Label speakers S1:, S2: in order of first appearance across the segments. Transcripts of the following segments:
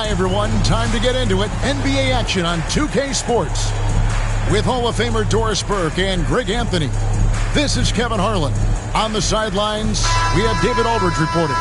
S1: Hi, everyone. Time to get into it. NBA action on 2K Sports. With Hall of Famer Doris Burke and Greg Anthony. This is Kevin Harlan. On the sidelines, we have David Aldridge reporting.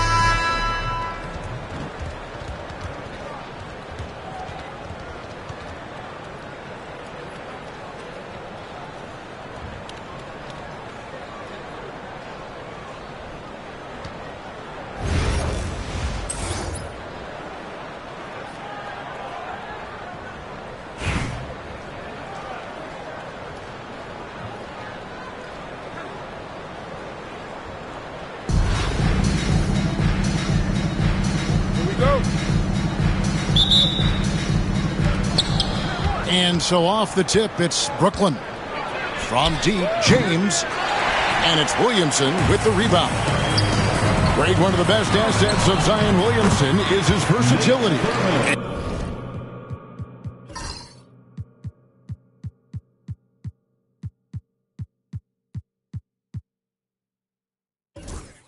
S1: And so off the tip, it's Brooklyn. From deep, James. And it's Williamson with the rebound. Greg, one of the best assets of Zion Williamson is his versatility.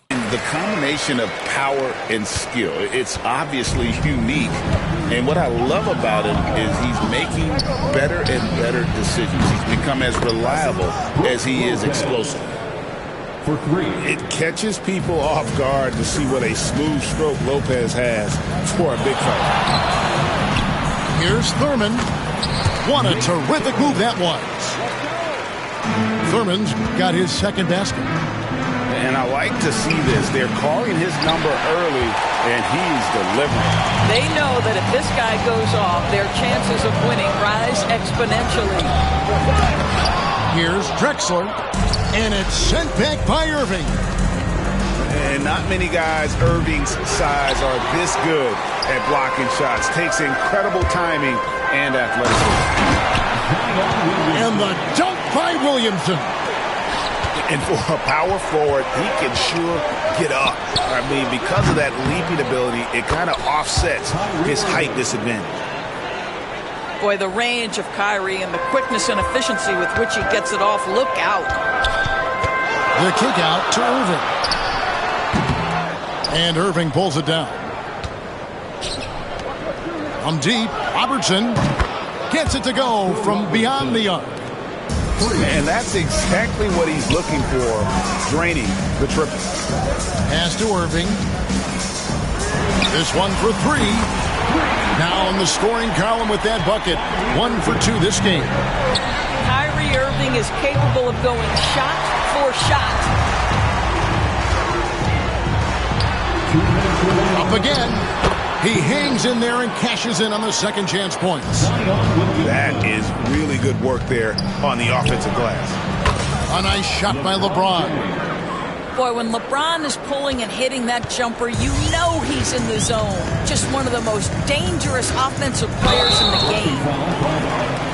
S2: The combination of power and skill, it's obviously unique. And what I love about him is he's making better and better decisions. He's become as reliable as he is explosive.
S3: For three.
S4: It catches people off guard to see what a smooth stroke Lopez has for a big fella.
S1: Here's Thurman. What a terrific move that was. Thurman's got his second basket.
S4: And I like to see this. They're calling his number early, and he's delivering.
S5: They know that if this guy goes off, their chances of winning rise exponentially.
S1: Here's Drexler, and it's sent back by Irving.
S4: And not many guys Irving's size are this good at blocking shots. Takes incredible timing and athleticism.
S1: And the dunk by Williamson.
S4: And for a power forward, he can sure get up. I mean, because of that leaping ability, it kind of offsets his height disadvantage.
S5: Boy, the range of Kyrie and the quickness and efficiency with which he gets it off. Look out.
S1: The kick out to Irving. And Irving pulls it down. From deep, Robertson gets it to go from beyond the arc.
S4: And that's exactly what he's looking for, draining the triple.
S1: Pass to Irving. This one for three. Now in the scoring column with that bucket. 1 for 2 this game.
S5: Kyrie Irving is capable of going shot for shot.
S1: Up again. He hangs in there and cashes in on the second chance points.
S4: That is really good work there on the offensive glass.
S1: A nice shot by LeBron.
S5: Boy, when LeBron is pulling and hitting that jumper, you know he's in the zone. Just one of the most dangerous offensive players in the game.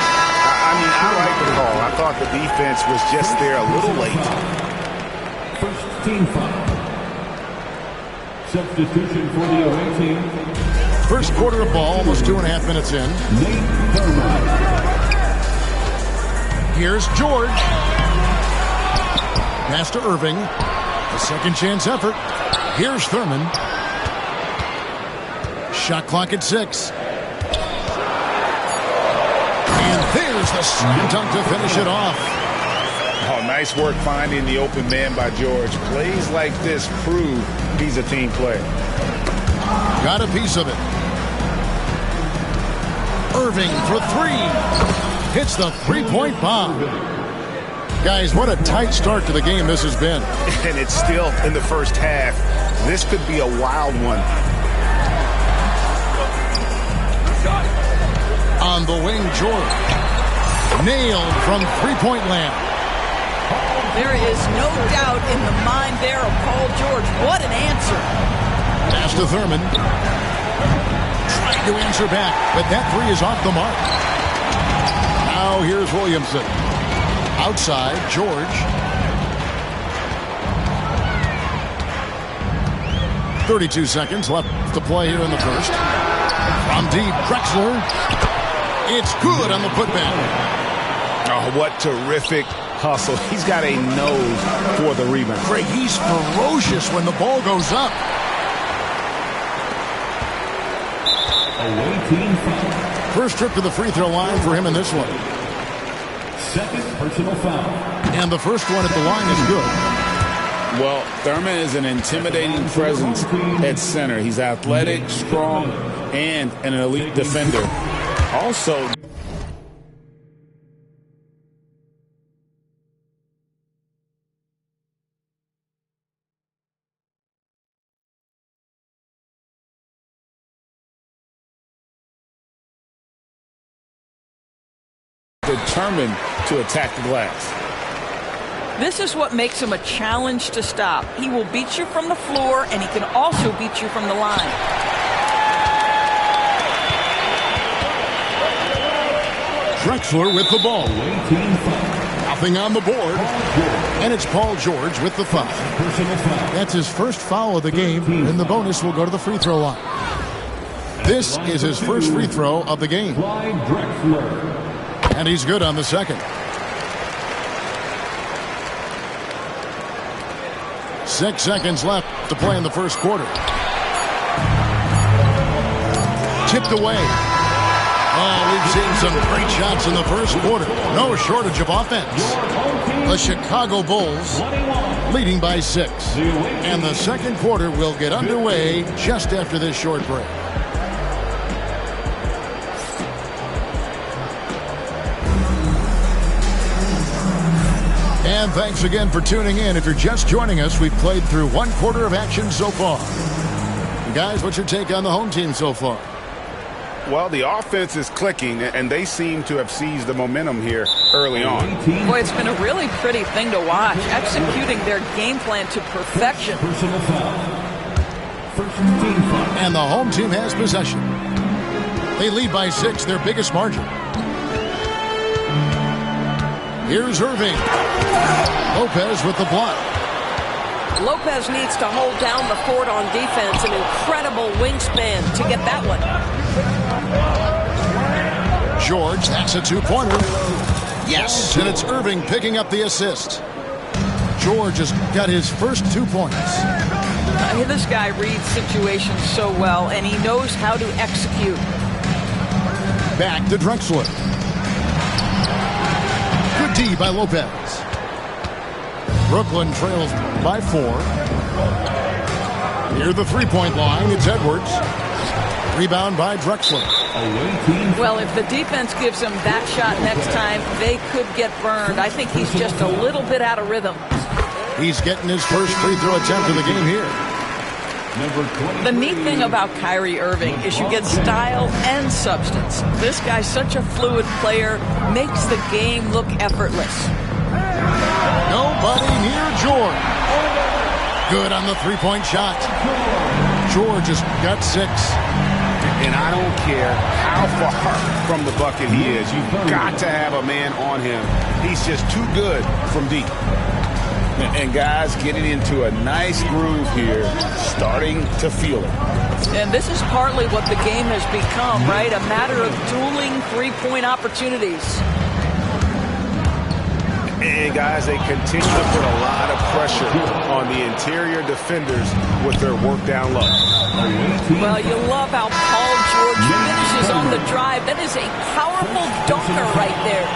S4: I mean, I like the call. I thought the defense was just there a little late.
S3: First team foul. Substitution for the away team.
S1: First quarter of ball, almost 2.5 minutes in. Here's George. Pass to Irving. A second chance effort. Here's Thurman. Shot clock at 6. And there's the slam dunk to finish it off.
S4: Oh, nice work finding the open man by George. Plays like this prove he's a team player.
S1: Got a piece of it. Irving for 3. Hits the three-point bomb. Guys, what a tight start to the game this has been.
S4: And it's still in the first half. This could be a wild one.
S1: On the wing, George. Nailed from three-point land.
S5: There is no doubt in the mind there of Paul George. What an answer.
S1: Pass to Thurman. Trying to answer back, but that three is off the mark. Now here's Williamson. Outside, George. 32 seconds left to play here in the first. From deep, Drexler. It's good on the putback.
S4: Oh, what terrific hustle. He's got a nose for the rebound.
S1: Greg, he's ferocious when the ball goes up.
S3: Away team foul.
S1: First trip to the free throw line for him in this one.
S3: Second personal foul.
S1: And the first one at the line is good.
S2: Well, Thurman is an intimidating presence at center. He's athletic, strong, and an elite defender. Also, determined to attack the glass.
S5: This is what makes him a challenge to stop. He will beat you from the floor, and he can also beat you from the line.
S1: Drexler with the ball. Nothing on the board. And it's Paul George with the foul. That's his first foul of the game, and the bonus will go to the free throw line. This is his first free throw of the game. And he's good on the second. 6 seconds left to play in the first quarter. Tipped away. Oh, we've seen some great shots in the first quarter. No shortage of offense. The Chicago Bulls leading by 6. And the second quarter will get underway just after this short break. And thanks again for tuning in. If you're just joining us, we've played through one quarter of action so far. Guys, what's your take on the home team so far?
S4: Well, the offense is clicking, and they seem to have seized the momentum here early on.
S5: Boy, it's been a really pretty thing to watch, executing their game plan to perfection.
S3: Personal foul. First team foul.
S1: And the home team has possession. They lead by 6, their biggest margin. Here's Irving. Lopez with the block.
S6: Lopez needs to hold down the fort on defense. An incredible wingspan to get that one.
S1: George, that's a two-pointer. Yes, and it's Irving picking up the assist. George has got his first 2 points.
S5: This guy reads situations so well, and he knows how to execute.
S1: Back to Drexler. Good D by Lopez. Brooklyn trails by 4. Near the three-point line, it's Edwards. Rebound by Drexler.
S5: Well, if the defense gives him that shot next time, they could get burned. I think he's just a little bit out of rhythm.
S1: He's getting his first free throw attempt of the game here.
S5: The neat thing about Kyrie Irving is you get style and substance. This guy's such a fluid player, makes the game look effortless.
S1: Nobody near George. Good on the three-point shot. George has got 6.
S4: And I don't care how far from the bucket he is. You've got to have a man on him. He's just too good from deep.
S2: And guys getting into a nice groove here, starting to feel it.
S5: And this is partly what the game has become, right? A matter of dueling three-point opportunities.
S4: And guys, they continue to put a lot of pressure on the interior defenders with their work down low.
S5: Well, you love how Paul George finishes on the drive. That is a powerful dunker right there.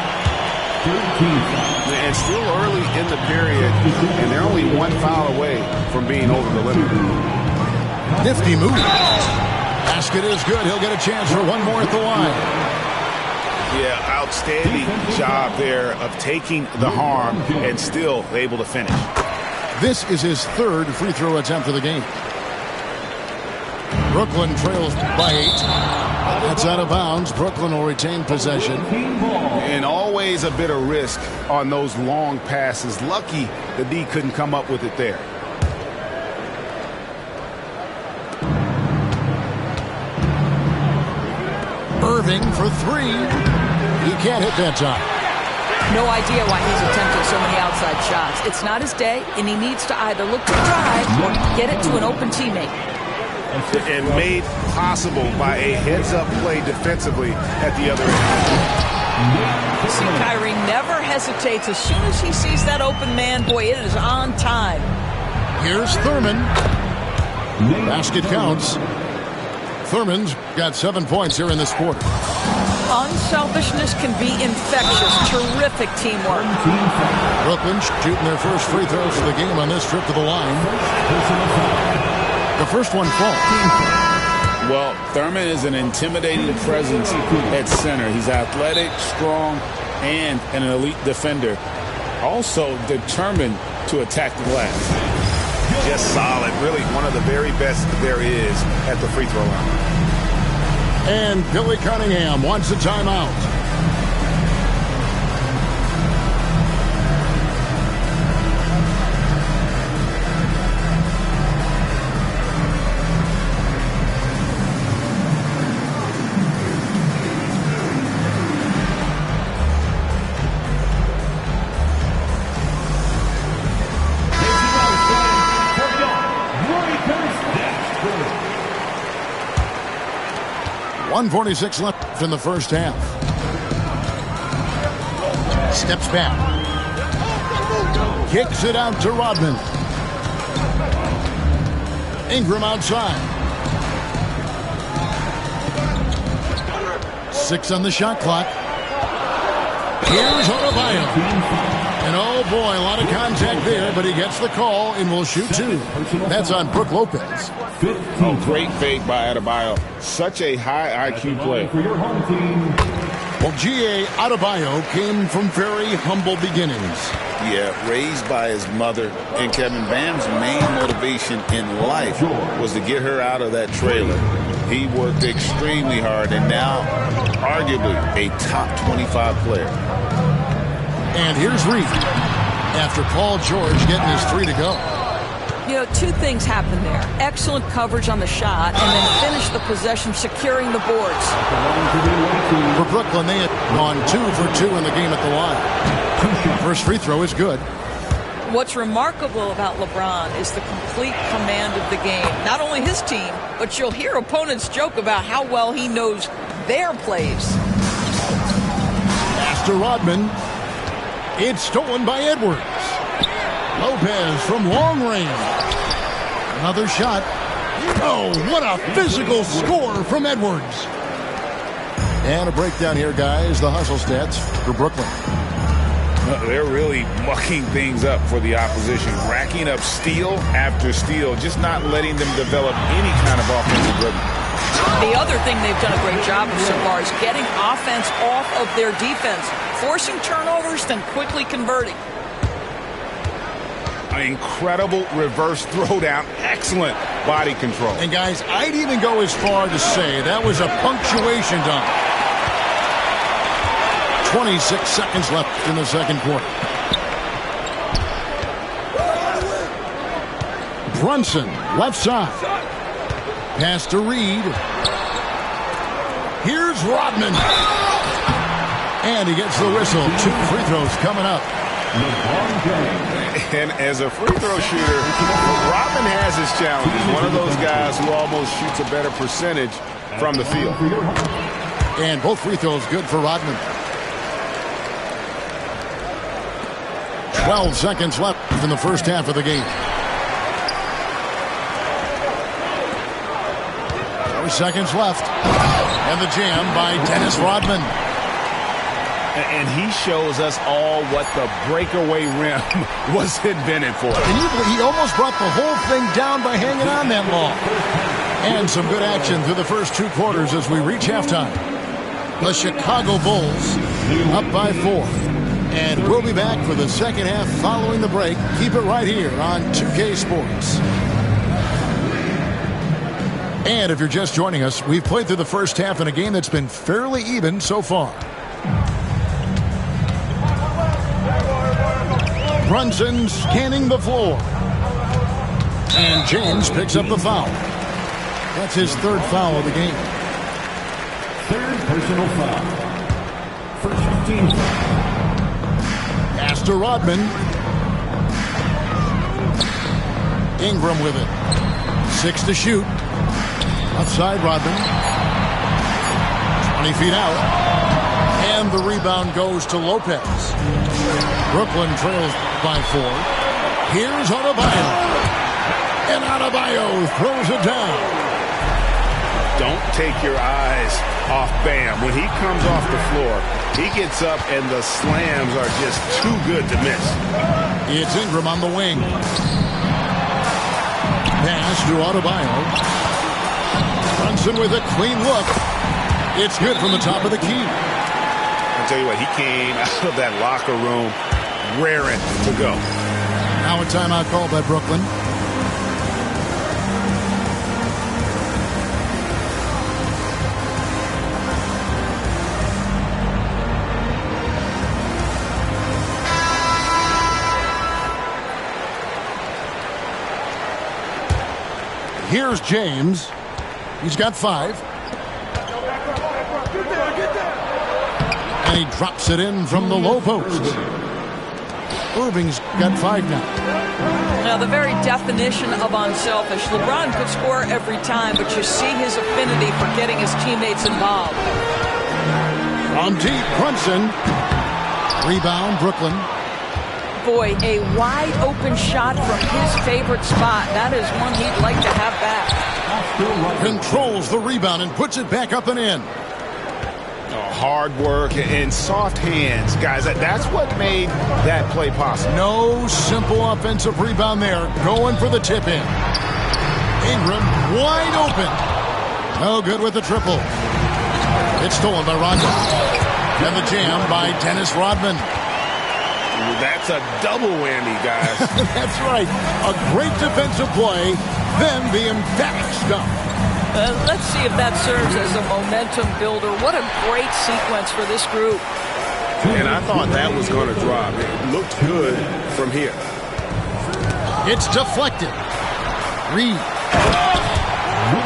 S4: And still early in the period, and they're only 1 foul away from being over the limit.
S1: Nifty move. Basket is good. He'll get a chance for one more at the line.
S4: Yeah, outstanding job there of taking the harm and still able to finish.
S1: This is his 3rd free throw attempt of the game. Brooklyn trails by 8. That's out of bounds. Brooklyn will retain possession.
S4: And always a bit of risk on those long passes. Lucky the D couldn't come up with it there.
S1: Irving for 3. He can't hit that time.
S5: No idea why he's attempting so many outside shots. It's not his day, and he needs to either look to drive or get it to an open teammate.
S4: And made possible by a heads-up play defensively at the other end.
S5: You see, Kyrie never hesitates. As soon as he sees that open man, boy, it is on time.
S1: Here's Thurman. Basket counts. Thurman's got 7 points here in this quarter.
S5: Unselfishness can be infectious. Terrific teamwork.
S1: Brooklyn shooting their first free throws of the game on this trip to the line. The first one falls.
S2: Well, Thurman is an intimidating presence at center. He's athletic, strong, and an elite defender. Also determined to attack the glass.
S4: Just solid. Really one of the very best there is at the free throw line.
S1: And Billy Cunningham wants a timeout. .146 left in the first half. Steps back. Kicks it out to Rodman. Ingram outside. 6 on the shot clock. Here's Adebayo. And oh boy, a lot of contact there, but he gets the call and will shoot 2. That's on Brook Lopez.
S2: Oh, great fake by Adebayo. Such a high IQ play.
S1: Well, G.A. Adebayo came from very humble beginnings.
S2: Yeah, raised by his mother. And Kevin Bam's main motivation in life was to get her out of that trailer. He worked extremely hard and now arguably a top 25 player.
S1: And here's Reed after Paul George getting his 3 to go.
S5: You know, 2 things happened there. Excellent coverage on the shot, and then finish the possession securing the boards.
S1: For Brooklyn, they had gone 2 for 2 in the game at the line. First free throw is good.
S5: What's remarkable about LeBron is the complete command of the game. Not only his team, but you'll hear opponents joke about how well he knows their plays.
S1: Pass to Rodman. It's stolen by Edwards. Lopez from long range. Another shot. Oh, what a physical score from Edwards. And a breakdown here, guys. The hustle stats for Brooklyn.
S2: They're really mucking things up for the opposition, racking up steal after steal, just not letting them develop any kind of offensive rhythm.
S5: The other thing they've done a great job of so far is getting offense off of their defense, forcing turnovers, then quickly converting.
S4: An incredible reverse throwdown. Excellent body control.
S1: And, guys, I'd even go as far to say that was a punctuation dunk. 26 seconds left in the second quarter. Brunson, left side. Pass to Reed. Here's Rodman. And he gets the whistle. 2 free throws coming up.
S4: And as a free throw shooter, Rodman has his challenges. One of those guys who almost shoots a better percentage from the field.
S1: And both free throws good for Rodman. 12 seconds left in the first half of the game. 4 seconds left. And the jam by Dennis Rodman.
S4: And he shows us all what the breakaway rim was invented for.
S1: Can you believe he almost brought the whole thing down by hanging on that long? And some good action through the first 2 quarters as we reach halftime. The Chicago Bulls up by 4. And we'll be back for the second half following the break. Keep it right here on 2K Sports. And if you're just joining us, we've played through the first half in a game that's been fairly even so far. Brunson scanning the floor. And James picks up the foul. That's his 3rd foul of the game.
S3: 3rd personal foul. First team foul.
S1: Pass to Rodman. Ingram with it. 6 to shoot. Outside Rodman. 20 feet out. And the rebound goes to Lopez. Brooklyn trails by 4. Here's Adebayo. And Adebayo throws it down.
S4: don't take your eyes off Bam. When he comes off the floor, he gets up and the slams are just too good to miss.
S1: It's Ingram on the wing. Pass to Adebayo. Brunson with a clean look. It's good from the top of the key.
S4: I'll tell you what, he came out of that locker room raring to go.
S1: Now a timeout call by Brooklyn. Here's James. He's got 5. And he drops it in from the low post. Irving's got 5 now.
S5: Now, the very definition of unselfish. LeBron could score every time, but you see his affinity for getting his teammates involved.
S1: From deep, Brunson. Rebound, Brooklyn.
S5: Boy, a wide-open shot from his favorite spot. That is one he'd like to have back.
S1: Controls the rebound and puts it back up and in.
S4: Hard work and soft hands, guys. That's what made that play possible.
S1: No simple offensive rebound there. Going for the tip-in. Ingram wide open. No good with the triple. It's stolen by Rondo. And the jam by Dennis Rodman.
S4: That's a double whammy, guys.
S1: That's right. A great defensive play, then the emphatic stop.
S5: Let's see if that serves as a momentum builder. What a great sequence for this group.
S4: And I thought that was going to drop. It looked good from here.
S1: It's deflected. Reed.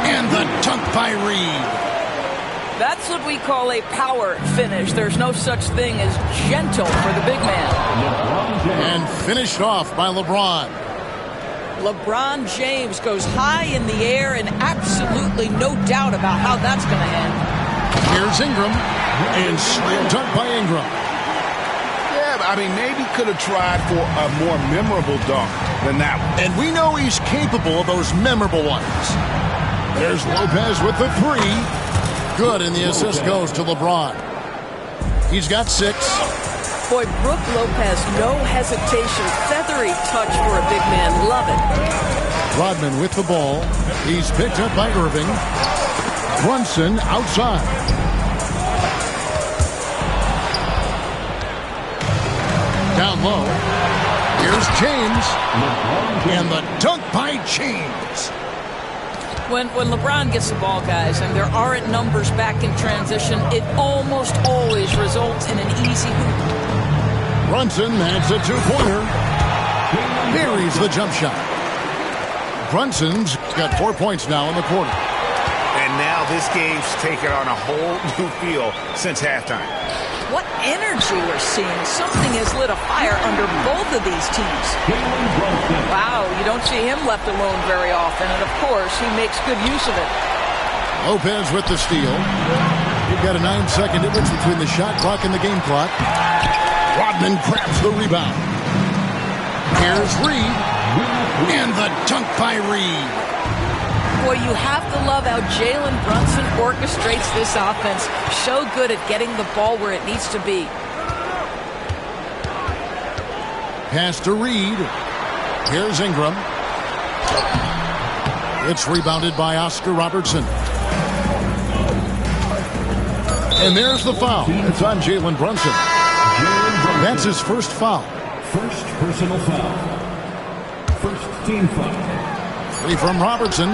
S1: And the dunk by Reed.
S5: That's what we call a power finish. There's no such thing as gentle for the big man.
S1: And finished off by LeBron.
S5: LeBron James goes high in the air and absolutely no doubt about how that's going to end.
S1: Here's Ingram. And slam dunk by Ingram.
S4: Yeah, I mean, maybe could have tried for a more memorable dunk than that one.
S1: And we know he's capable of those memorable ones. There's Lopez with the 3. Good, and the assist goes to LeBron. He's got 6.
S6: Boy, Brook Lopez, no hesitation. Feathery touch for a big man. Love it.
S1: Rodman with the ball. He's picked up by Irving. Brunson outside. Down low. Here's James. And the dunk by James.
S5: When LeBron gets the ball, guys, and there aren't numbers back in transition, it almost always results in an easy hoop.
S1: Brunson adds a 2-pointer. Buries the jump shot. Brunson's got 4 points now in the quarter.
S4: And now this game's taken on a whole new feel since halftime.
S5: What energy we're seeing. Something has lit a fire under both of these teams. Wow, you don't see him left alone very often, and of course, he makes good use of it.
S1: Lopez with the steal. You've got a 9-second difference between the shot clock and the game clock. Rodman grabs the rebound. Here's Reed. And the dunk by Reed.
S5: Boy, you have to love how Jalen Brunson orchestrates this offense. So good at getting the ball where it needs to be.
S1: Pass to Reed. Here's Ingram. It's rebounded by Oscar Robertson. And there's the foul. It's on Jalen Brunson. That's his first foul.
S3: First personal foul. First team foul.
S1: 3 from Robertson.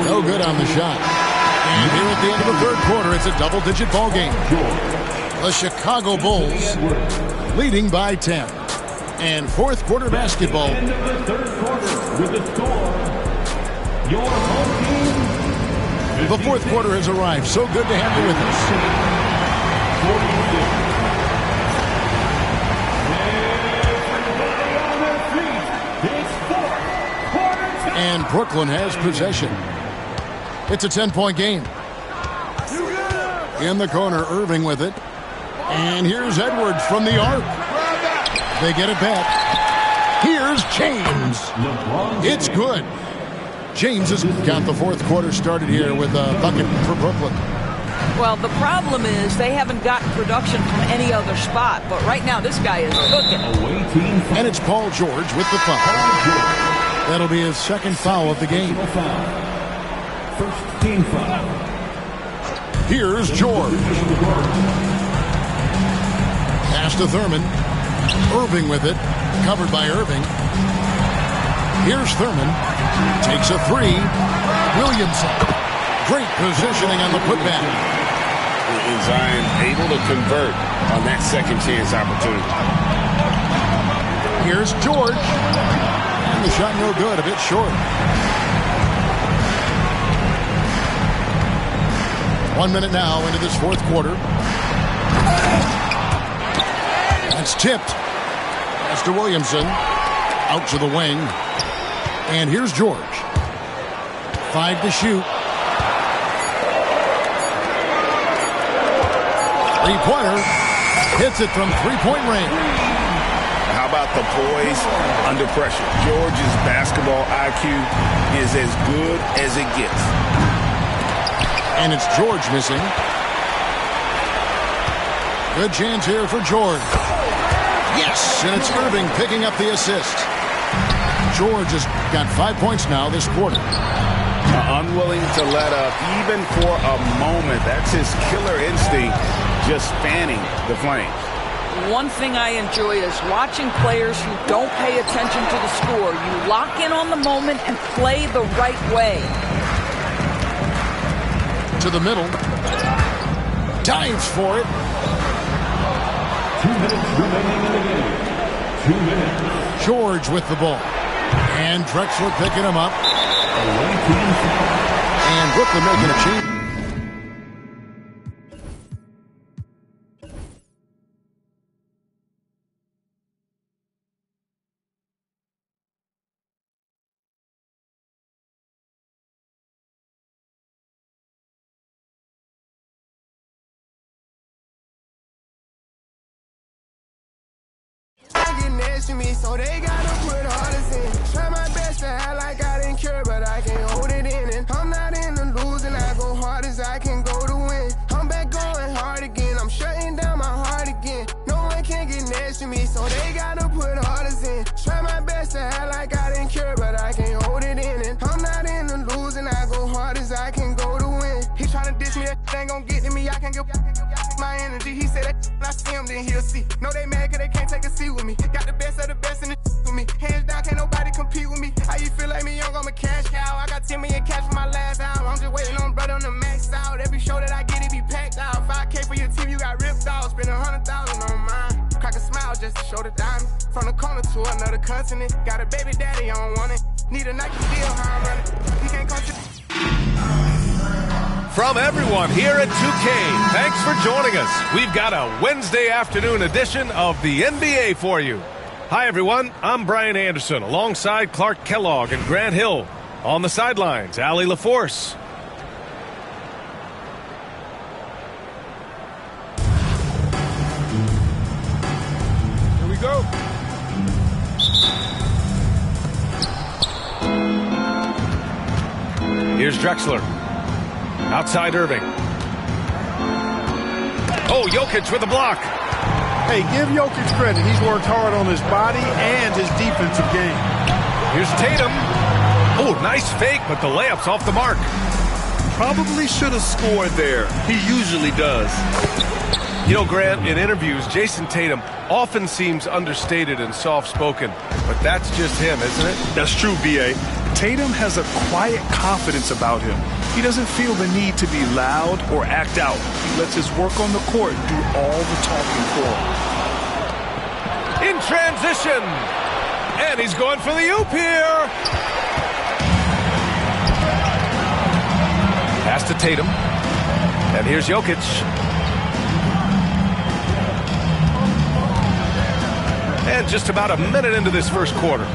S1: No good on the shot. And here at the end of the third quarter, it's a double-digit ball game. The Chicago Bulls leading by 10. And fourth quarter basketball.
S3: End of the third quarter with the score. Your home team.
S1: The fourth quarter has arrived. So good to have you with us.
S3: 46. Everybody on their feet. It's fourth quarter time.
S1: And Brooklyn has possession. It's a 10-point game. In the corner, Irving with it. And here's Edwards from the arc. They get it back. Here's James. It's good. James has got the fourth quarter started here with a bucket for Brooklyn.
S5: Well, the problem is they haven't gotten production from any other spot. But right now, this guy is cooking.
S1: And it's Paul George with the foul. That'll be his second foul of the game.
S3: First team foul.
S1: Here's George. Pass to Thurman. Irving with it. Covered by Irving. Here's Thurman. Takes a three. Williamson. Great positioning on the putback.
S2: And Zion able to convert on that second chance opportunity.
S1: Here's George. And the shot no good, a bit short. 1 minute now into this fourth quarter. That's tipped. That's to Williamson. Out to the wing. And here's George. 5 to shoot. Three-pointer. Hits it from three-point range.
S2: How about the poise under pressure? George's basketball IQ is as good as it gets.
S1: And it's George missing. Good chance here for George. Yes, and it's Irving picking up the assist. George has got 5 points now this quarter.
S2: Unwilling to let up even for a moment. That's his killer instinct, just fanning the flames.
S5: One thing I enjoy is watching players who don't pay attention to the score. You lock in on the moment and play the right way.
S1: To the middle. Dives for it.
S3: 2 minutes remaining in the game. 2 minutes.
S1: George with the ball. And Drexler picking him up. And Brooklyn making a change.
S7: Me, so they gotta put hardest in. Try my best to act like I didn't care, but I can't hold it in. And I'm not in the losing, I go hard as I can go to win. I'm back going hard again, I'm shutting down my heart again. No one can get next to me, so they gotta put hardest in. Try my best to act like I didn't care, but I can't hold it in. And I'm not in the losing, I go hard as I can go to win. He tryna diss me, that ain't gon' get to me. I can't give my energy. He said that when I see him, then he'll see. No, they mad cause they can't take a seat with me. Got the best of the best in the with me. Hands down, can't nobody compete with me. How you feel like me? Young, I'm a cash cow. I got 10 million cash for my last album. I'm just waiting on brother on the max out. Every show that I get, it be packed out. 5K for your team, you got ripped off. Spend 100,000 on mine. Crack a smile just to show the diamonds. From the corner to another continent. Got a baby daddy, I don't want it. Need a Nike deal, how I'm running. He can't come to.
S8: From everyone here at 2K, thanks for joining us. We've got a Wednesday afternoon edition of the NBA for you. Hi, everyone. I'm Brian Anderson, alongside Clark Kellogg and Grant Hill. On the sidelines, Allie LaForce. Here we go. Here's Drexler. Outside Irving. Oh, Jokic with a block.
S9: Hey, give Jokic credit. He's worked hard on his body and his defensive game.
S8: Here's Tatum. Oh, nice fake, but the layup's off the mark.
S10: Probably should have scored there. He usually does.
S8: You know, Grant, in interviews, Jason Tatum often seems understated and soft-spoken, but that's just him, isn't it?
S10: That's true, B.A. Tatum has a quiet confidence about him. He doesn't feel the need to be loud or act out. He lets his work on the court do all the talking for him.
S8: In transition. And he's going for the oop here. Pass to Tatum. And here's Jokic. And just about a minute into this first quarter.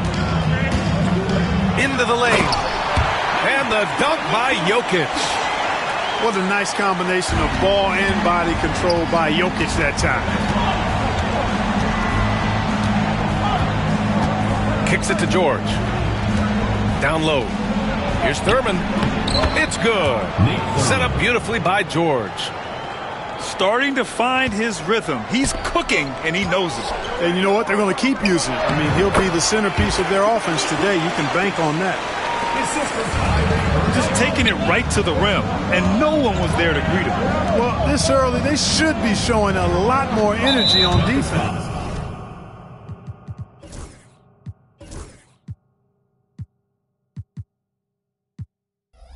S8: Into the lane. And the dunk by Jokic.
S9: What a nice combination of ball and body control by Jokic that time.
S8: Kicks it to George. Down low. Here's Thurman. It's good. Set up beautifully by George.
S10: Starting to find his rhythm. He's cooking, and he knows it.
S9: And you know what? They're going to keep using it. I mean, he'll be the centerpiece of their offense today. You can bank on that.
S10: Just taking it right to the rim, and no one was there to greet him.
S9: Well, this early, they should be showing a lot more energy on defense.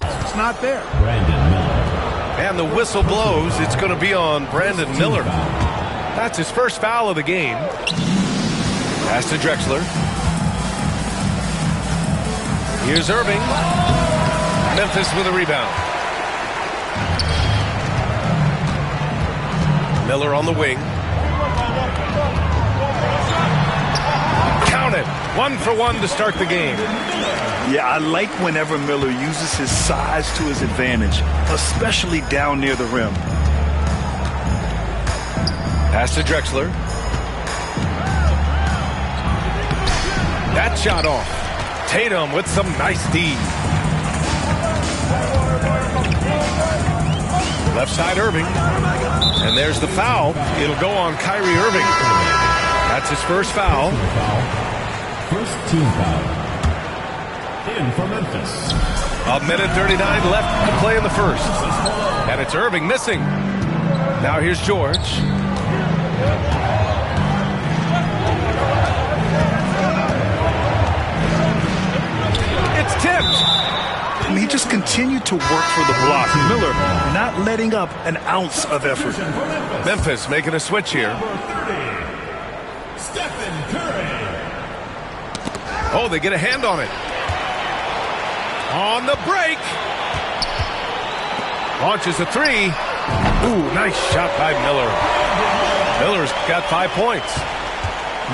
S9: It's not there.
S3: Brandon Miller.
S8: And the whistle blows. It's going to be on Brandon Miller. That's his first foul of the game. Pass to Drexler. Here's Irving. Memphis with a rebound. Miller on the wing. Count it. 1 for 1 to start the game.
S10: Yeah, I like whenever Miller uses his size to his advantage, especially down near the rim.
S8: Pass to Drexler. That shot off. Tatum with some nice D. Left side Irving. And there's the foul. It'll go on Kyrie Irving. That's his first foul.
S3: First team foul. In for Memphis.
S8: A minute 39 left to play in the first. And it's Irving missing. Now here's George. It's tipped.
S10: I mean, he just continued to work for the block. Miller not letting up an ounce of effort.
S8: Memphis making a switch here. Oh, they get a hand on it. On the break. Launches a three. Ooh, nice shot by Miller. Miller's got 5 points.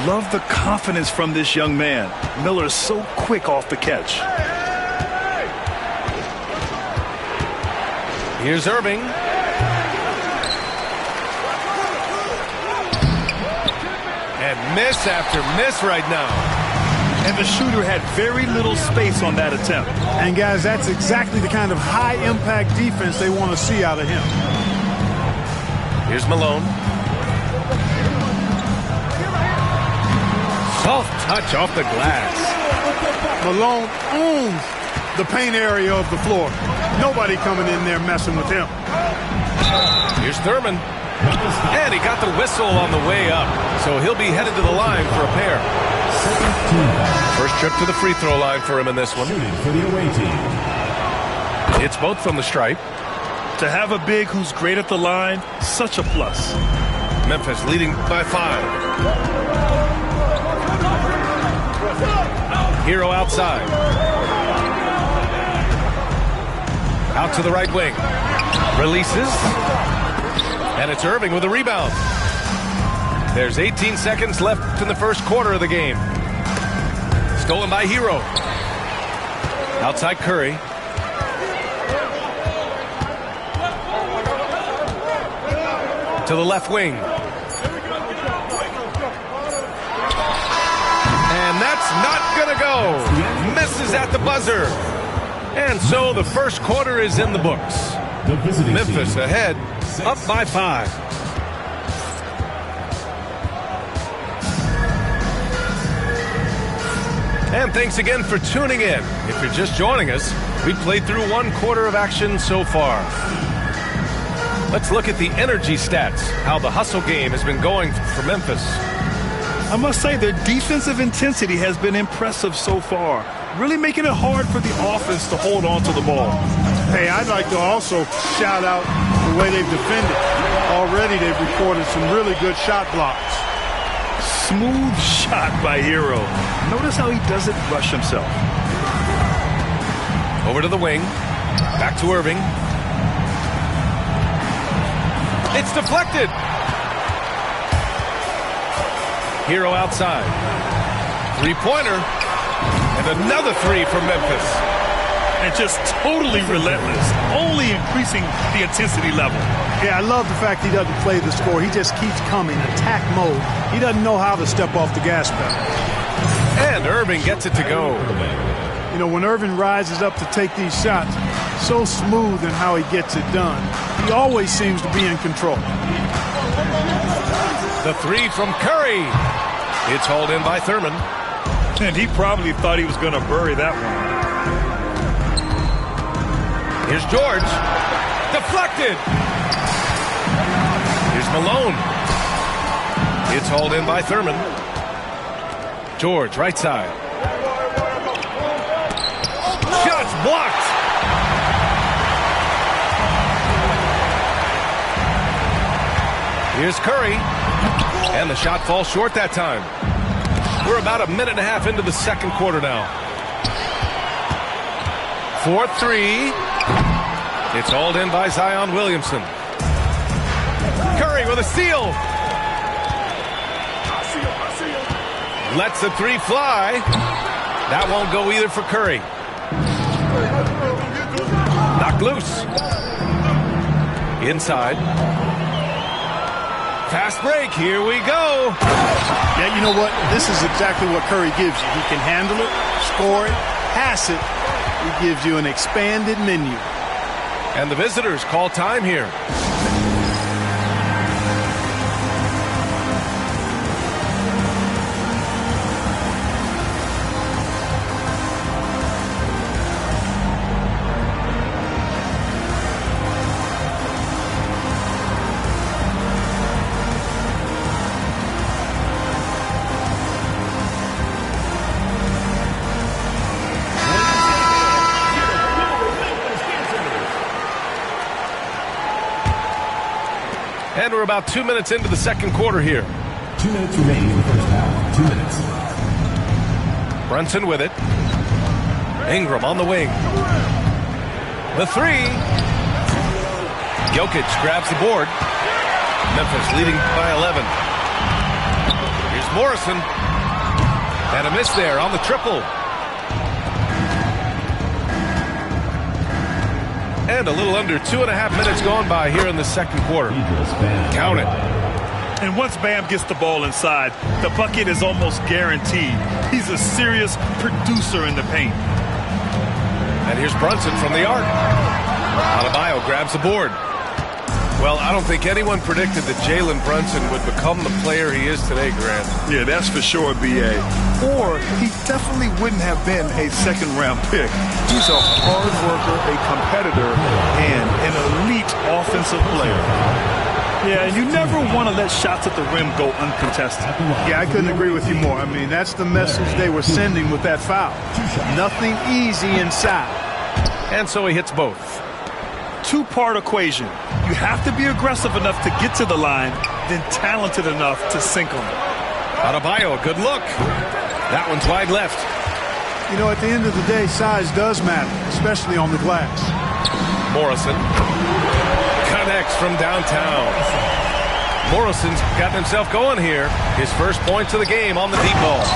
S10: Love the confidence from this young man. Miller's so quick off the catch.
S8: Here's Irving. And miss after miss right now.
S10: And the shooter had very little space on that attempt.
S9: And, guys, that's exactly the kind of high-impact defense they want to see out of him.
S8: Here's Malone. Soft touch off the glass.
S9: Malone owns the paint area of the floor. Nobody coming in there messing with him.
S8: Here's Thurman. And he got the whistle on the way up. So he'll be headed to the line for a pair. First trip to the free throw line for him in this one.
S3: For the away team.
S8: It's both from the stripe.
S10: To have a big who's great at the line, such a plus.
S8: Memphis leading by 5. Hero outside. Out to the right wing. Releases. And it's Irving with a rebound. There's 18 seconds left in the first quarter of the game. Stolen by Hero. Outside Curry. To the left wing. And that's not going to go. Misses at the buzzer. And so the first quarter is in the books. Memphis ahead, up by 5. And thanks again for tuning in. If you're just joining us, we've played through 1 quarter of action so far. Let's look at the energy stats, how the hustle game has been going for Memphis.
S10: I must say their defensive intensity has been impressive so far, really making it hard for the offense to hold on to the ball.
S9: Hey, I'd like to also shout out the way they've defended. Already they've recorded some really good shot blocks.
S10: Smooth shot by Hero. Notice how he doesn't rush himself.
S8: Over to the wing. Back to Irving. It's deflected. Hero outside. 3-pointer. And another 3 from Memphis.
S10: And just totally relentless, only increasing the intensity level.
S9: Yeah, I love the fact he doesn't play the score. He just keeps coming, attack mode. He doesn't know how to step off the gas pedal.
S8: And Irving gets it to go.
S9: You know, when Irvin rises up to take these shots, so smooth in how he gets it done. He always seems to be in control.
S8: The three from Curry. It's hauled in by Thurman.
S10: And he probably thought he was going to bury that one.
S8: Here's George. Deflected. Here's Malone. It's hauled in by Thurman. George, right side. Shots blocked. Here's Curry. And the shot falls short that time. We're about a minute and a half into the second quarter now. 4-3. It's hauled in by Zion Williamson. Curry with a steal. Lets the three fly. That won't go either for Curry. Knocked loose. Inside. Fast break. Here we go.
S9: Yeah, you know what? This is exactly what Curry gives you. He can handle it, score it, pass it. He gives you an expanded menu.
S8: And the visitors call time here. And we're about 2 minutes into the second quarter here.
S3: 2 minutes remaining in the first half. 2 minutes.
S8: Brunson with it. Ingram on the wing. The three. Jokic grabs the board. Memphis leading by 11. Here's Morrison. And a miss there on the triple. And a little under 2.5 minutes gone by here in the second quarter. Count it.
S10: And once Bam gets the ball inside, the bucket is almost guaranteed. He's a serious producer in the paint.
S8: And here's Brunson from the arc. Adebayo grabs the board. Well, I don't think anyone predicted that Jalen Brunson would become the player he is today, Grant.
S10: Yeah, that's for sure, B.A. Or he definitely wouldn't have been a second-round pick. He's a hard worker, a competitor, and an elite offensive player. Yeah, and you never want to let shots at the rim go uncontested.
S9: Yeah, I couldn't agree with you more. I mean, that's the message they were sending with that foul. Nothing easy inside.
S8: And so he hits both.
S10: Two-part equation. You have to be aggressive enough to get to the line, then talented enough to sink them.
S8: Adebayo, good look. That one's wide left.
S9: You know, at the end of the day, size does matter, especially on the glass.
S8: Morrison connects from downtown. Morrison's gotten himself going here. His first points of the game on the deep ball.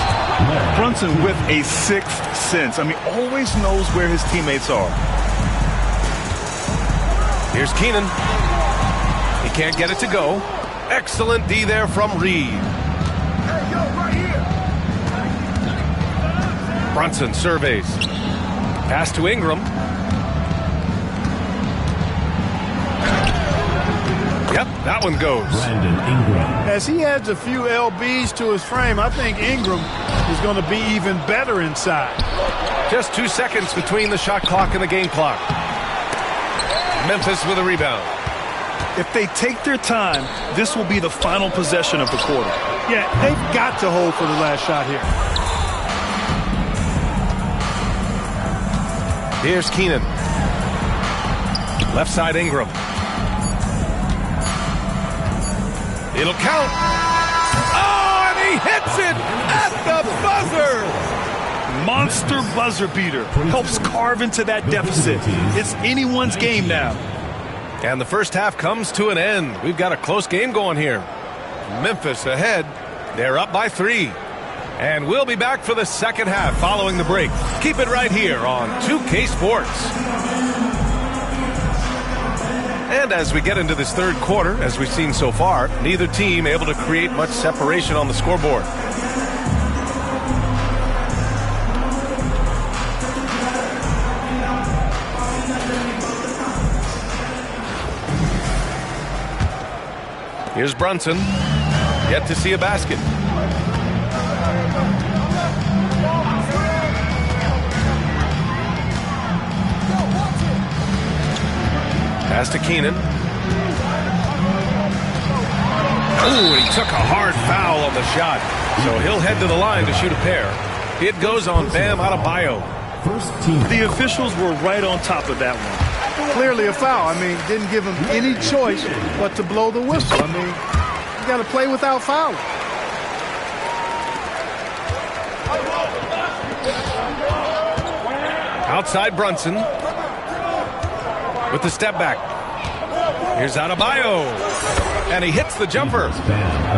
S10: Brunson with a sixth sense. I mean, always knows where his teammates are.
S8: Here's Keenan. He can't get it to go. Excellent D there from Reed.
S7: Hey, yo, right here.
S8: Brunson surveys. Pass to Ingram. Yep, that one goes.
S3: Brandon Ingram.
S9: As he adds a few LBs to his frame, I think Ingram is going to be even better inside.
S8: Just 2 seconds between the shot clock and the game clock. Memphis with a rebound.
S10: If they take their time, this will be the final possession of the quarter.
S9: Yeah, they've got to hold for the last shot here.
S8: Here's Keenan. Left side Ingram. It'll count. Oh, and he hits it at the buzzer.
S10: Monster buzzer beater. Helps carve into that deficit. It's anyone's game now.
S8: And the first half comes to an end. We've got a close game going here. Memphis ahead. They're up by 3. And we'll be back for the second half following the break. Keep it right here on 2K Sports. And as we get into this third quarter, as we've seen so far, neither team able to create much separation on the scoreboard. Here's Brunson. Yet to see a basket. Pass to Keenan. Oh, he took a hard foul on the shot. So he'll head to the line to shoot a pair. It goes on Bam Adebayo.
S10: The officials were right on top of that one.
S9: Clearly a foul. I mean, didn't give him any choice but to blow the whistle. I mean, you got to play without fouling.
S8: Outside Brunson with the step back. Here's Adebayo, and he hits the jumper.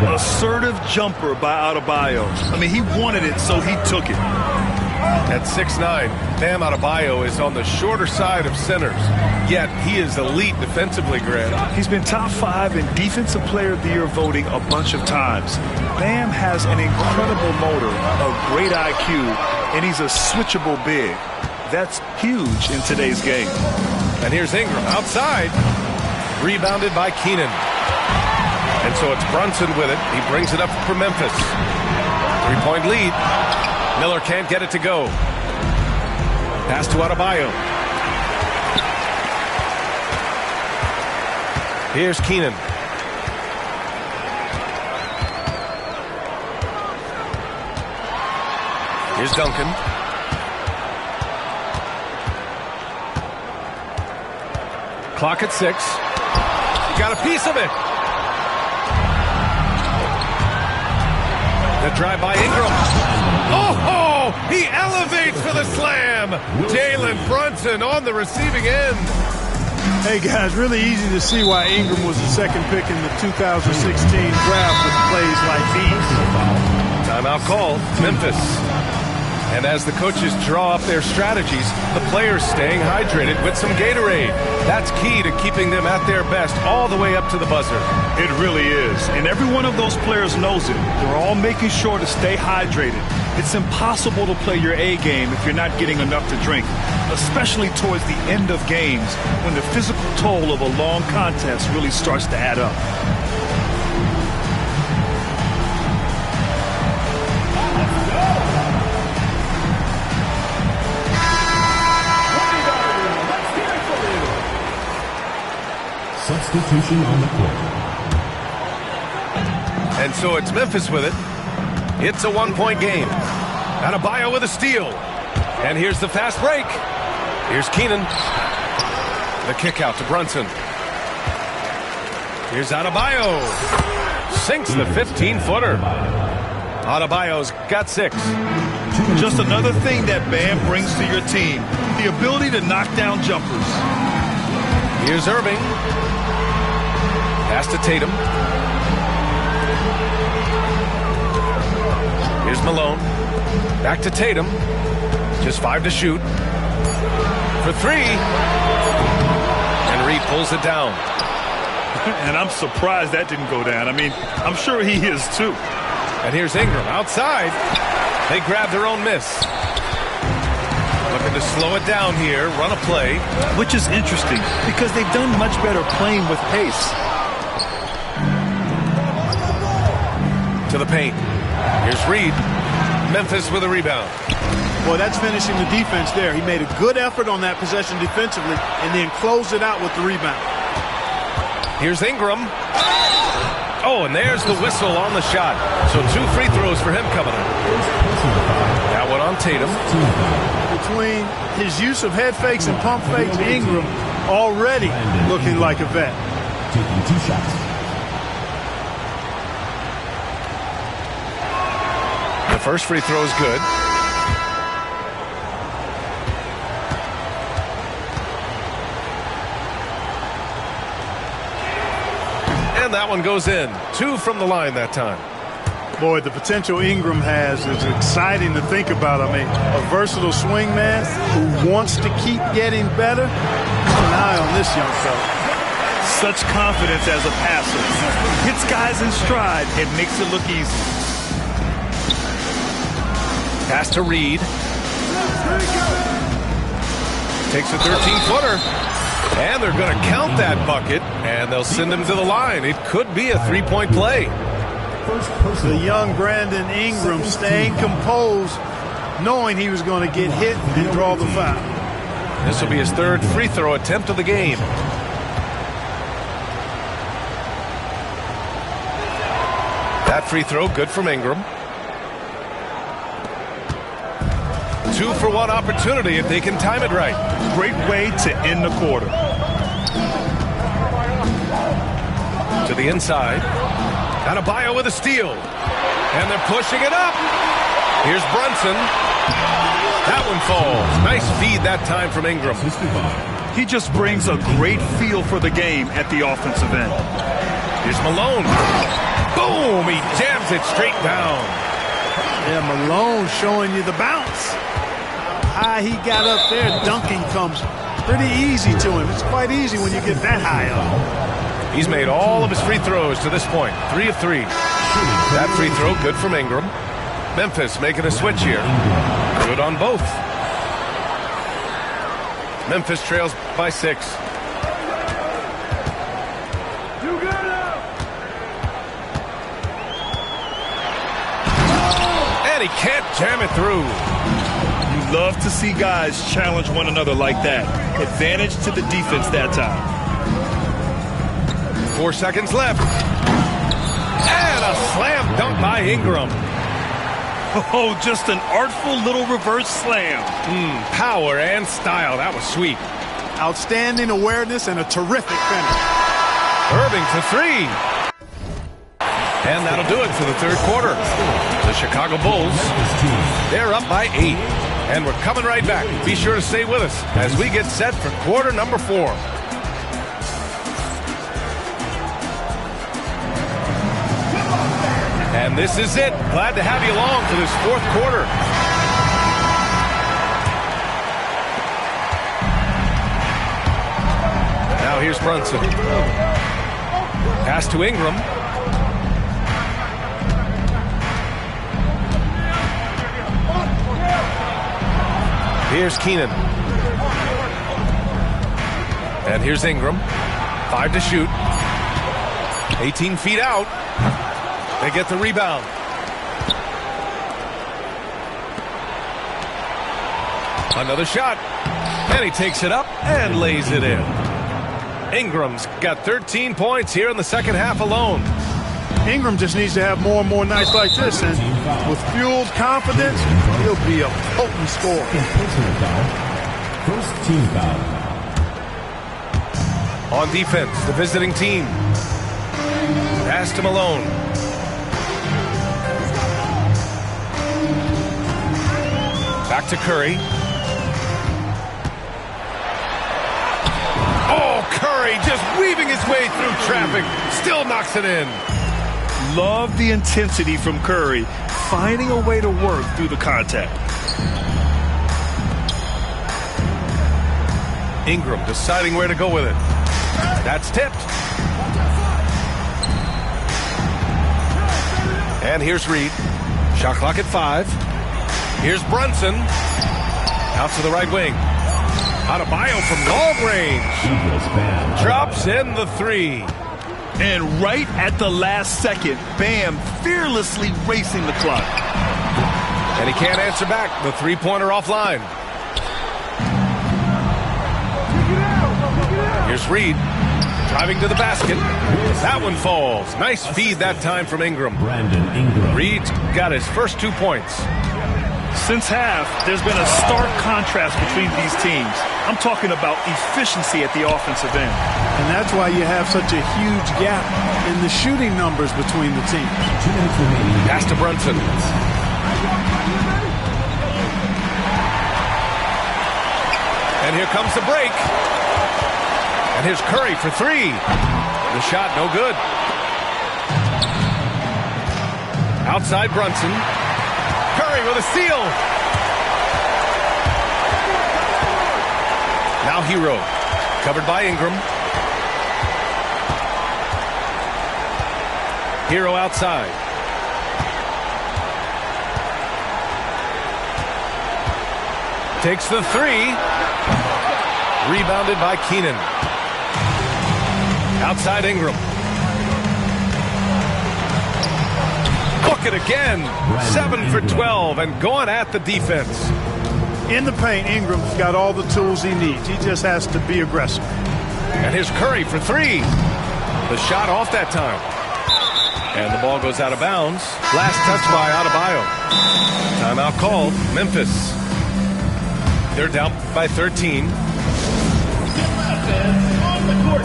S10: Assertive jumper by Adebayo. I mean, he wanted it, so he took it.
S8: At 6'9", Bam Adebayo is on the shorter side of centers, yet he is elite defensively, Grant.
S10: He's been top 5 in Defensive Player of the Year voting a bunch of times. Bam has an incredible motor, a great IQ, and he's a switchable big. That's huge in today's game.
S8: And here's Ingram outside. Rebounded by Keenan. And so it's Brunson with it. He brings it up for Memphis. 3-point lead. Miller can't get it to go. Pass to Adebayo. Here's Keenan. Here's Duncan. Clock at 6. He got a piece of it. The drive by Ingram. Oh, he elevates for the slam. Jalen Brunson on the receiving end.
S9: Hey, guys, really easy to see why Ingram was the second pick in the 2016 draft with plays like these.
S8: Timeout call, Memphis. And as the coaches draw up their strategies, the players staying hydrated with some Gatorade. That's key to keeping them at their best all the way up to the buzzer.
S10: It really is. And every one of those players knows it. They're all making sure to stay hydrated. It's impossible to play your A game if you're not getting enough to drink, especially towards the end of games when the physical toll of a long contest really starts to add up.
S3: Substitution on the court.
S8: And so it's Memphis with it. It's a 1-point game. Adebayo with a steal. And here's the fast break. Here's Keenan. The kick out to Brunson. Here's Adebayo. Sinks the 15-footer. Adebayo's got 6.
S10: Just another thing that Bam brings to your team. The ability to knock down jumpers.
S8: Here's Irving. Pass to Tatum. Here's Malone. Back to Tatum. Just 5 to shoot. For 3. And Reed pulls it down.
S10: And I'm surprised that didn't go down. I mean, I'm sure he is too.
S8: And here's Ingram outside. They grab their own miss. Looking to slow it down here, run a play.
S10: Which is interesting because they've done much better playing with pace.
S8: To the paint. Here's Reed. Memphis with a rebound.
S9: Well, that's finishing the defense there. He made a good effort on that possession defensively and then closed it out with the rebound.
S8: Here's Ingram. Oh, and there's the whistle on the shot. So 2 free throws for him coming up. That one on Tatum.
S9: Between his use of head fakes and pump fakes, Ingram already looking like a vet.
S3: Taking 2 shots.
S8: The first free throw is good. And that one goes in. 2 from the line that time.
S9: Boy, the potential Ingram has is exciting to think about. I mean, a versatile swing man who wants to keep getting better. Keep an eye on this young fella.
S10: Such confidence as a passer. Hits guys in stride and makes it look easy.
S8: Pass to Reed. Takes a 13-footer. And they're going to count that bucket, and they'll send him to the line. It could be a three-point play.
S9: The young Brandon Ingram staying composed, knowing he was going to get hit and draw the foul.
S8: This will be his third free throw attempt of the game. That free throw good from Ingram. 2-for-1 opportunity if they can time it right.
S10: Great way to end the quarter.
S8: To the inside. Adebayo with a steal. And they're pushing it up. Here's Brunson. That one falls. Nice feed that time from Ingram.
S10: He just brings a great feel for the game at the offensive end.
S8: Here's Malone. Boom! He jams it straight down.
S9: Yeah, Malone showing you the bounce. High he got up there, dunking comes pretty easy to him. It's quite easy when you get that high up.
S8: He's made all of his free throws to this point. 3 of 3. That free throw good from Ingram. Memphis making a switch here. Good on both. Memphis trails by 6. And he can't jam it through.
S10: You love to see guys challenge one another like that. Advantage to the defense that time.
S8: 4 seconds left. And a slam dunk by Ingram.
S10: Oh, just an artful little reverse slam.
S8: Power and style. That was sweet.
S9: Outstanding awareness and a terrific finish.
S8: Irving to 3. And that'll do it for the third quarter. The Chicago Bulls, they're up by 8. And we're coming right back. Be sure to stay with us as we get set for quarter number 4. And this is it. Glad to have you along for this fourth quarter. Now here's Brunson. Pass to Ingram. Here's Keenan. And here's Ingram. 5 to shoot. 18 feet out. They get the rebound. Another shot. And he takes it up and lays it in. Ingram's got 13 points here in the second half alone.
S9: Ingram just needs to have more and more nights like this, and with fueled confidence, he'll be a potent scorer.
S3: First team foul.
S8: On defense, the visiting team. Pass to Malone. Back to Curry. Oh, Curry just weaving his way through traffic. Still knocks it in.
S10: Love the intensity from Curry, finding a way to work through the contact.
S8: Ingram deciding where to go with it. That's tipped. And here's Reed. Shot clock at 5. Here's Brunson. Out to the right wing. Adebayo from long range. Drops in the 3.
S10: And right at the last second, Bam fearlessly racing the clock.
S8: And he can't answer back. The three-pointer offline. Here's Reed. Driving to the basket. That one falls. Nice feed that time from Ingram. Reed's got his first 2 points.
S10: Since half, there's been a stark contrast between these teams. I'm talking about efficiency at the offensive end.
S9: And that's why you have such a huge gap in the shooting numbers between the teams.
S8: Pass to Brunson. And here comes the break. And here's Curry for 3. The shot no good. Outside Brunson. Curry with a steal. Now Hero. Covered by Ingram. Hero outside. Takes the 3. Rebounded by Keenan. Outside Ingram. Book it again. 7 for 12 and going at the defense.
S9: In the paint, Ingram's got all the tools he needs. He just has to be aggressive.
S8: And here's Curry for 3. The shot off that time. And the ball goes out of bounds. Last touch by Adebayo. Timeout called. Memphis. They're down by 13.
S3: On the court,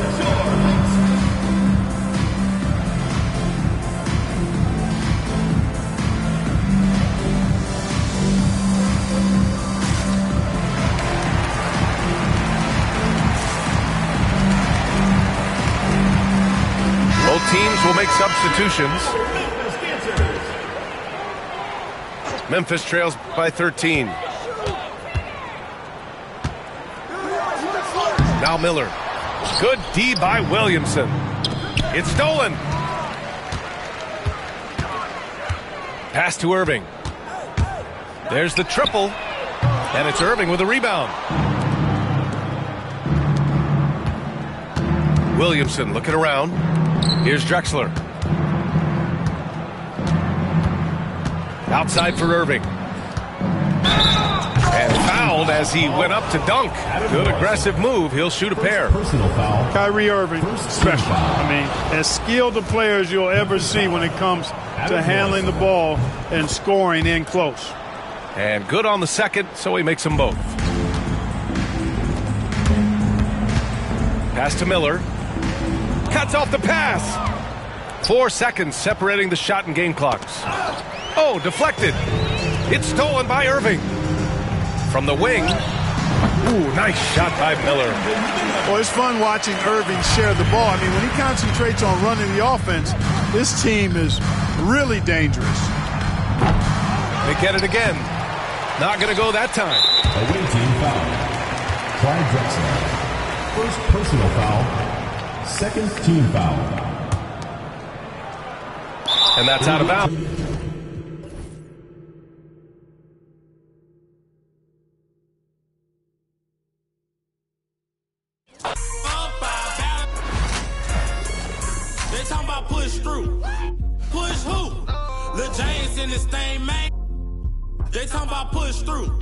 S8: Both teams will make substitutions. Memphis trails by 13. Now Miller. Good D by Williamson. It's stolen. Pass to Irving. There's the triple. And it's Irving with a rebound. Williamson looking around. Here's Drexler. Outside for Irving. And fouled as he went up to dunk. Good aggressive move. He'll shoot a pair.
S3: personal foul.
S9: Kyrie Irving, special. I mean, as skilled a player as you'll ever see when it comes to handling the ball and scoring in close.
S8: And good on the second, so he makes them both. Pass to Miller. Cuts off the pass. 4 seconds separating the shot and game clocks. Oh, deflected. It's stolen by Irving. From the wing. Ooh, nice shot by Miller.
S9: Well, it's fun watching Irving share the ball. I mean, when he concentrates on running the offense, this team is really dangerous.
S8: They get it again. Not going to go that time.
S3: Away team foul. Clyde Drexler. First personal foul. Second team foul.
S8: And that's out of bounds.
S11: They talking about push through. Push who? Lil James in this thing, man. They talking about push through.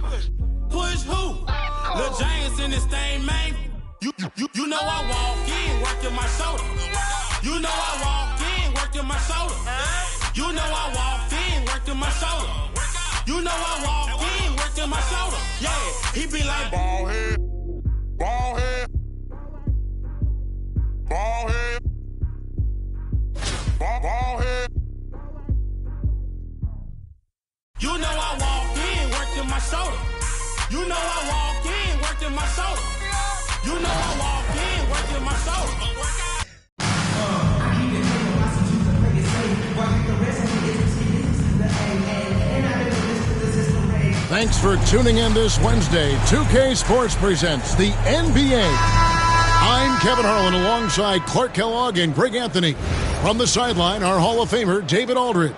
S11: Push who? Lil James in this thing, man. You know I walk in, working my shoulder. You know I walk in, working my shoulder. You know I walk in, working my shoulder. You know I walk in, working my shoulder. Yeah, he be like ball head, ball head, ball head, ball head. You know I walk in, working my shoulder. You know I walk in, working my shoulder. You know I walk in, working my shoulder.
S1: Thanks for tuning in this Wednesday. 2K Sports presents the NBA. I'm Kevin Harlan alongside Clark Kellogg and Greg Anthony. From the sideline, our Hall of Famer, David Aldridge.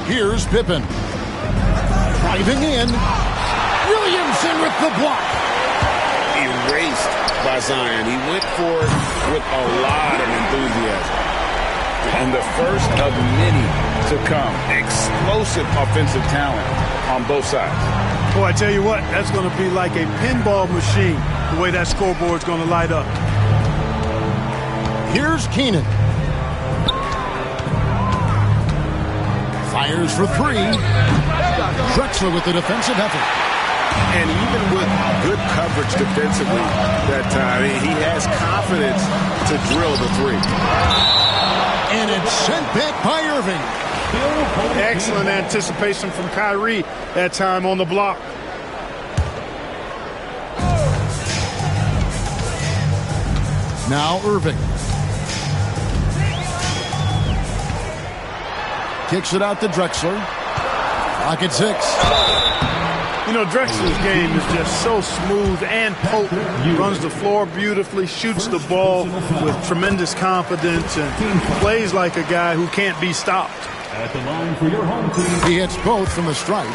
S1: Here's Pippen. Driving in. Williamson with the block.
S2: Erased by Zion. He went for it with a lot of enthusiasm. And the first of many to come. Explosive offensive talent on both sides.
S9: Boy, I tell you what, that's going to be like a pinball machine, the way that scoreboard's going to light up.
S1: Here's Keenan. Fires for 3. Drexler with the defensive effort.
S4: And even with good coverage defensively that time, he has confidence to drill the 3.
S1: And it's sent back by Irving.
S9: Excellent anticipation from Kyrie that time on the block.
S1: Now Irving. Kicks it out to Drexler. Clock at 6.
S9: You know, Drexler's game is just so smooth and potent. He runs the floor beautifully, shoots the ball with tremendous confidence, and plays like a guy who can't be stopped.
S3: At the line for your home team.
S1: He hits both from the stripe.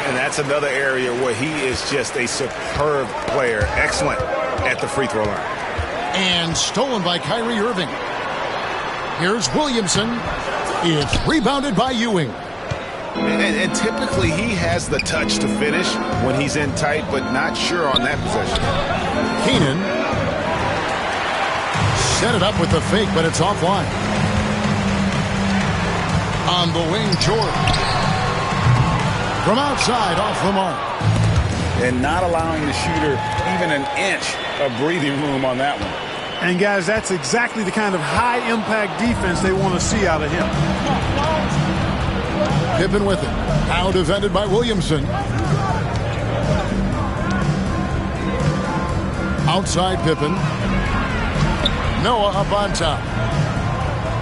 S4: And that's another area where he is just a superb player. Excellent at the free throw line.
S1: And stolen by Kyrie Irving. Here's Williamson. It's rebounded by Ewing.
S4: And typically he has the touch to finish when he's in tight, but not sure on that possession.
S1: Keenan set it up with the fake, but it's offline. On the wing, George. From outside, off the mark.
S4: And not allowing the shooter even an inch of breathing room on that one.
S9: And, guys, that's exactly the kind of high-impact defense they want to see out of him.
S1: Pippen with it. Now defended by Williamson. Outside Pippen. Noah up on top.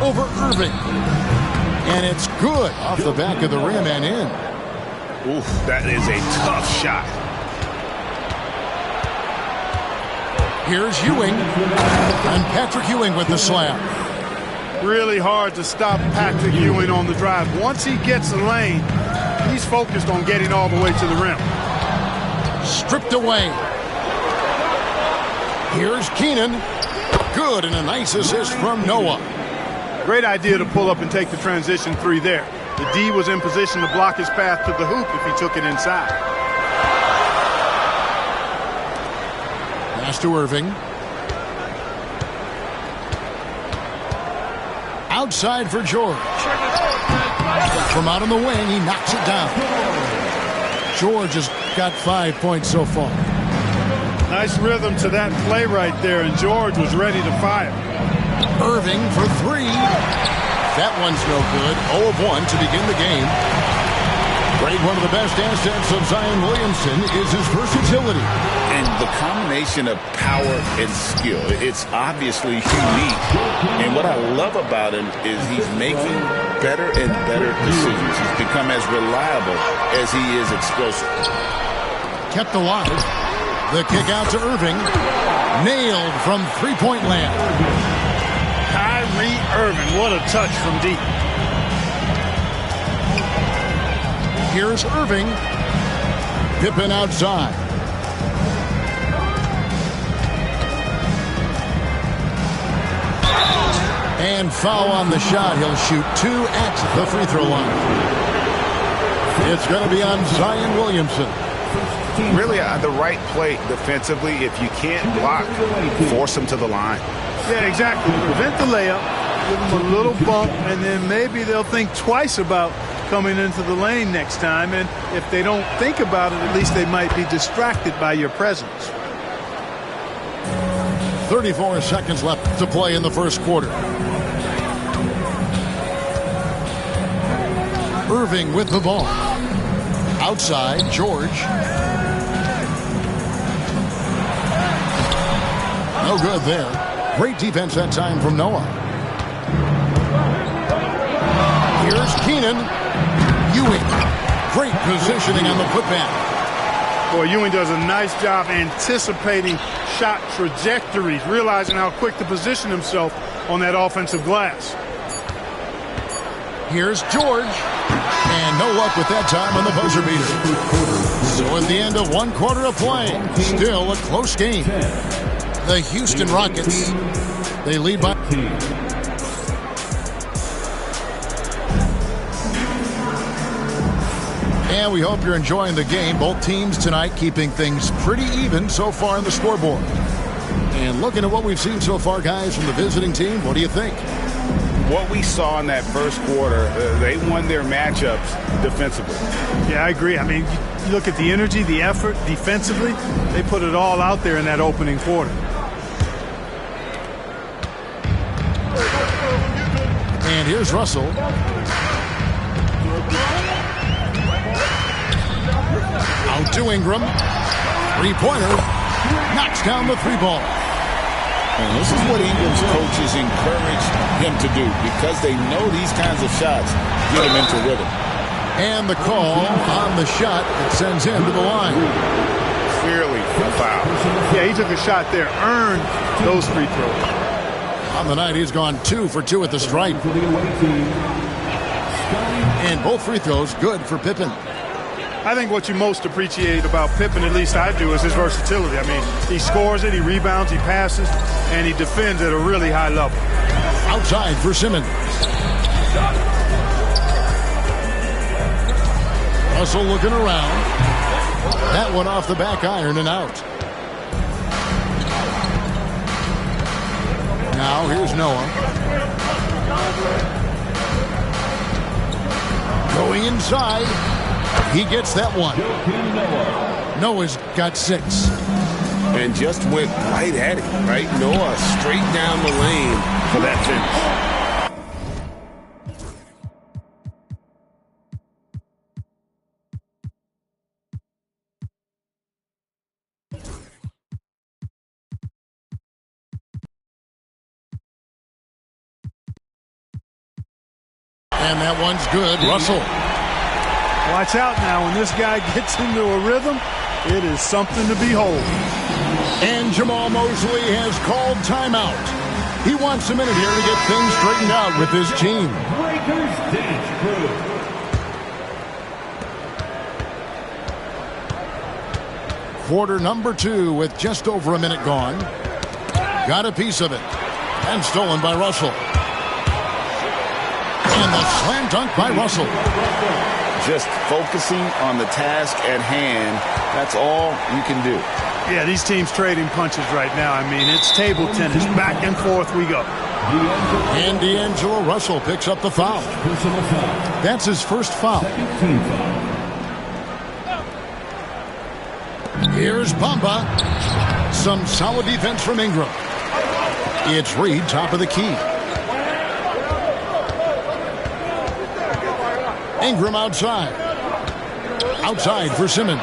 S1: Over Irving. And it's good off the back of the rim and in.
S4: Oof, that is a tough shot.
S1: Here's Ewing. And Patrick Ewing with the slam.
S9: Really hard to stop Patrick Ewing on the drive. Once he gets the lane, he's focused on getting all the way to the rim.
S1: Stripped away. Here's Keenan. Good, and a nice assist from Noah.
S9: Great idea to pull up and take the transition three there. The D was in position to block his path to the hoop if he took it inside.
S1: Pass to Irving. Outside for George. From out on the wing, he knocks it down. George has got 5 points so far.
S9: Nice rhythm to that play right there, and George was ready to fire.
S1: Irving for 3. That one's no good. 0 of 1 to begin the game. Great, one of the best assets of Zion Williamson is his versatility.
S2: And the combination of power and skill, it's obviously unique. And what I love about him is he's making better and better decisions. He's become as reliable as he is explosive.
S1: Kept alive. The kick out to Irving. Nailed from three-point land.
S9: Kyrie Irving, what a touch from deep.
S1: Here's Irving. Pippen outside. And foul on the shot. He'll shoot 2 at the free throw line. It's going to be on Zion Williamson.
S4: Really the right play defensively. If you can't block, force him to the line.
S9: Yeah, exactly. Prevent the layup, give them a little bump, and then maybe they'll think twice about coming into the lane next time. And if they don't think about it, at least they might be distracted by your presence.
S1: 34 seconds left to play in the first quarter. Irving with the ball. Outside, George. No good there. Great defense that time from Noah. Here's Keenan. Ewing. Great positioning on the putback.
S9: Boy, Ewing does a nice job anticipating shot trajectories, realizing how quick to position himself on that offensive glass.
S1: Here's George. And no luck with that time on the buzzer beater. So at the end of 1 quarter of play, still a close game. The Houston Rockets, they lead by... And we hope you're enjoying the game. Both teams tonight keeping things pretty even so far on the scoreboard. And looking at what we've seen so far, guys, from the visiting team, what do you think?
S4: What we saw in that first quarter, they won their matchups defensively.
S9: Yeah, I agree. I mean, you look at the energy, the effort defensively, they put it all out there in that opening quarter.
S1: And here's Russell. Out to Ingram. Three-pointer. Knocks down the 3-ball.
S2: And this is what Ingram's coaches encourage him to do because they know these kinds of shots get him into rhythm.
S1: And the call on the shot that sends him to the line.
S4: Clearly a foul.
S9: Yeah, he took a shot there, earned those free throws.
S1: On the night, he's gone 2 for 2 at the stripe. And both free throws good for Pippen.
S9: I think what you most appreciate about Pippen, at least I do, is his versatility. I mean, he scores it, he rebounds, he passes, and he defends at a really high level.
S1: Outside for Simmons. Russell looking around. That one off the back iron and out. Now here's Noah. Going inside. He gets that one. Noah's got 6.
S2: And just went right at it, right? Noah straight down the lane for that finish.
S1: And that one's good. Russell.
S9: Watch out now. When this guy gets into a rhythm, it is something to behold.
S1: And Jamal Mosley has called timeout. He wants a minute here to get things straightened out with his team.
S3: Breakers Dance Crew.
S1: Quarter number 2 with just over a minute gone. Got a piece of it. And stolen by Russell. And the slam dunk by Russell.
S2: Just focusing on the task at hand. That's all you can do.
S9: Yeah, these teams trading punches right now. I mean, it's table tennis. Back and forth we go.
S1: And D'Angelo Russell picks up the foul. That's his first foul. Here's Bamba. Some solid defense from Ingram. It's Reed, top of the key. Ingram outside. Outside for Simmons.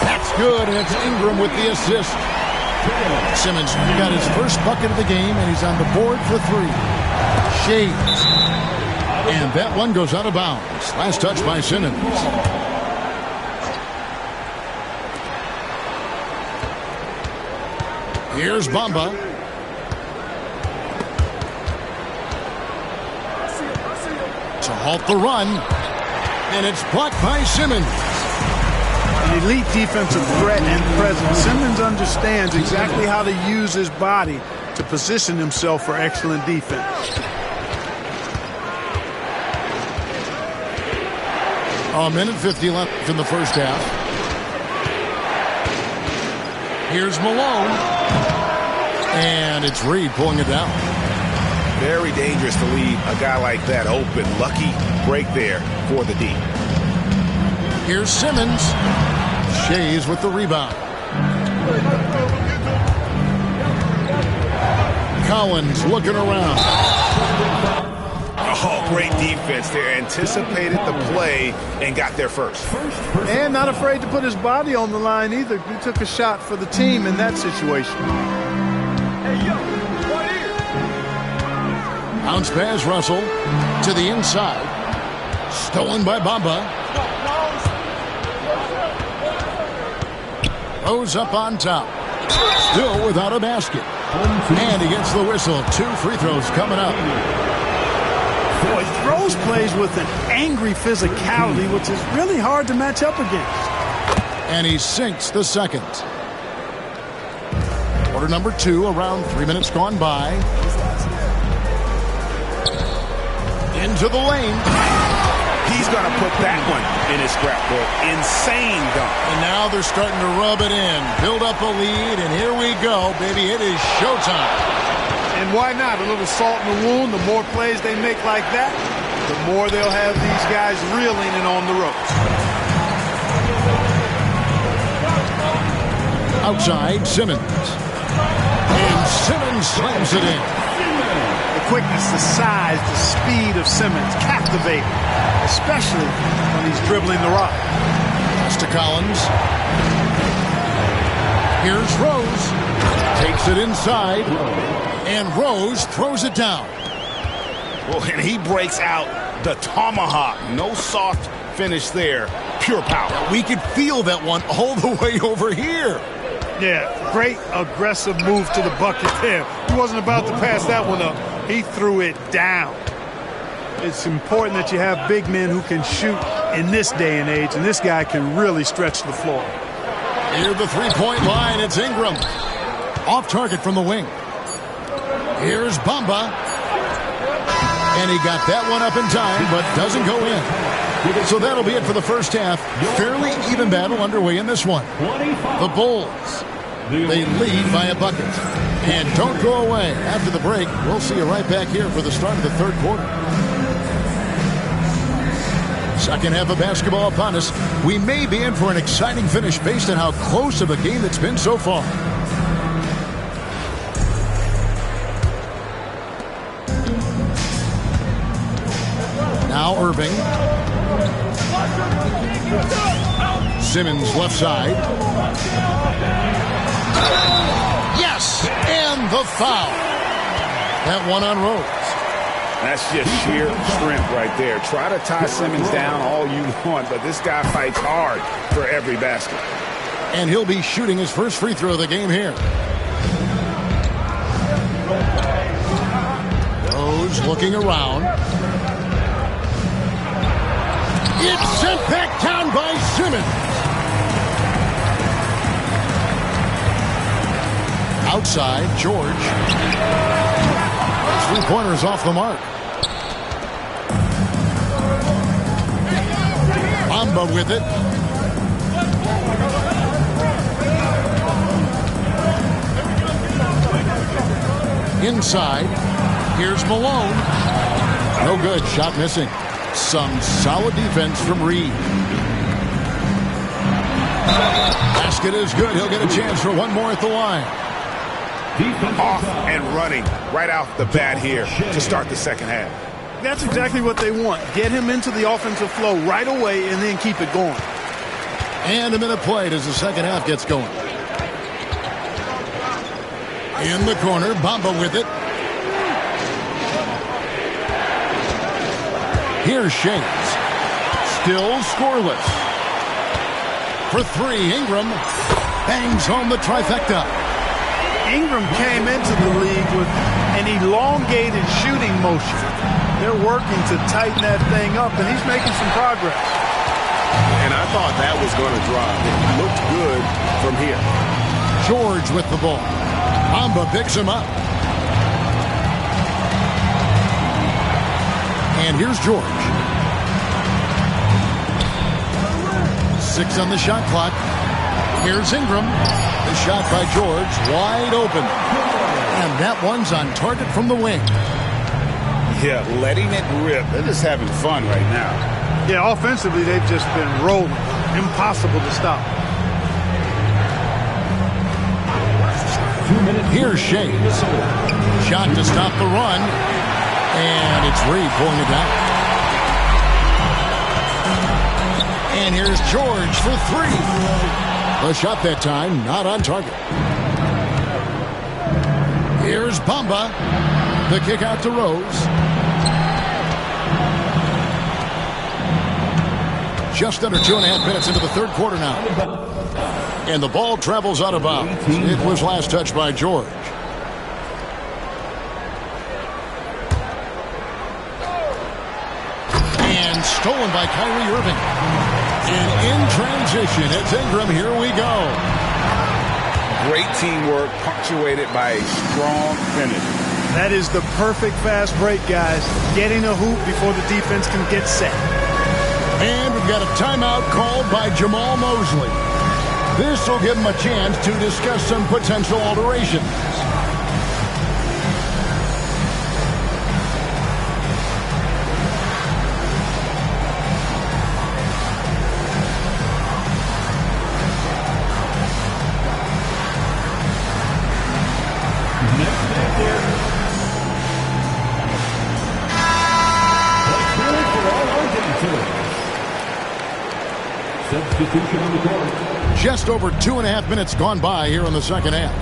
S1: That's good, and it's Ingram with the assist. Simmons got his first bucket of the game, and he's on the board for 3. Shades. And that one goes out of bounds. Last touch by Simmons. Here's Bamba. To halt the run. And it's blocked by Simmons.
S9: An elite defensive threat and presence. Simmons understands exactly how to use his body to position himself for excellent defense.
S1: A minute 50 left in the first half. Here's Malone. And it's Reed pulling it down.
S4: Very dangerous to leave a guy like that open. Lucky break there for the D.
S1: Here's Simmons. Shays with the rebound. Collins looking around.
S4: Oh, great defense there. Anticipated the play and got there first.
S9: And not afraid to put his body on the line either. He took a shot for the team in that situation.
S1: Bounce pass, Russell to the inside. Stolen by Bamba. Rose up on top. Still without a basket. And he gets the whistle. 2 free throws coming up.
S9: Boy, Rose plays with an angry physicality, which is really hard to match up against.
S1: And he sinks the second. Quarter number 2, around 3 minutes gone by. Into the lane.
S4: He's going to put that one in his scrapbook. Insane dunk.
S1: And now they're starting to rub it in. Build up a lead, and here we go, baby. It is showtime.
S9: And why not? A little salt in the wound. The more plays they make like that, the more they'll have these guys reeling and on the ropes.
S1: Outside, Simmons. And Simmons slams it in.
S9: The quickness, the size, the speed of Simmons captivating, especially when he's dribbling the rock.
S1: Pass to Collins. Here's Rose. Takes it inside. And Rose throws it down.
S4: Well, and he breaks out the tomahawk. No soft finish there. Pure power.
S1: We could feel that one all the way over here.
S9: Yeah, great aggressive move to the bucket there. He wasn't about to pass that one up. He threw it down. It's important that you have big men who can shoot in this day and age, and this guy can really stretch the floor.
S1: Near the three-point line, it's Ingram. Off target from the wing. Here's Bamba. And he got that one up in time, but doesn't go in. So that'll be it for the first half. Fairly even battle underway in this one. The Bulls, they lead by a bucket. And don't go away. After the break, we'll see you right back here for the start of the third quarter. Second half of basketball upon us. We may be in for an exciting finish based on how close of a game it's been so far. Now Irving. Simmons left side. Yes! And the foul. That one on Rose.
S4: That's just sheer strength right there. Try to tie Simmons down all you want, but this guy fights hard for every basket.
S1: And he'll be shooting his first free throw of the game here. Rose looking around. It's sent back down by Simmons. Outside, George. Three-pointers off the mark. Bamba with it. Inside. Here's Malone. No good. Shot missing. Some solid defense from Reed. Basket is good. He'll get a chance for one more at the line.
S4: Off and running right out the bat here to start the second half.
S9: That's exactly what they want. Get him into the offensive flow right away and then keep it going.
S1: And a minute played as the second half gets going. In the corner, Bamba with it. Here's Shakes. Still scoreless. For three, Ingram bangs home the trifecta.
S9: Ingram came into the league with an elongated shooting motion. They're working to tighten that thing up, and he's making some progress.
S4: And I thought that was going to drop. It looked good from here.
S1: George with the ball. Bamba picks him up. And here's George. 6 on the shot clock. Here's Ingram. The shot by George, wide open. And that one's on target from the wing.
S4: Yeah, letting it rip. They're just having fun right now.
S9: Yeah, offensively, they've just been rolling. Impossible to stop.
S1: Here's Shakes. Shot to stop the run. And it's Reed pulling it down. And here's George for three. The shot that time, not on target. Here's Bamba. The kick out to Rose. Just under 2.5 minutes into the third quarter now. And the ball travels out of bounds. It was last touched by George. And stolen by Kyrie Irving. And in transition, it's Ingram. Here we go.
S4: Great teamwork punctuated by a strong finish.
S9: That is the perfect fast break, guys. Getting a hoop before the defense can get set.
S1: And we've got a timeout called by Jamal Mosley. This will give him a chance to discuss some potential alterations. Just over 2.5 minutes gone by here in the second half.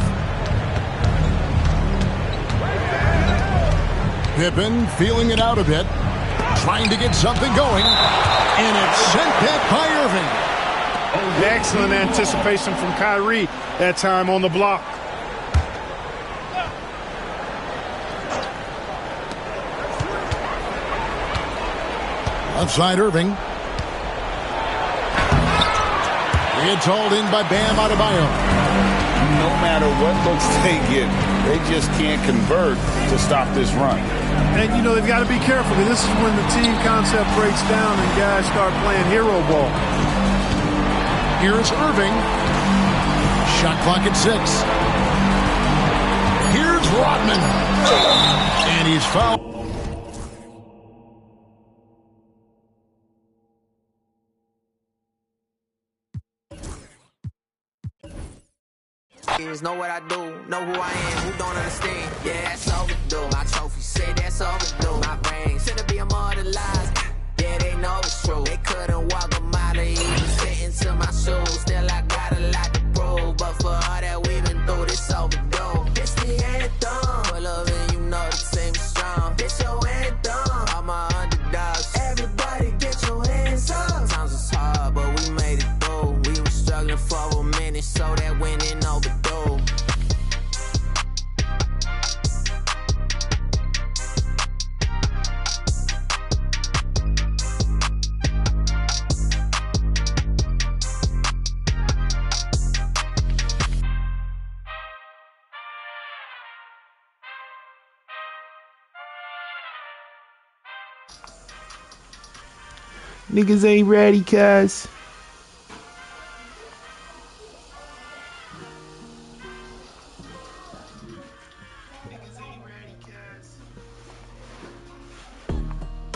S1: Pippen feeling it out a bit. Trying to get something going. And it's sent back by Irving.
S9: Excellent anticipation from Kyrie that time on the block.
S1: Outside Irving. It's hauled in by Bam Adebayo.
S2: No matter what looks they get, they just can't convert to stop this run.
S9: And, you know, they've got to be careful. This is when the team concept breaks down and guys start playing hero ball.
S1: Here's Irving. Shot clock at 6. Here's Rodman. And he's fouled.
S12: Know what I do, know who I am, who don't understand. Yeah, that's overdue. My trophy say that's overdue. My brain shouldn't be immortalized. Yeah, they know it's true. They couldn't walk a mile or even fit into my shoes. Still, I got a lot to prove. But for all that we've been through, this overdue. This the anthem. For loving, you know the team is strong. This your anthem. All my underdogs. Everybody get your hands up. Sometimes it's hard, but we made it through. We were struggling for a minute, so that winning overdue.
S13: Niggas ain't ready, cuz.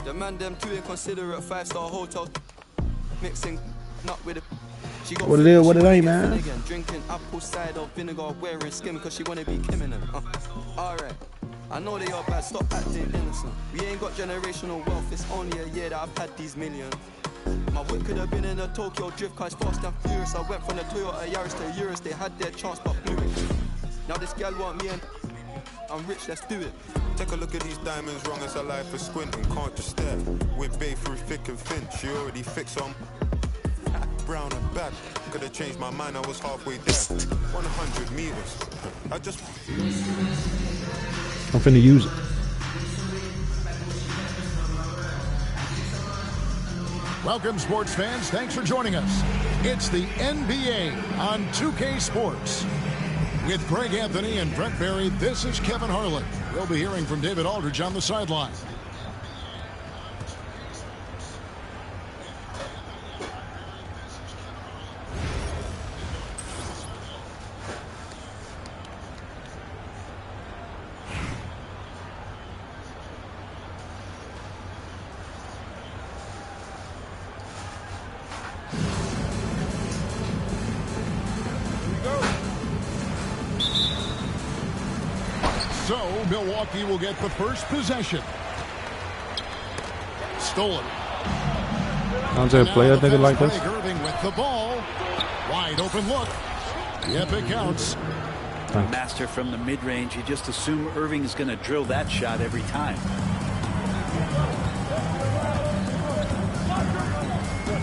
S14: The man them too inconsiderate 5-star hotel mixing not with a. She got
S13: What it is, what it ain't, man.
S14: Again, drinking apple cider vinegar, wearing skim cause she wanna be Kim in them. Alright. I know they are bad, stop acting innocent. We ain't got generational wealth, it's only a year that I've had these millions. My whip could have been in a Tokyo drift car, it's fast and furious. I went from the Toyota Yaris to Urus, they had their chance but blew it. Now this gal want me and I'm rich, let's do it.
S15: Take a look at these diamonds, wrong as a life for squinting, can't just stare. Went bay through thick and thin, she already fixed on brown and back. Could have changed my mind, I was halfway there. 100 meters, I just...
S13: I'm finna use it.
S1: Welcome, sports fans. Thanks for joining us. It's the NBA on 2K Sports. With Greg Anthony and Brent Barry, this is Kevin Harlan. We'll be hearing from David Aldridge on the sideline. So, Milwaukee will get the first possession. Stolen.
S13: I'm just play a nigga like this.
S1: Irving with the ball. Wide open look. Yep, it counts.
S16: Master from the mid-range. You just assume Irving is going to drill that shot every time.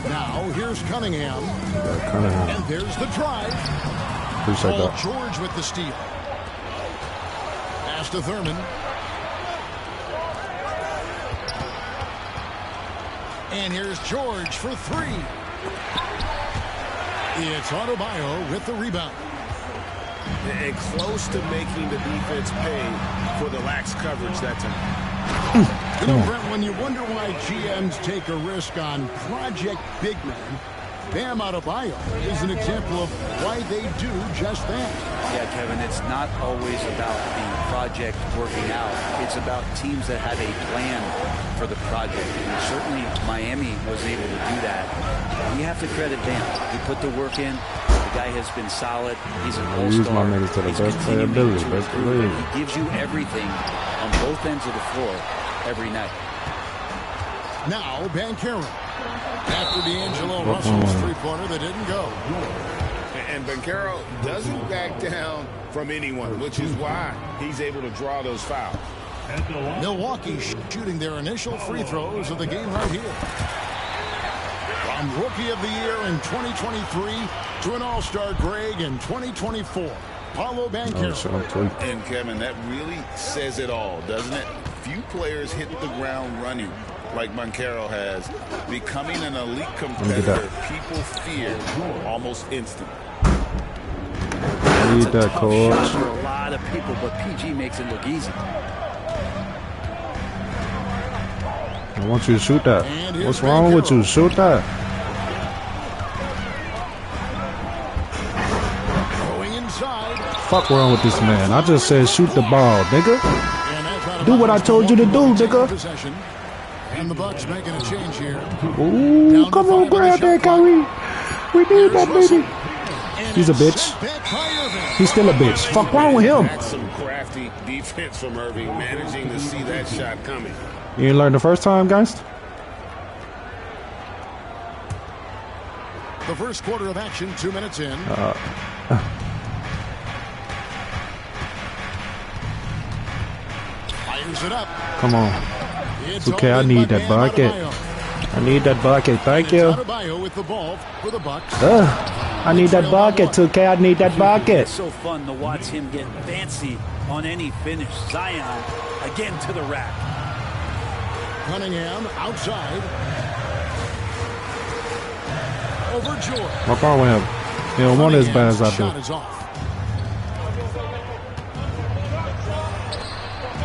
S1: Now, here's Cunningham. And there's the drive. Paul George with the steal. Pass to Thurman. And here's George for 3. It's Adebayo with the rebound.
S4: And close to making the defense pay for the lax coverage that time.
S1: You know, Brent, when you wonder why GMs take a risk on project big men, Bam Adebayo is an example of why they do just that.
S16: Yeah, Kevin, it's not always about the project working out. It's about teams that have a plan for the project. And certainly Miami was able to do that. You have to credit Bam. He put the work in. The guy has been solid. He's an all-star. He's continuing to improve. He gives you everything on both ends of the floor every night.
S1: Now, Banchero. After D'Angelo Russell's three-pointer that didn't go.
S4: And Banchero doesn't back down from anyone, which is why he's able to draw those fouls.
S1: Milwaukee shooting their initial free throws of the game right here. From Rookie of the Year in 2023 to an All-Star Greg in 2024. Paulo Banchero.
S2: And Kevin, that really says it all, doesn't it? Few players hit the ground running like Banchero has. Becoming an elite competitor, people fear almost instantly.
S13: I need that, coach.
S16: For a lot of people, but PG makes it look easy.
S13: I want you to shoot that. What's wrong with you? Shoot that. Fuck wrong with this man? I just said shoot the ball, nigga. Do what I told you to do, nigga.
S1: And the Bucks making a change here.
S13: Ooh, come on, grab that, Kyrie. We need that, baby. He's a bitch. He's still a bitch. Fuck wrong with him?
S4: That's some crafty defense from Irving, managing to see that shot coming.
S13: You didn't learn the first time, guys?
S1: The first quarter of action, 2 minutes in. Fires it up.
S13: Come on. It's okay, I need that bucket. I need that bucket. Thank you.
S1: With the ball for the Bucks.
S13: I need that bucket, 2K. I need that bucket.
S16: It's so fun to watch him get fancy on any finish. Zion again to the rack.
S1: Cunningham outside. Over George.
S13: What's wrong with him? He don't want it as bad as I do.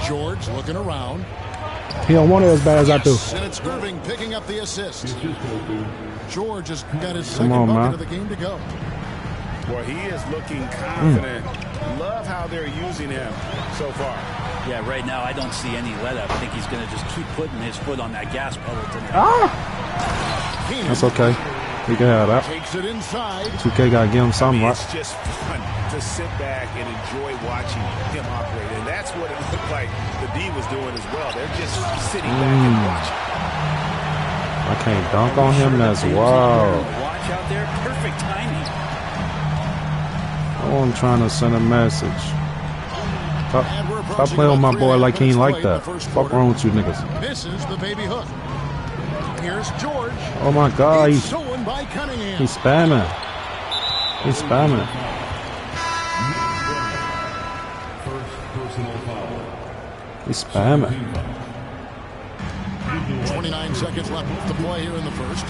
S1: George looking around.
S13: He don't want it as bad as I do.
S1: And it's Irving picking up the assist. George has got his second bucket of the game to go.
S4: Well, he is looking confident. Love how they're using him so far.
S16: Yeah, right now I don't see any let up. I think he's going to just keep putting his foot on that gas pedal tonight.
S13: That's okay. He can have that.
S1: Takes it inside.
S13: 2K got to give him something, right?
S4: It's just fun to sit back and enjoy watching him operate. And that's what it looked like the D was doing as well. They're just sitting back and watching.
S13: I can't dunk on him. That's wild.
S16: Watch out there. Perfect timing.
S13: Oh, I'm trying to send a message. Stop playing with my boy like he ain't like that. Fuck wrong with you niggas.
S1: Misses the baby hook. Here's George.
S13: Oh my God, he's
S1: stolen by Cunningham.
S13: He's spamming. He's spamming. He's spamming.
S1: 29 seconds left to play here in the first.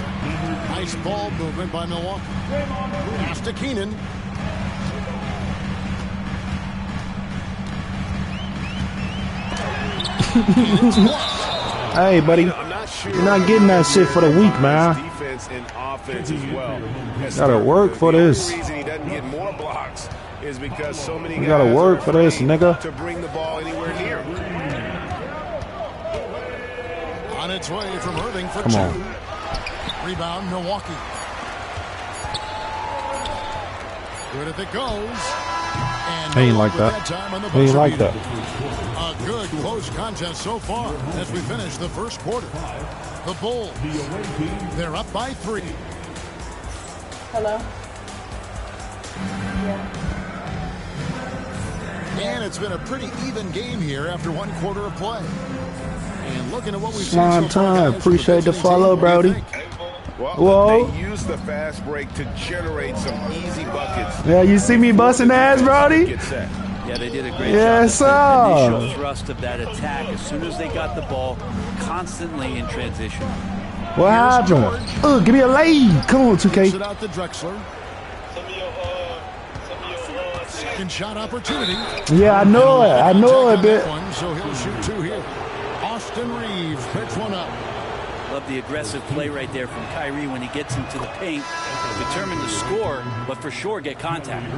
S1: Nice ball movement by Milwaukee. Pass to Keenan.
S13: Hey, buddy. You're not getting that shit for the week, man.
S4: Defense and offense as well.
S13: Gotta work for this.
S4: The reason he doesn't get more blocks is because so many
S13: You gotta work for this, nigga.
S4: To bring the ball anywhere near.
S1: On its way from Irving for
S13: Come on.
S1: two. Rebound, Milwaukee. Good if it goes. And
S13: He ain't like that. He ain't like that.
S1: A good close contest so far as we finish the first quarter. The Bulls, they're up by 3.
S17: Hello?
S1: And it's been a pretty even game here after one quarter of play. And looking at what we've
S13: Slime
S1: seen so far,
S13: time.
S1: guys,
S13: Appreciate the follow, Brody.
S4: Well,
S13: Whoa.
S4: they use the fast break to generate some easy buckets.
S13: Yeah, you see me busting ass, Brody?
S4: Get set.
S16: Yeah, they did a great
S13: Yes,
S16: job. The
S13: sir.
S16: initial thrust of that attack as soon as they got the ball, constantly in transition.
S13: What happened? Give me a lead. Come on, 2K.
S1: Sit out the Drexler. Second shot opportunity.
S13: Yeah, I know it. I know it, bit.
S1: So he'll shoot 2 here. Austin Reeves picks one up.
S16: Love the aggressive play right there from Kyrie when he gets into the paint. Determined to score, but for sure get contact.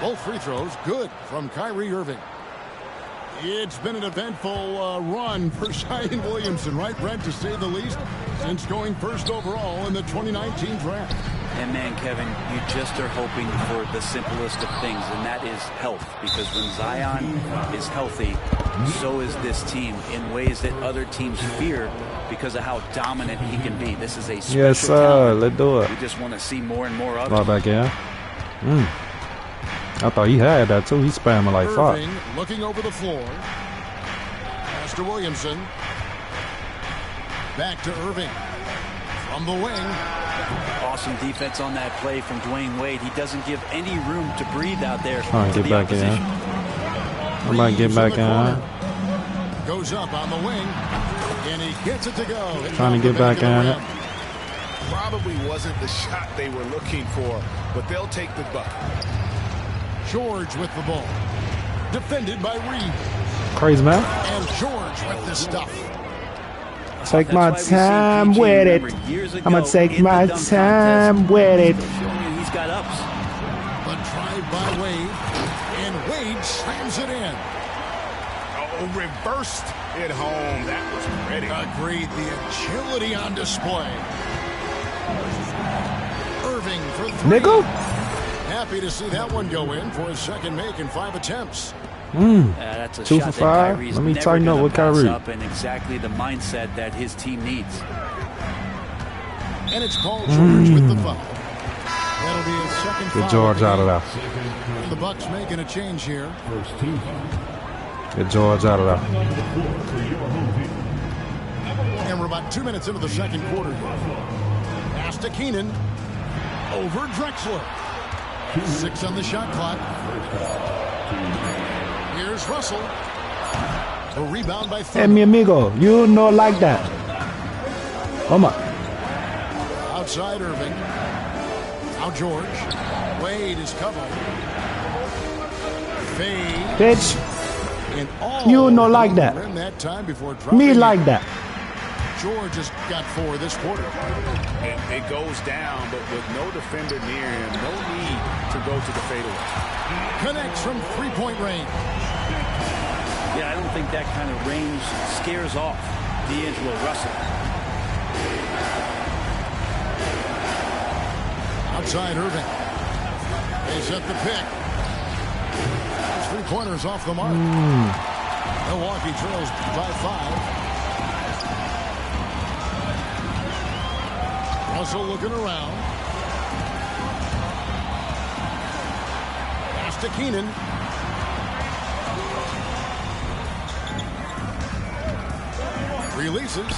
S1: Both free throws good from Kyrie Irving. It's been an eventful run for Zion Williamson, right, Brent, to say the least, since going first overall in the 2019 draft.
S16: And man, Kevin, you just are hoping for the simplest of things, and that is health. Because when Zion is healthy, so is this team in ways that other teams fear because of how dominant he can be. This is a special
S13: Yes, sir.
S16: talent.
S13: Let's do it.
S16: We just want to see more and more of
S13: Right
S16: it.
S13: back in. I thought he had that too. He's spamming like fuck.
S1: Irving looking over the floor. Pass to Williamson. Back to Irving. From the wing.
S16: Awesome defense on that play from Dwayne Wade. He doesn't give any room to breathe out there.
S13: Trying to get back in. I might get back in.
S1: Goes up on the wing. And he gets it to go.
S13: Trying to get back in it.
S4: Probably wasn't the shot they were looking for, but they'll take the bucket.
S1: George with the ball. Defended by Reed.
S13: Crazy man.
S1: And George with the stuff.
S13: Take my time with it. I'm gonna take my time with it.
S16: He's got ups.
S1: A drive by Wade. And Wade slams it in.
S4: Oh, reversed it home. That was pretty.
S1: Agreed. The agility on display. Irving for three.
S13: Nickel.
S1: Happy to see that one go in for his second make in 5 attempts.
S16: That's a
S13: 2
S16: shot
S13: for
S16: that
S13: 5.
S16: Kyrie's
S13: Let me
S16: never
S13: tighten up
S16: gonna
S13: with
S16: pass
S13: Kyrie.
S16: up, and exactly the mindset that his team needs.
S1: And it's Paul George with the foul. That'll be his second foul.
S13: Get George out of there.
S1: And the Bucks making a change here.
S13: Get George out of there.
S1: And we're about 2 minutes into the second quarter here. Pass to Keenan. Over Drexler. 6 on the shot clock. Here's Russell. A rebound by
S13: Hey, mi amigo, you know like that. Come on.
S1: Outside Irving. Now George. Wade is covered. Fade.
S13: Bitch.
S1: And all
S13: You know like that.
S1: that time before dropping
S13: Me
S1: it.
S13: like that.
S1: George has got 4 this quarter.
S4: It goes down, but with no defender near him, no need to go to the fadeaway.
S1: Connects from 3-point range.
S16: Yeah, I don't think that kind of range scares off D'Angelo Russell.
S1: Outside Irving. They set the pick. There's 3 pointers off the mark. Milwaukee trails by 5. Russell looking around. Pass to Keenan. Releases.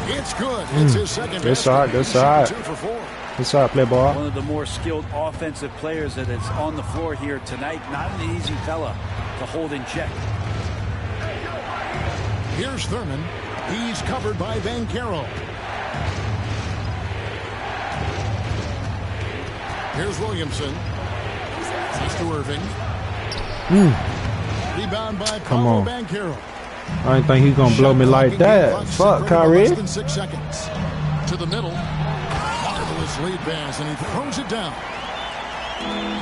S1: It's good. It's his second.
S13: Good shot. Good shot.
S1: 2 for 4.
S13: Good shot, play ball.
S16: One of the more skilled offensive players that is on the floor here tonight. Not an easy fella to hold in check.
S1: Here's Thurman. He's covered by Banchero. Here's Williamson. He's to Irving. Rebound by
S13: Come
S1: Paolo
S13: on.
S1: Banchero.
S13: I didn't think he's gonna blow me like that. Fuck, Kyrie.
S1: Less than 6 seconds. To the middle. Marvelous lead pass, and he throws it down.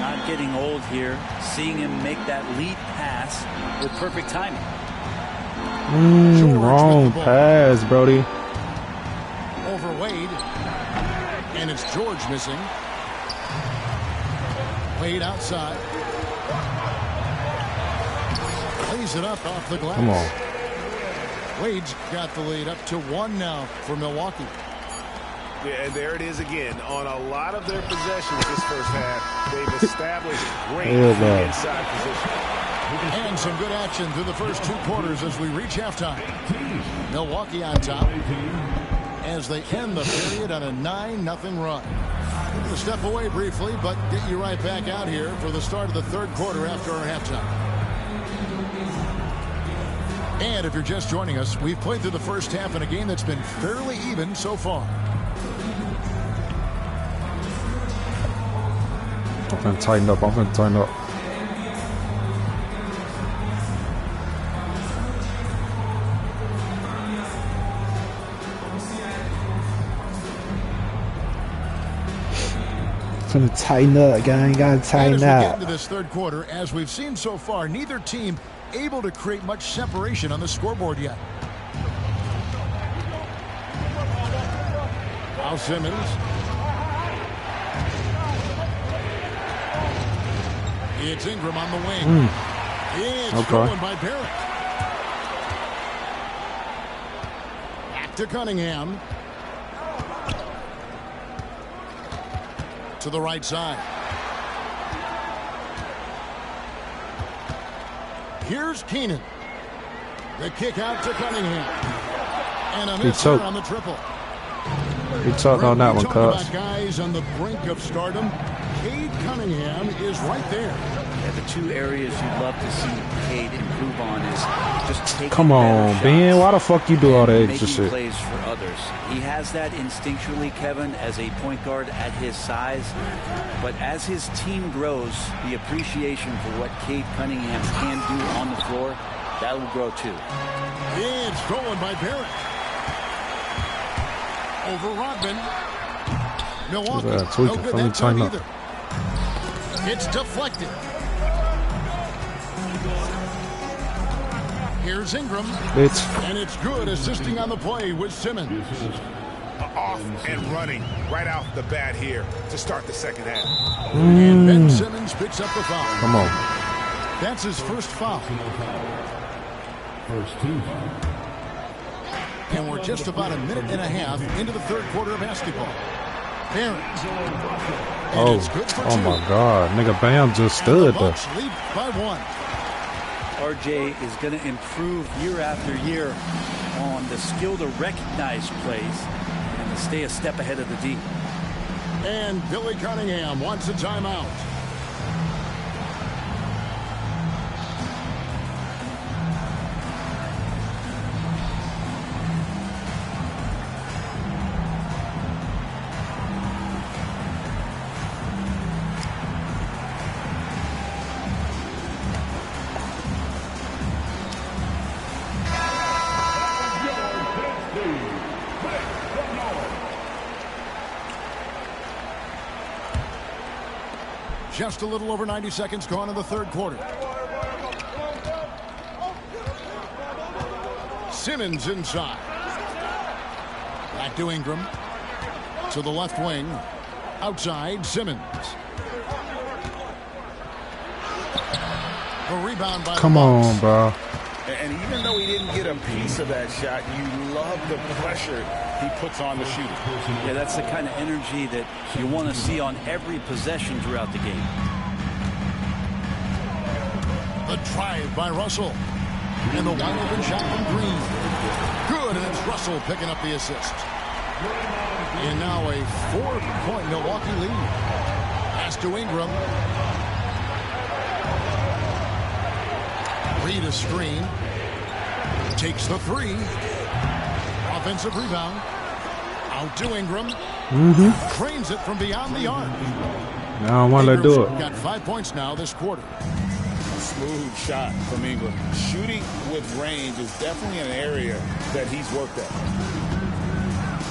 S16: Not getting old here. Seeing him make that lead pass with perfect timing.
S13: Wrong pass, Brody.
S1: Over Wade. And it's George missing. Wade outside. Lays it up off the glass.
S13: Come on.
S1: Wade's got the lead up to 1 now for Milwaukee.
S4: Yeah, and there it is again. On a lot of their possessions this first half, they've established great inside position.
S1: And some good action through the first 2 quarters as we reach halftime. Milwaukee on top as they end the period on a 9-0 run. We're going to step away briefly, but get you right back out here for the start of the 3rd quarter after our halftime. And if you're just joining us, we've played through the first half in a game that's been fairly even so far.
S13: I'm gonna tighten up. I'm gonna tighten up. Gonna tighten up, gang. Gotta tighten
S1: and as we get
S13: up.
S1: into this 3rd quarter, as we've seen so far, neither team able to create much separation on the scoreboard yet. Now Simmons. It's Ingram on the wing. It's stolen by Barrett. Back to Cunningham. To the right side. Here's Keenan. The kick out to Cunningham. And a
S13: He
S1: miss
S13: choked.
S1: on the triple.
S13: He choked on that one,
S1: Talk
S13: cuz.
S1: about guys on the brink of stardom. Cade Cunningham is right there.
S16: Yeah, the two areas you'd love to see Cade improve on is just taking
S13: Come on,
S16: better
S13: Ben.
S16: shots
S13: Why the fuck you do all that
S16: and
S13: extra
S16: making
S13: shit?
S16: plays for others. He has that instinctually, Kevin, as a point guard at his size. But as his team grows, the appreciation for what Cade Cunningham can do on the floor, that will grow too.
S1: It's stolen by Barrett. Over Rodman. Milwaukee.
S13: Who's that? Tweaking.
S1: No good
S13: Let me
S1: that time
S13: tighten up.
S1: either. It's deflected. Here's Ingram. And it's good, assisting on the play with Simmons.
S4: Off and running right off the bat here to start the second half.
S1: And Ben Simmons picks up the foul.
S13: Come on.
S1: That's his first foul.
S3: First team.
S1: And we're just about a minute and a half into the third quarter of basketball. Barrett. And it's good for
S13: Oh
S1: two.
S13: my God. Nigga Bam just stood there.
S1: Bucks lead by one.
S16: RJ is going to improve year after year on the skill to recognize plays and to stay a step ahead of the D.
S1: And Billy Cunningham wants a timeout. Just a little over 90 seconds gone in the third quarter. Simmons inside. Back to Ingram. To the left wing. Outside, Simmons. The rebound by
S13: Come
S1: the
S13: on,
S1: Bucks.
S13: bro.
S2: And even though he didn't get a piece of that shot, you love the pressure he puts on the shooter.
S16: Yeah, that's the kind of energy that you want to see on every possession throughout the game.
S1: The drive by Russell. And the wide open shot from Green. Good, and it's Russell picking up the assist. And now a 4-point Milwaukee lead. Pass to Ingram. Reed a screen. Takes the three. Offensive rebound. Out to Ingram. Trains it from beyond the arc.
S13: I don't want to do it.
S1: Got 5 points now this quarter.
S2: Smooth shot from Ingram. Shooting with range is definitely an area that he's worked at.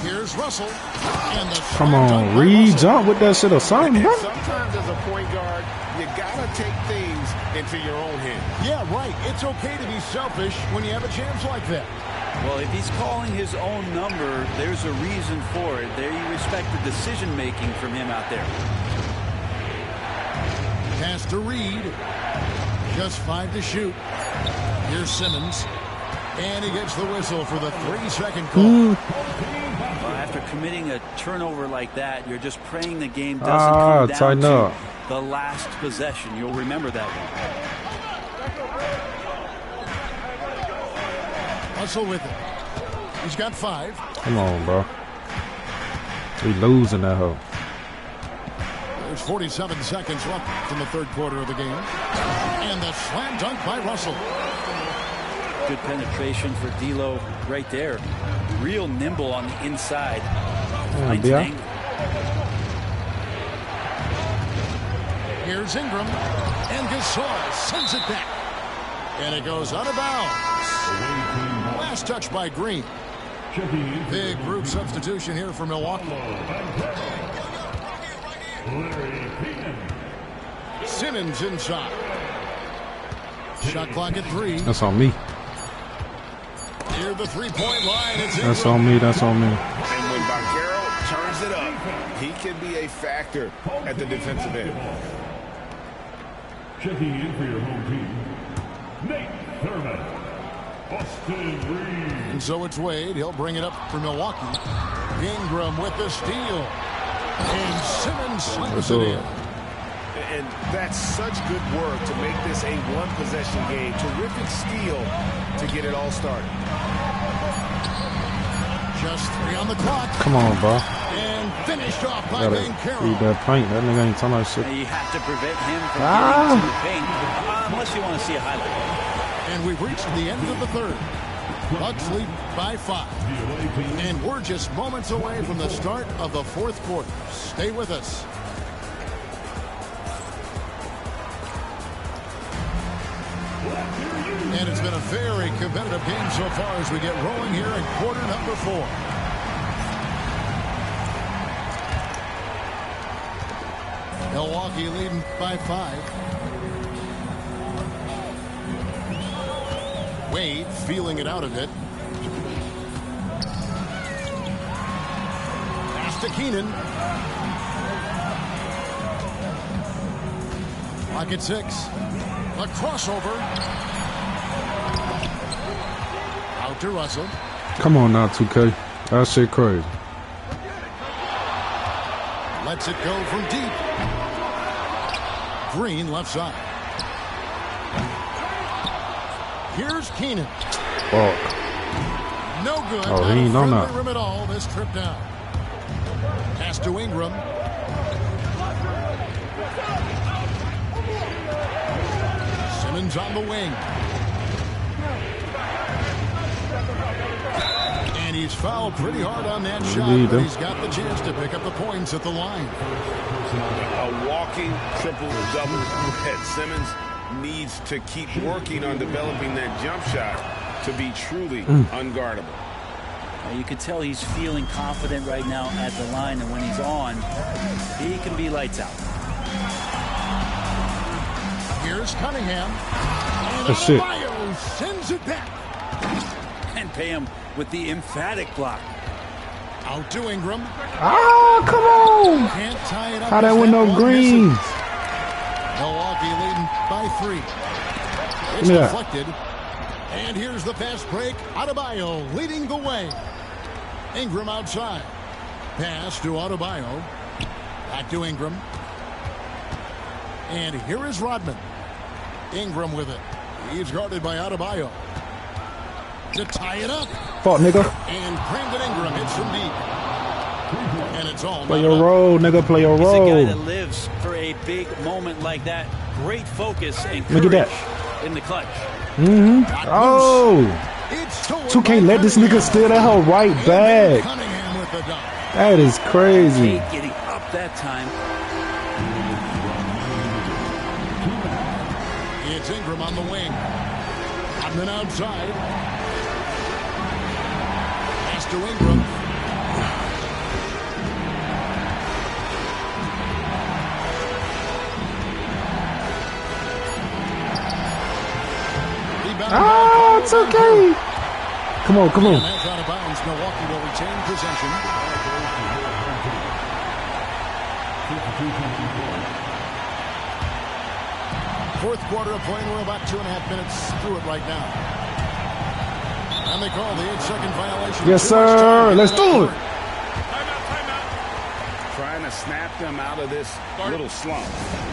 S1: Here's Russell. And the
S13: Come on, Reed. Jump with that shit or something, bro.
S4: Sometimes as a point guard, you gotta take things into your own hands.
S1: Yeah, right. It's okay to be selfish when you have a chance like that.
S16: Well, if he's calling his own number, there's a reason for it. There you respect the decision-making from him out there.
S1: Pass to Reed. Just 5 to shoot. Here's Simmons. And he gets the whistle for the 3-second call.
S16: Well, after committing a turnover like that, you're just praying the game doesn't come down
S13: tighten
S16: to
S13: up.
S16: the last possession. You'll remember that one.
S1: Russell with it. He's got 5.
S13: Come on, bro. We losing that hoe.
S1: There's 47 seconds left in the third quarter of the game. And the slam dunk by Russell.
S16: Good penetration for D'Lo right there. Real nimble on the inside. Finds an angle.
S1: Here's Ingram. And Gasol sends it back. And it goes out of bounds. Last touch by Green. Big group substitution here for Milwaukee. Simmons inside. Shot clock at 3.
S13: That's on me.
S1: Near the 3-point line. It's
S13: That's on me. That's on me.
S4: And when Vaquero turns it up, he can be a factor at the defensive end.
S3: Checking in for your home team, Nate Thurman, Austin Reed.
S1: And so it's Wade. He'll bring it up for Milwaukee. Ingram with the steal. And Simmons slams it in.
S4: And that's such good work to make this a one-possession game. Terrific steal to get it all started.
S1: Just 3 on the clock.
S13: Come on, bro.
S1: And finished off by Banchero.
S13: Eat that paint. That nigga ain't talking about shit.
S16: You have to prevent him from getting into the paint, unless you want to see a highlight.
S1: And we've reached the end of the third. Bucks lead by 5. And we're just moments away from the start of the fourth quarter. Stay with us. And it's been a very competitive game so far as we get rolling here in quarter number 4. Milwaukee leading by 5. Wade feeling it out of it. Pass to Keenan. Clock at 6. A crossover. Out to Russell.
S13: Come on now, 2K. That shit crazy.
S1: Lets it go from deep. Green left side. Here's Keenan.
S13: Fuck.
S1: No good.
S13: Oh, he ain't done that.
S1: Rim at all this trip down. Pass to Ingram. Simmons on the wing. And he's fouled pretty hard on that shot, but he's got the chance to pick up the points at the line.
S4: A walking triple-double threat. Simmons needs to keep working on developing that jump shot to be truly unguardable.
S16: You can tell he's feeling confident right now at the line, and when he's on, he can be lights out.
S1: Here's Cunningham.
S13: That's it.
S1: Sends it back.
S16: And pay him with the emphatic block.
S1: Out to Ingram.
S13: Oh, come on.
S1: Can't tie it up.
S13: How that with no green?
S1: Milwaukee leading by 3. It's deflected. And here's the fast break. Adebayo leading the way. Ingram outside. Pass to Adebayo. Back to Ingram. And here is Rodman. Ingram with it. He's guarded by Adebayo. To tie it up.
S13: Fuck, nigga.
S1: And Brandon Ingram hits from deep. And it's all.
S13: Play your role, nigga. Play your role.
S16: He's a guy that lives for a big moment like that. Great focus and courage in the clutch.
S13: Oh. 2K let this nigga steal that whole right back. That is crazy.
S16: Getting up that time.
S1: It's Ingram on the wing. Rodman outside. Pass to Ingram.
S13: Ah, it's okay. Come on, come on.
S1: That's out of bounds. Milwaukee will retain possession. Fourth quarter of play. We're about 2.5 minutes through it right now. And they call the 8-second violation.
S13: Yes, sir. Let's do it.
S4: Trying to snap them out of this little slump.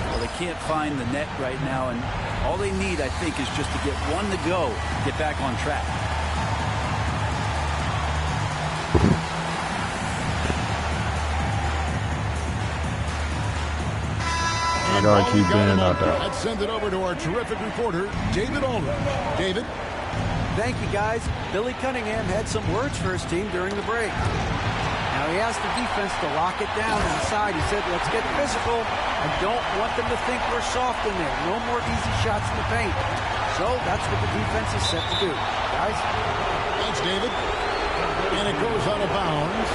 S16: Well, they can't find the net right now, and all they need, I think, is just to get one to go, get back on track.
S13: I gotta keep being out there.
S1: Let's send it over to our terrific reporter, David Aldridge. David?
S18: Thank you, guys. Billy Cunningham had some words for his team during the break. Now, he asked the defense to lock it down inside. He said, let's get physical. I don't want them to think we're soft in there. No more easy shots in the paint. So that's what the defense is set to do. Guys?
S1: Thanks, David. And it goes out of bounds.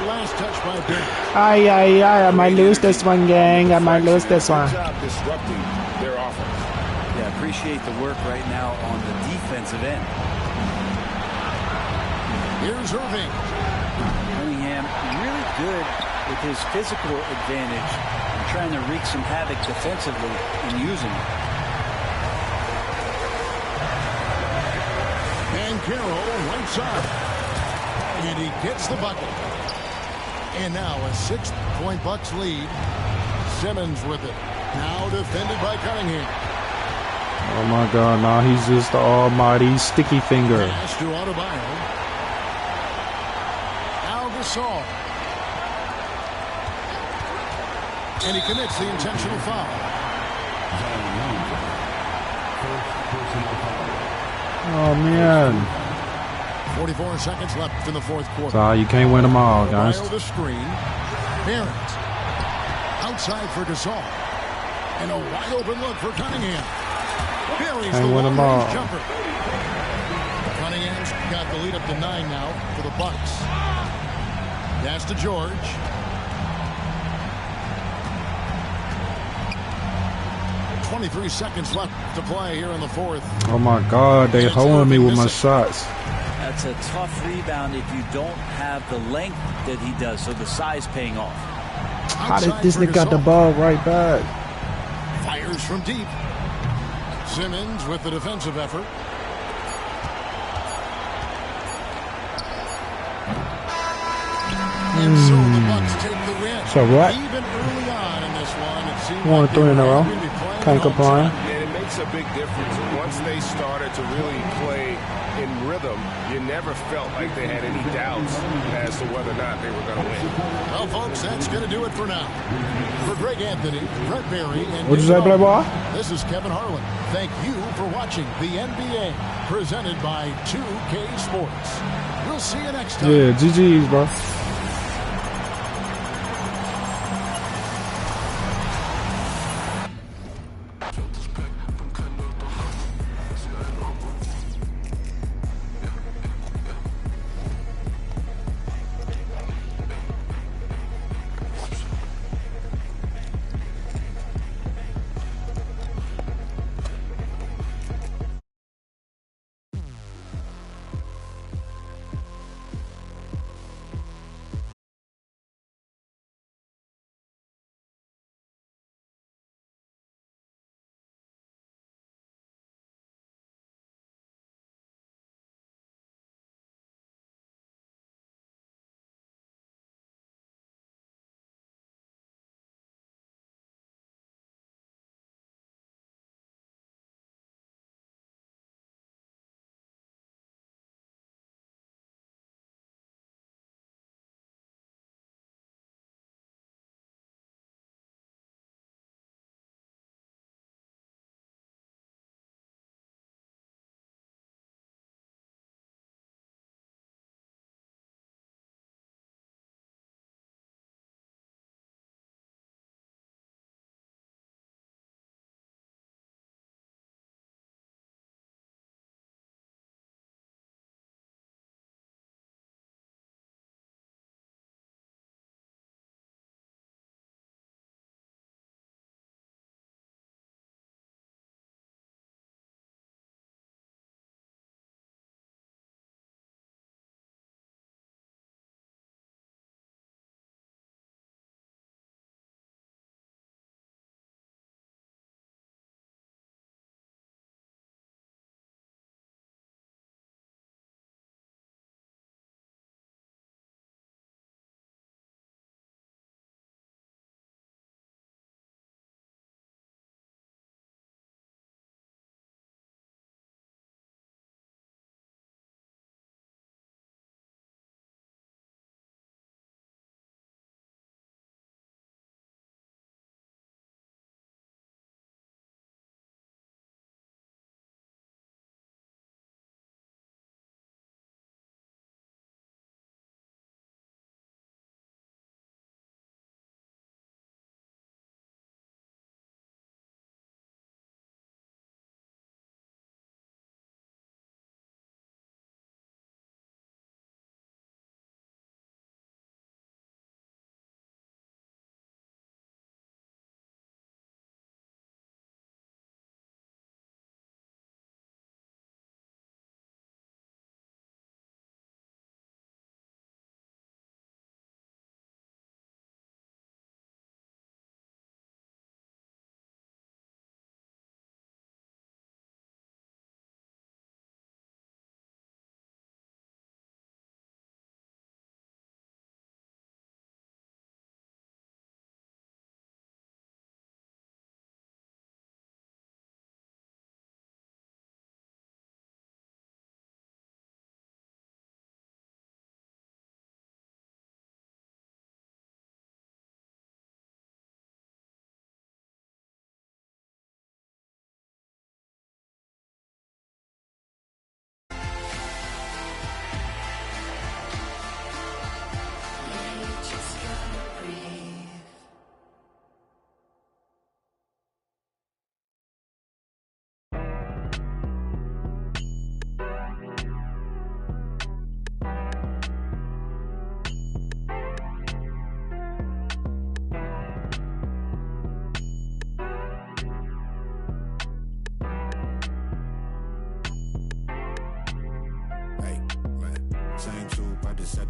S1: Last touch by Bill.
S13: I might lose this one, gang. I might lose this one.
S4: Good job disrupting their offense.
S16: Yeah, appreciate the work right now on the defensive end.
S1: Here's Irving.
S16: Cunningham really good with his physical advantage and trying to wreak some havoc defensively and using it.
S1: Banchero right side. And he gets the bucket. And now a 6-point Bucks lead. Simmons with it. Now defended by Cunningham.
S13: Oh my God, now he's just the almighty sticky finger.
S1: Pass to Adebayo. Now Gasol. And he commits the intentional foul.
S13: Oh man.
S1: 44 seconds left in the fourth quarter.
S13: So you can't win them all, guys.
S1: Adebayo the screen. Barrett. Outside for Gasol. And a wide open look for Cunningham. Buries the long-range jumper. Cunningham's got the lead up to 9 now for the Bucks. Pass to George. .23 seconds left to play here in the fourth.
S13: Oh my God, they holding me with my shots.
S16: That's a tough rebound if you don't have the length that he does, so the size paying off.
S13: How did this nigga got the ball right back?
S1: Fires from deep. Simmons with the defensive effort. And so the Bucks take the win.
S13: So what?
S1: Even early on in this one, it seemed
S13: 1
S1: like
S13: 3 in a row. Can't complain.
S4: And it makes a big difference. Once they started to really play in rhythm, you never felt like they had any doubts as to whether or not they were going to win.
S1: Well, folks, that's going to do it for now. For Greg Anthony, Brett Berry, and
S13: What'd you say, play ball?
S1: This is Kevin Harlan. Thank you for watching the NBA, presented by 2K Sports. We'll see you next time.
S13: Yeah, GG's, bro.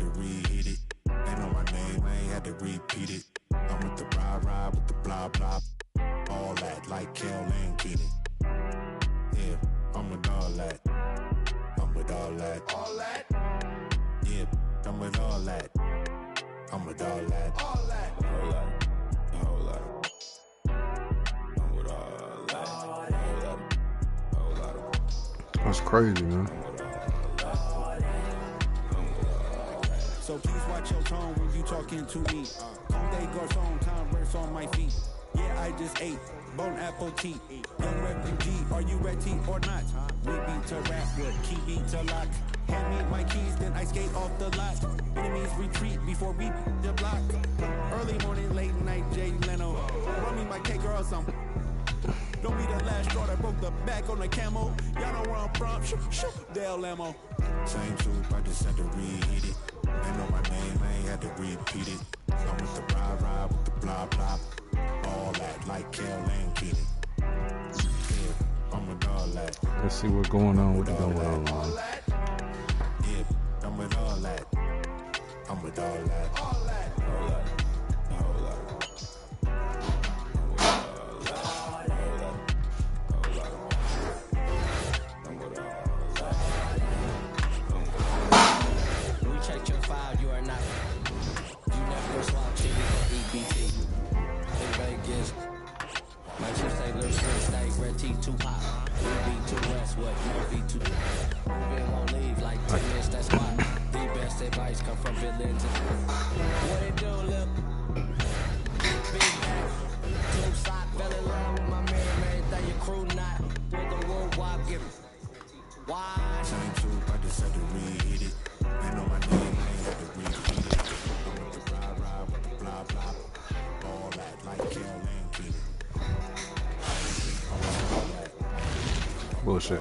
S15: to reheat it. They know my name, I ain't had to repeat it. I'm with the ride with the blah blah. All that like Kel and Keenan. Yeah, I'm with all that. I'm with all that. All that? Yeah, I'm with all that. I'm with all that. All that. All that. All that. I'm with all that. All that.
S13: That's crazy, man.
S19: So please watch your tone when you talking to me. Conde Garçon, Converse on my feet. Yeah, I just ate bone apple tea. Young refugee, are you ready or not? We beat to rap with key beat to lock. Hand me my keys, then I skate off the lot. Enemies retreat before we beat the block. Early morning, late night, Jay Leno. Run me my cake or something. Don't be the last straw that broke the back on the camel. Y'all know where I'm from. Shoot, Dale Lamo.
S15: Same truth, I just had to reheat it. They know my name, I ain't had to repeat it. I'm with the ride with the blah blah. All that like Kel and Keenan. Yeah, I'm with all that.
S13: Let's see what's going on with the going on, man.
S15: Yeah, I'm with all that. I'm with all that. All that. All that. All that.
S12: Check your file, you are not. You never go swap TV or EBT. In Vegas, my chips say little shit, stay red tea too hot. We be too west, what no V2. Moving won't leave like 10 minutes, that's why. The best advice come from villains. What it do, look? Big man, two sock, fell in love with my man, everything your crew not. With the world wide giving. Why?
S15: Same truth, I just had to reheat it. They know my name, I ain't had to repeat it. I'm with the ride with the blah blah. All that like Kel and Keenan.
S13: Bullshit.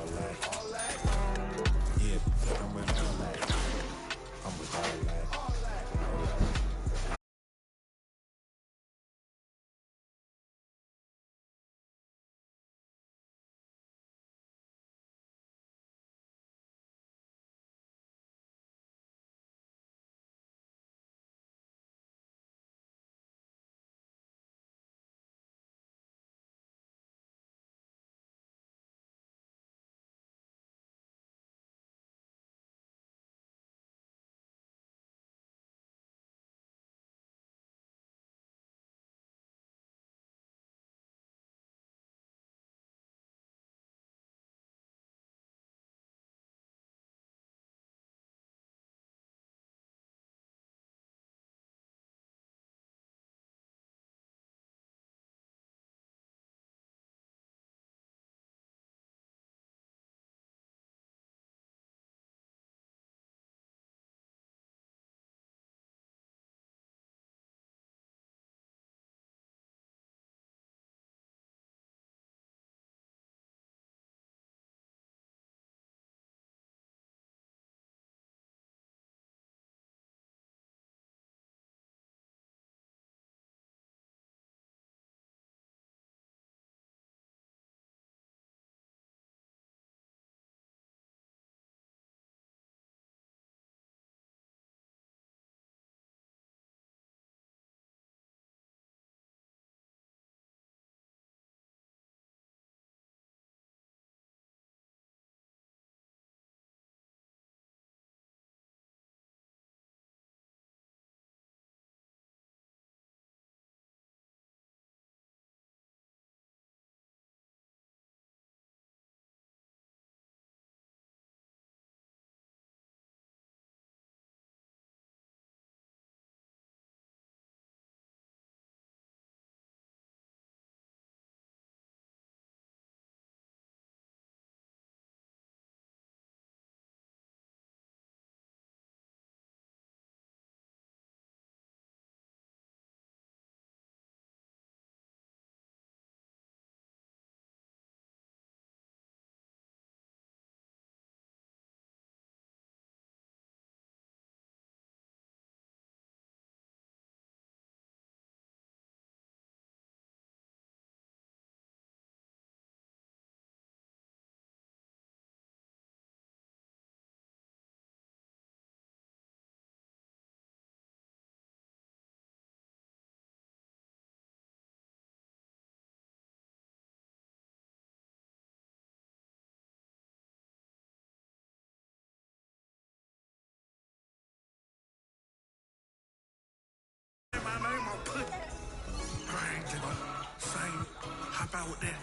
S20: with that.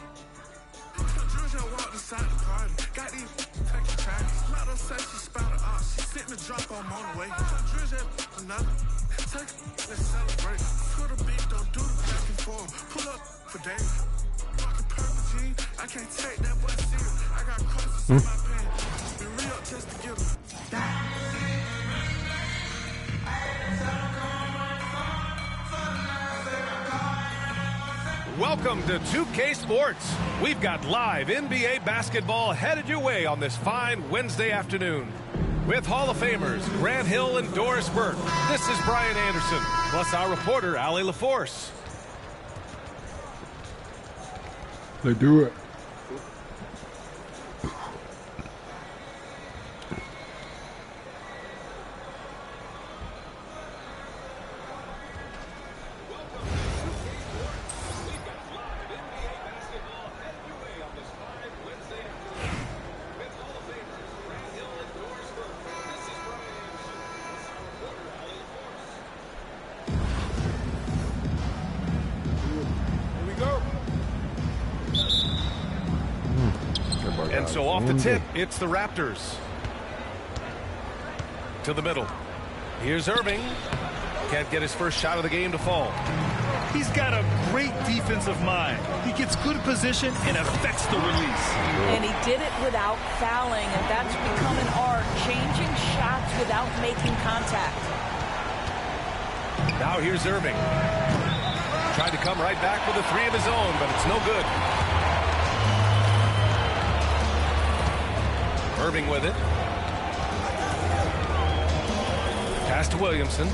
S20: Just walked inside the party. Got these taking time. Lot of say she spouted off. She sent me drop on the way. Just another. Take let's celebrate. Put a big don't do the back and forth. Pull up for days. Fuck the purple G. I can't take that boy serious. I got crosses in my pants. Be real just to get them.
S8: Welcome to 2K Sports. We've got live NBA basketball headed your way on this fine Wednesday afternoon. With Hall of Famers Grant Hill and Doris Burke, this is Brian Anderson, plus our reporter, Allie LaForce.
S13: Let's do it.
S8: And so off the tip, it's the Raptors. To the middle. Here's Irving. Can't get his first shot of the game to fall.
S10: He's got a great defensive mind. He gets good position and affects the release.
S5: And he did it without fouling, and that's become an art, changing shots without making contact.
S8: Now here's Irving. Tried to come right back with a three of his own, but it's no good. Irving with it. Pass to Williamson.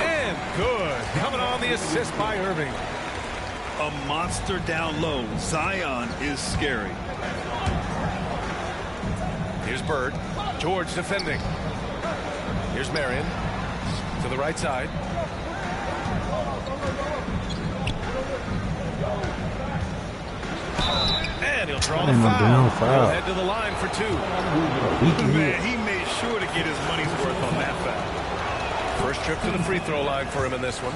S8: And good. Coming on the assist by Irving.
S10: A monster down low. Zion is scary.
S8: Here's Bird. George defending. Here's Marion. To the right side. And he'll draw the foul. He'll head to the line for two.
S10: Man, he made sure to get his money's worth on that foul.
S8: First trip to the free throw line for him in this one.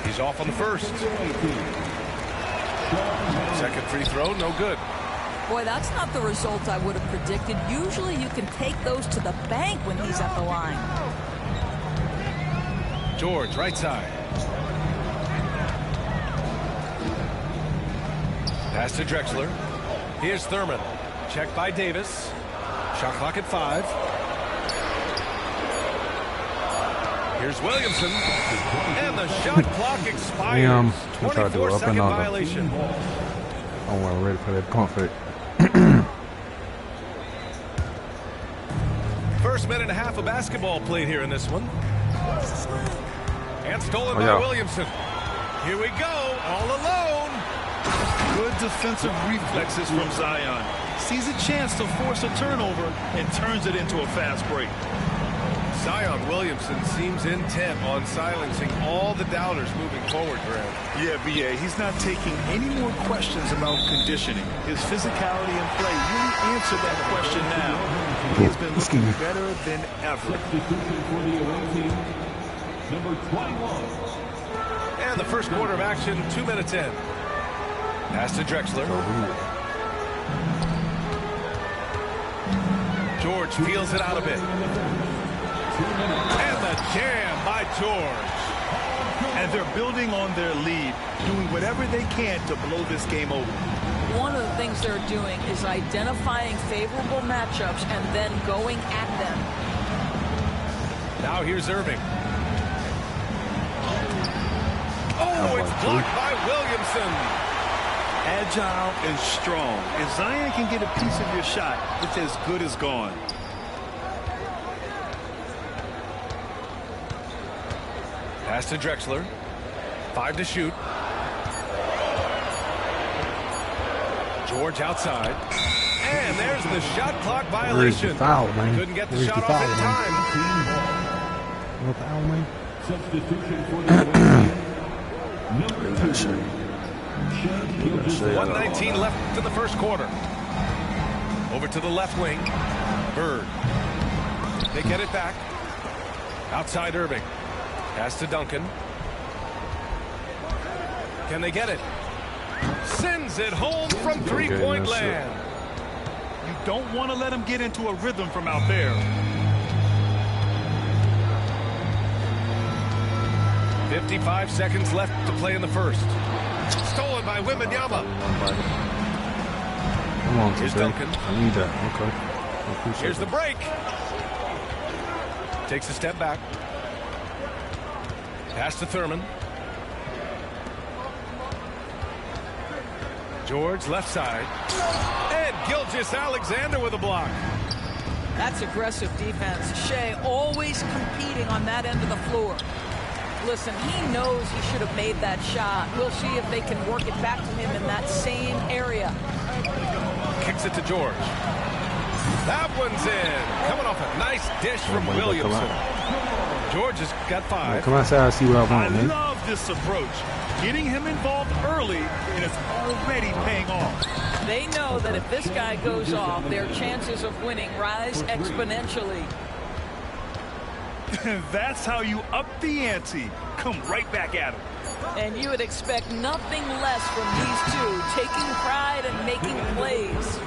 S8: He's off on the first. Second free throw, no good.
S5: Boy, that's not the result I would have predicted. Usually you can take those to the bank when he's at the line.
S8: George, right side. Pass to Drexler. Here's Thurman. Checked by Davis. Shot clock at 5. Here's Williamson. And the shot clock expires.
S13: Damn. I tried to do up
S8: 24-second
S13: and under.
S8: violation.
S13: I wasn't ready for that pump fake.
S8: First minute and a half of basketball played here in this one. And stolen by
S13: yeah.
S8: Williamson. Here we go, all alone.
S10: Good defensive reflexes from Zion. Sees a chance to force a turnover and turns it into a fast break.
S8: Zion Williamson seems intent on silencing all the doubters moving forward, Grant.
S10: Yeah, BA, he's not taking any more questions about conditioning. His physicality and play really answer that question now. He has been looking better than ever.
S3: Number 21.
S8: And the first quarter of action, 2 minutes in. Pass to Drexler. George feels it out a bit. And the jam by George.
S10: And they're building on their lead, doing whatever they can to blow this game over.
S5: One of the things they're doing is identifying favorable matchups and then going at them.
S8: Now here's Irving. Oh, it's blocked by Williamson.
S10: Agile and strong. If Zion can get a piece of your shot, it's as good as gone.
S8: Pass to Drexler. 5 to shoot. George outside. And there's the shot clock violation.
S13: Where's the foul, man?
S8: Couldn't get the
S13: Where's
S8: shot
S13: the
S8: off
S13: foul,
S8: in time.
S13: No foul, man.
S3: Substitution for the
S8: 1:19 left in the first quarter. Over to the left wing. Bird. They get it back. Outside Irving. Pass to Duncan. Can they get it? Sends it home from three-point land.
S10: You don't want to let him get into a rhythm from out there.
S8: 55 seconds left to play in the first. Stolen by Wembanyama.
S13: Come on,
S8: here's Duncan.
S13: I need that. Okay.
S8: Here's the break. Takes a step back. Pass to Thurman. George left side. And Gilgeous-Alexander with a block.
S5: That's aggressive defense. Shea always competing on that end of the floor. Listen, he knows he should have made that shot. We'll see if they can work it back to him in that same area.
S8: Kicks it to George. That one's in. Coming off a nice dish from Williamson. George has got 5.
S13: Come outside and see what I want, man.
S10: I love this approach. Getting him involved early, and it's already paying off.
S5: They know that if this guy goes off, their chances of winning rise exponentially.
S10: That's how you up the ante. Come right back at him.
S5: And you would expect nothing less from these two, taking pride and making plays.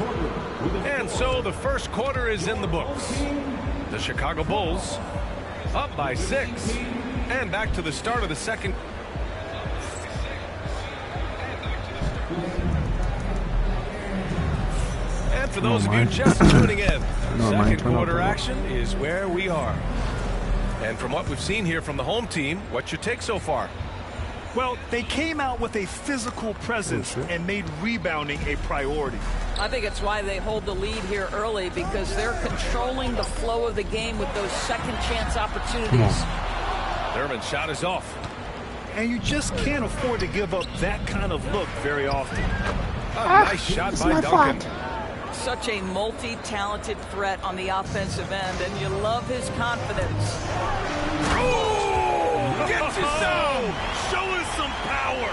S8: And so the first quarter is in the books. The Chicago Bulls up by 6. And back to the start of the second. And for those of you just tuning in, second quarter action is where we are. And from what we've seen here from the home team, what's your take so far?
S10: Well, they came out with a physical presence and made rebounding a priority.
S5: I think it's why they hold the lead here early, because they're controlling the flow of the game with those second chance opportunities.
S8: Thurman's shot is off.
S10: And you just can't afford to give up that kind of look very often.
S8: A nice shot by Duncan.
S5: Such a multi-talented threat on the offensive end, and you love his confidence.
S8: Oh, gets you some!
S10: Show us some power!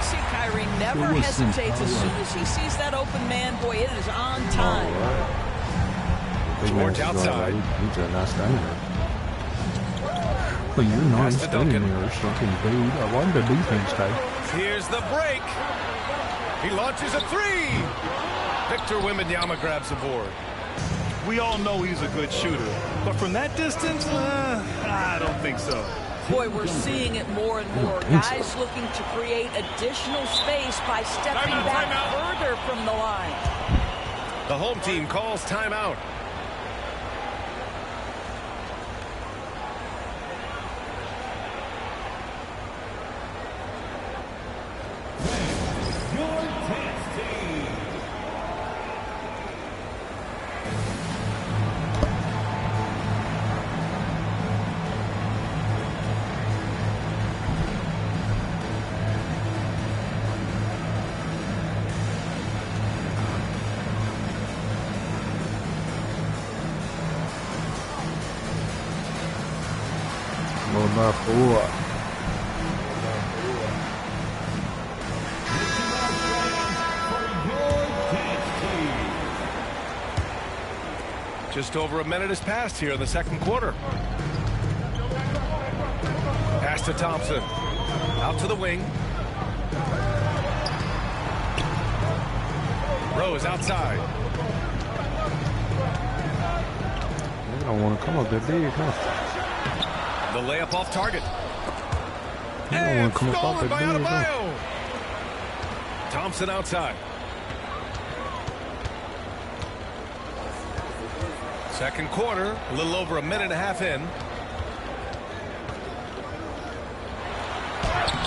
S5: See, Kyrie never hesitates as soon as he sees that open man. Boy, it is on time.
S8: George outside.
S13: He's not standing there. Well, you're not standing there, fucking dude. I want the defense, guy.
S8: Here's the break. He launches a 3. Victor Wembanyama grabs the board.
S10: We all know he's a good shooter, but from that distance, I don't think so.
S5: Boy, we're seeing it more and more. Guys looking to create additional space by stepping back further from the line.
S8: The home team calls timeout.
S13: Number 4.
S8: Just over a minute has passed here in the second quarter. Pass to Thompson. Out to the wing. Rose outside.
S13: They don't want to come up that big, huh?
S8: The layup off target.
S13: And
S8: stolen by Adebayo. Thompson outside. Second quarter, a little over a minute and a half in.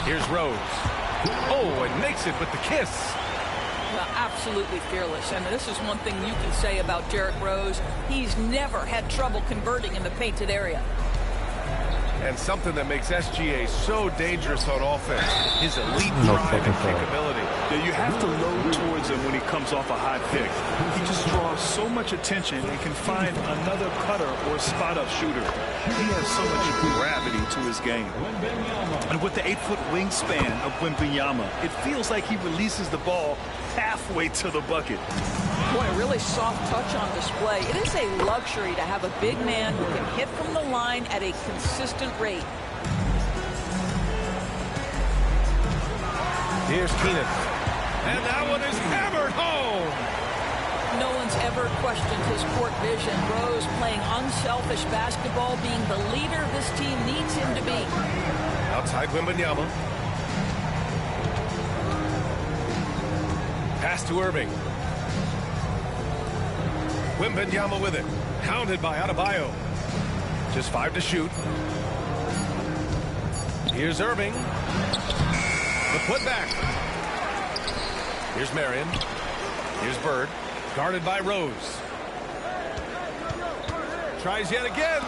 S8: Here's Rose. Oh, and makes it with the kiss.
S5: Well, absolutely fearless. And this is one thing you can say about Derrick Rose. He's never had trouble converting in the painted area.
S8: And something that makes SGA so dangerous on offense, his elite drive and kickability.
S10: Yeah, you have to load towards him when he comes off a high pick. He just draws so much attention and can find another cutter or spot-up shooter. He has so much gravity to his game. And with the 8-foot wingspan of Wembanyama, it feels like he releases the ball halfway to the bucket.
S5: Boy, a really soft touch on display. It is a luxury to have a big man who can hit from the line at a consistent rate.
S8: Here's Keenan. And that one is hammered home.
S5: No one's ever questioned his court vision. Rose playing unselfish basketball, being the leader this team needs him to be.
S8: Outside Wembanyama. Pass to Irving. Wembanyama with it. Hounded by Adebayo. Just 5 to shoot. Here's Irving. The putback. Here's Marion. Here's Bird. Guarded by Rose. Tries yet again.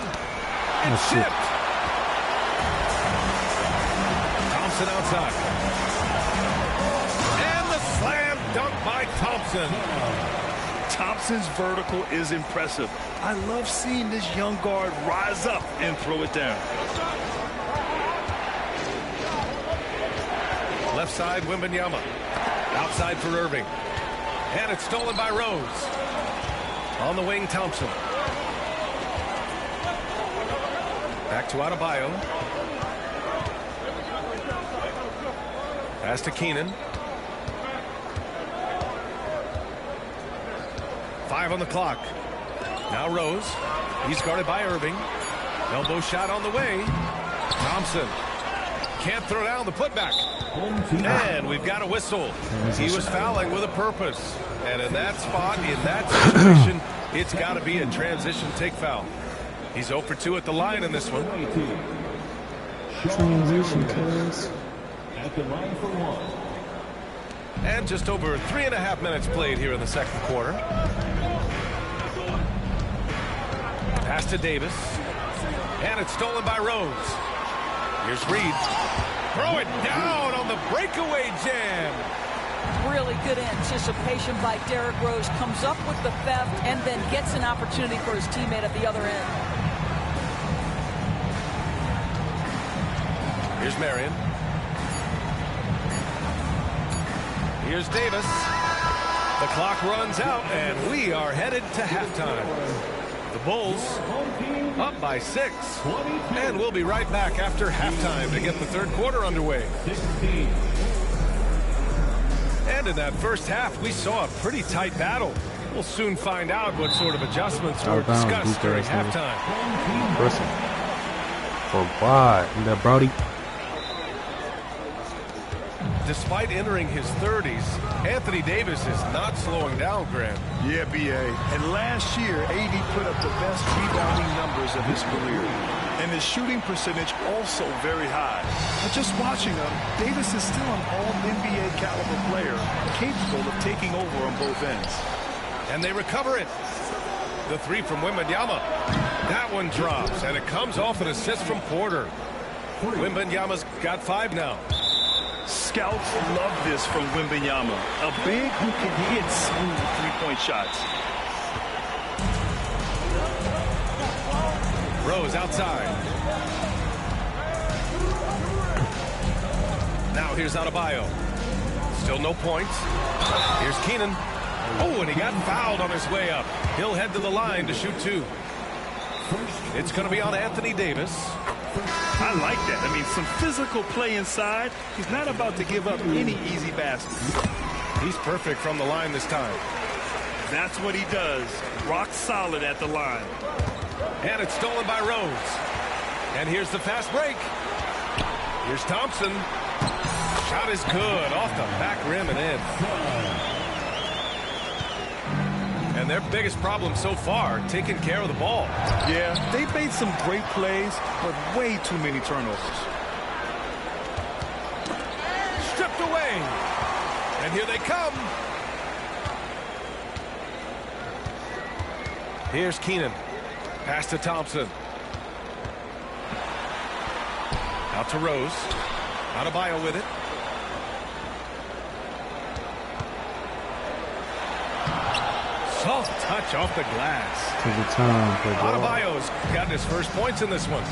S8: It's shipped. Thompson outside. And the slam dunk by Thompson.
S10: Thompson's vertical is impressive. I love seeing this young guard rise up and throw it down.
S8: Left side, Wembanyama. Outside for Irving. And it's stolen by Rose. On the wing, Thompson. Back to Adebayo. Pass to Keenan. 5 on the clock. Now Rose. He's guarded by Irving. Elbow shot on the way. Thompson. Can't throw down the putback. And we've got a whistle. He was fouling with a purpose. And in that spot, in that situation, it's got to be a transition take foul. He's 0 for 2 at the line in this one.
S13: Transition, cuz.
S3: At the line for 1.
S8: And just over 3.5 minutes played here in the second quarter. Pass to Davis. And it's stolen by Rose. Here's Reed. Throw it down on the breakaway jam.
S5: Really good anticipation by Derrick Rose. Comes up with the theft and then gets an opportunity for his teammate at the other end.
S8: Here's Marion. Here's Davis. The clock runs out, and we are headed to halftime. The Bulls up by 6. And we'll be right back after halftime to get the third quarter underway. And in that first half, we saw a pretty tight battle. We'll soon find out what sort of adjustments were discussed during halftime.
S13: Person. For what? The Brody.
S8: Despite entering his 30s, Anthony Davis is not slowing down, Grant.
S10: Yeah, B.A. And last year, AD put up the best rebounding numbers of his career. And his shooting percentage also very high. But just watching him, Davis is still an all-NBA caliber player, capable of taking over on both ends.
S8: And they recover it. The 3 from Wembanyama. That one drops, and it comes off an assist from Porter. Wembanyama's got 5 now.
S10: Scouts love this from Wembanyama, a big who can hit smooth three-point shots.
S8: Rose outside. Now here's Adebayo. Still no points. Here's Keenan. Oh, and he got fouled on his way up. He'll head to the line to shoot 2. It's going to be on Anthony Davis.
S10: I like that. I mean, some physical play inside. He's not about to give up any easy baskets.
S8: He's perfect from the line this time.
S10: That's what he does. Rock solid at the line.
S8: And it's stolen by Rose. And here's the fast break. Here's Thompson. Shot is good. Off the back rim and in. And their biggest problem so far, taking care of the ball.
S10: Yeah, they've made some great plays, but way too many turnovers.
S8: Stripped away. And here they come. Here's Keenan. Pass to Thompson. Out to Rose. Adebayo with it. Soft touch off the glass.
S13: To the time for
S8: Adebayo's got his first points in this one.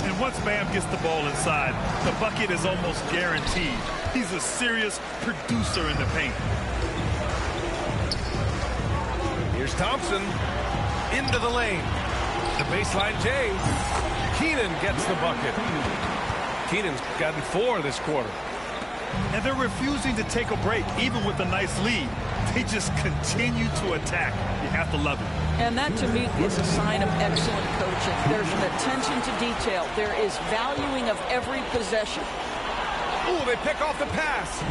S10: And once Bam gets the ball inside, the bucket is almost guaranteed. He's a serious producer in the paint.
S8: Here's Thompson into the lane. The baseline J. Keenan gets the bucket. Keenan's gotten 4 this quarter.
S10: And they're refusing to take a break, even with a nice lead. They just continue to attack. You have to love it.
S5: And that, to me, is a sign of excellent coaching. There's an attention to detail. There is valuing of every possession.
S8: Ooh, they pick off the pass.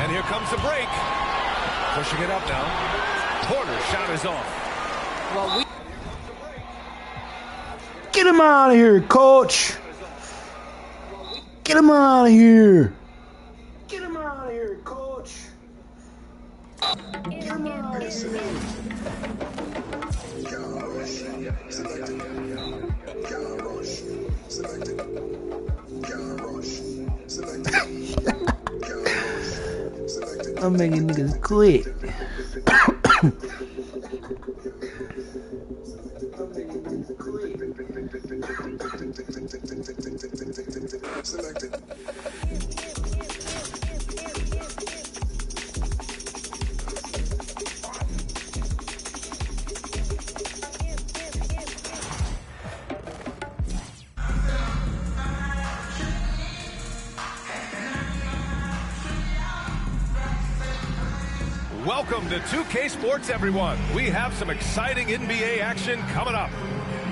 S8: And here comes the break. Pushing it up now. Porter's shot is off.
S5: Well,
S13: Get him out of here, coach. Get him out of here. Get him out of here, coach. Get him out of here. I'm making niggas quit.
S8: Welcome to 2K Sports, everyone. We have some exciting NBA action coming up.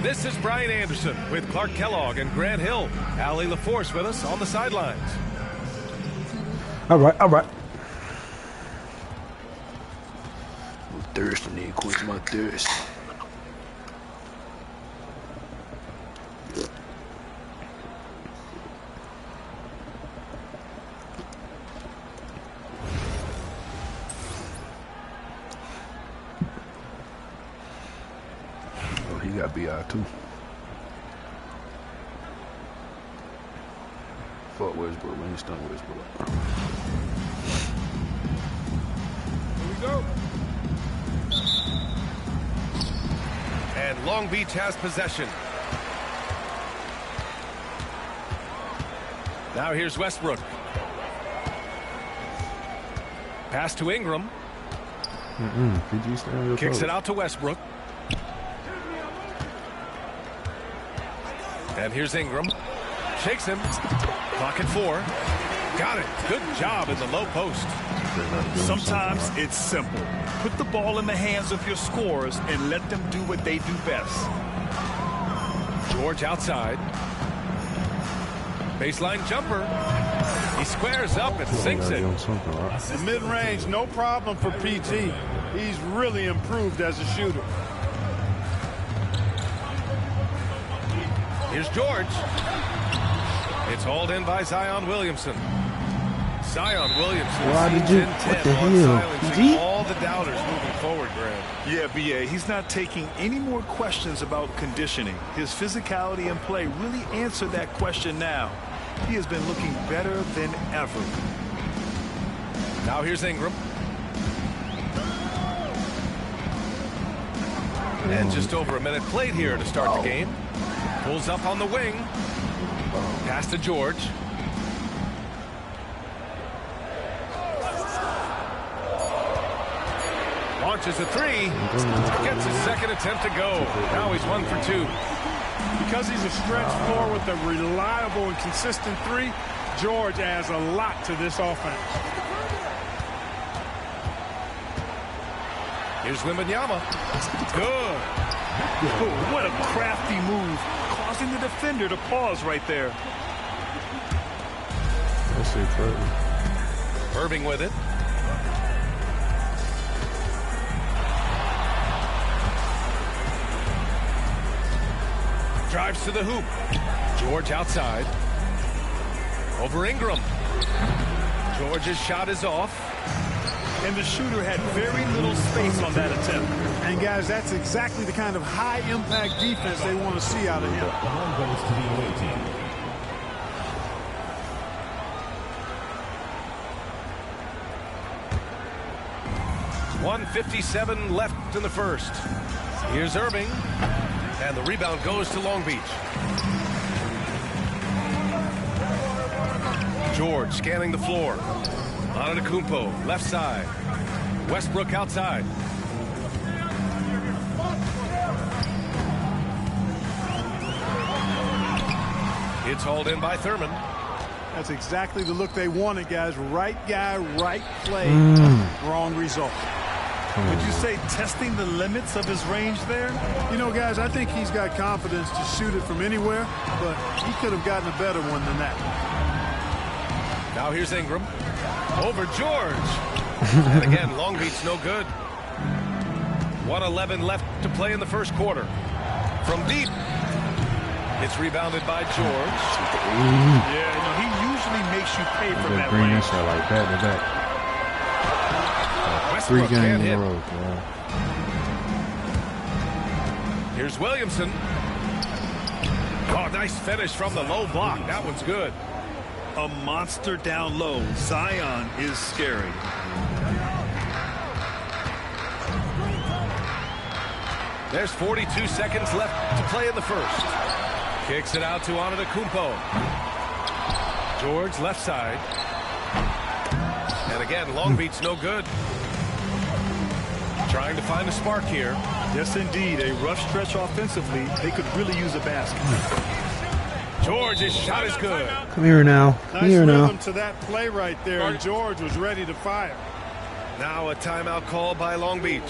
S8: This is Brian Anderson with Clark Kellogg and Grant Hill. Allie LaForce with us on the sidelines.
S13: All right. I'm thirsty, need to quench my thirst. He got BI too. Fuck Westbrook, man. He stung Westbrook.
S8: Here we go. And Long Beach has possession. Now here's Westbrook. Pass to Ingram. Kicks it out to Westbrook. And here's Ingram. Shakes him. Clock at 4. Got it. Good job in the low post.
S10: Sometimes it's simple. Put the ball in the hands of your scorers and let them do what they do best.
S8: George outside. Baseline jumper. He squares up and sinks it.
S9: The mid-range, no problem for PG. He's really improved as a shooter.
S8: Here's George. It's hauled in by Zion Williamson. Zion Williamson.
S13: Why did you? What the hell? PG?
S8: All the doubters moving forward, Grant.
S10: Yeah, BA, he's not taking any more questions about conditioning. His physicality and play really answer that question now. He has been looking better than ever.
S8: Now here's Ingram. And just over a minute played here to start the game. Pulls up on the wing. Pass to George. Launches a 3. Gets his second attempt to go. Now he's 1 for 2.
S9: Because he's a stretch floor with a reliable and consistent 3, George adds a lot to this offense.
S8: Here's Wembanyama. Good.
S10: Oh, what a crafty move, causing the defender to pause right there.
S8: Irving with it. Drives to the hoop. George outside. Over Ingram. George's shot is off.
S10: And the shooter had very little space on that attempt.
S9: And guys, that's exactly the kind of high-impact defense they want to see out of him.
S3: Goes to the away team.
S8: 1:57 left in the first. Here's Irving. And the rebound goes to Long Beach. George scanning the floor. Antetokounmpo, left side. Westbrook outside. It's hauled in by Thurman.
S9: That's exactly the look they wanted, guys. Right guy, right play, wrong result.
S10: Would you say testing the limits of his range there?
S9: You know, guys, I think he's got confidence to shoot it from anywhere, but he could have gotten a better one than that.
S8: Now here's Ingram. Over George. And again, Long Beach no good. 1:11 left to play in the first quarter. From deep. It's rebounded by George.
S10: Yeah, you know, he usually makes you pay for that
S13: bring
S10: range.
S13: this out like back to back. 3
S8: Westbrook
S13: games
S8: can't
S13: in
S8: hit.
S13: a row. Yeah.
S8: Here's Williamson. Oh, nice finish from the low block. That one's good.
S10: A monster down low. Zion is scary.
S8: There's 42 seconds left to play in the first. Kicks it out to Antetokounmpo. George left side. And again, Long Beach no good. Trying to find a spark here.
S10: Yes, indeed. A rough stretch offensively. They could really use a basket.
S8: George's shot is good.
S13: Come here now.
S9: Nice
S13: Here now.
S9: rhythm to that play right there, and George was ready to fire.
S8: Now a timeout call by Long Beach.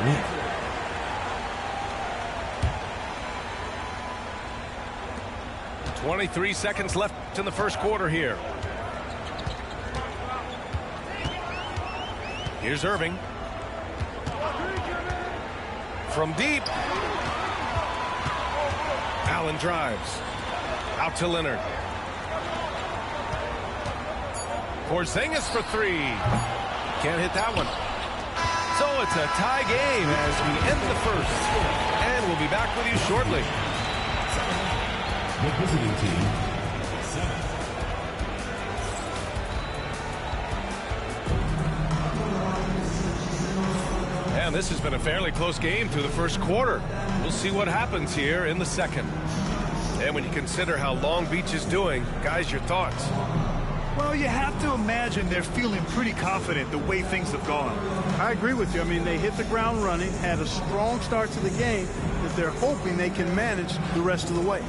S13: Mm-hmm.
S8: 23 seconds left in the first quarter here. Here's Irving. From deep. Allen drives. Out to Leonard. Porzingis for 3. Can't hit that one. So it's a tie game as we end the first. And we'll be back with you shortly.
S3: The visiting team, 7.
S8: And this has been a fairly close game through the first quarter. We'll see what happens here in the second. And when you consider how Long Beach is doing, guys, your thoughts?
S10: Well, you have to imagine they're feeling pretty confident the way things have gone.
S9: I agree with you. I mean, they hit the ground running, had a strong start to the game that they're hoping they can manage the rest of the way.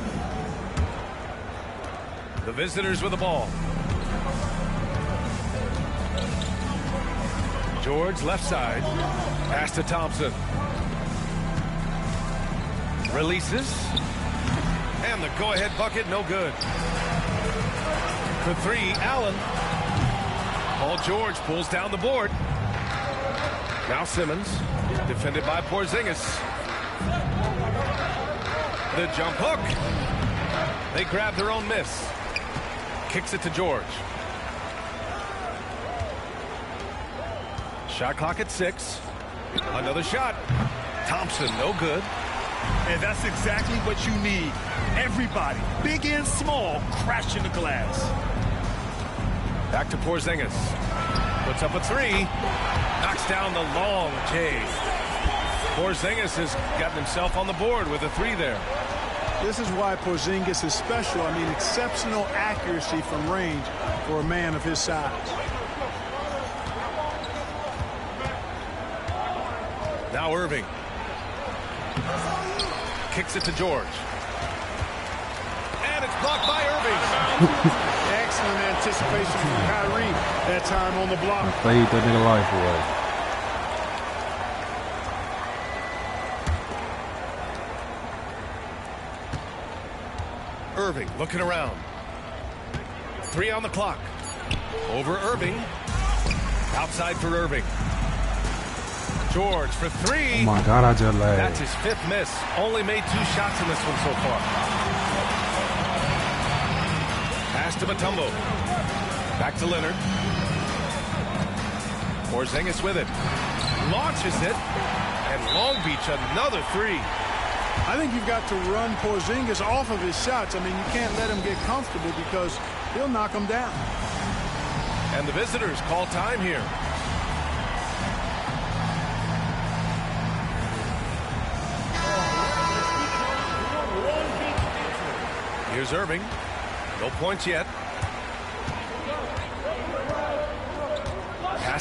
S8: The visitors with the ball. George left side. Pass to Thompson. Releases. And the go-ahead bucket, no good. For 3, Allen. Paul George pulls down the board. Now Simmons. Defended by Porzingis. The jump hook. They grab their own miss. Kicks it to George. Shot clock at 6. Another shot. Thompson, no good.
S10: And that's exactly what you need. Everybody, big and small, crashing the glass.
S8: Back to Porzingis. Puts up a 3. Knocks down the long J. Porzingis has gotten himself on the board with a 3 there.
S9: This is why Porzingis is special. I mean, exceptional accuracy from range for a man of his size.
S8: Now Irving. Kicks it to George. And it's blocked by Irving.
S9: Excellent anticipation from Kyrie that time on the block.
S13: Played that nigga life away.
S8: Irving looking around. 3 on the clock. Over Irving. Outside for Irving. George for 3.
S13: Oh my God, I just lagged.
S8: That's his 5th miss. Only made 2 shots in this one so far. Pass to Mutombo. Back to Leonard. Porzingis with it. Launches it. And Long Beach another 3.
S9: I think you've got to run Porzingis off of his shots. I mean, you can't let him get comfortable because he'll knock him down.
S8: And the visitors call time here. Here's Irving. No points yet.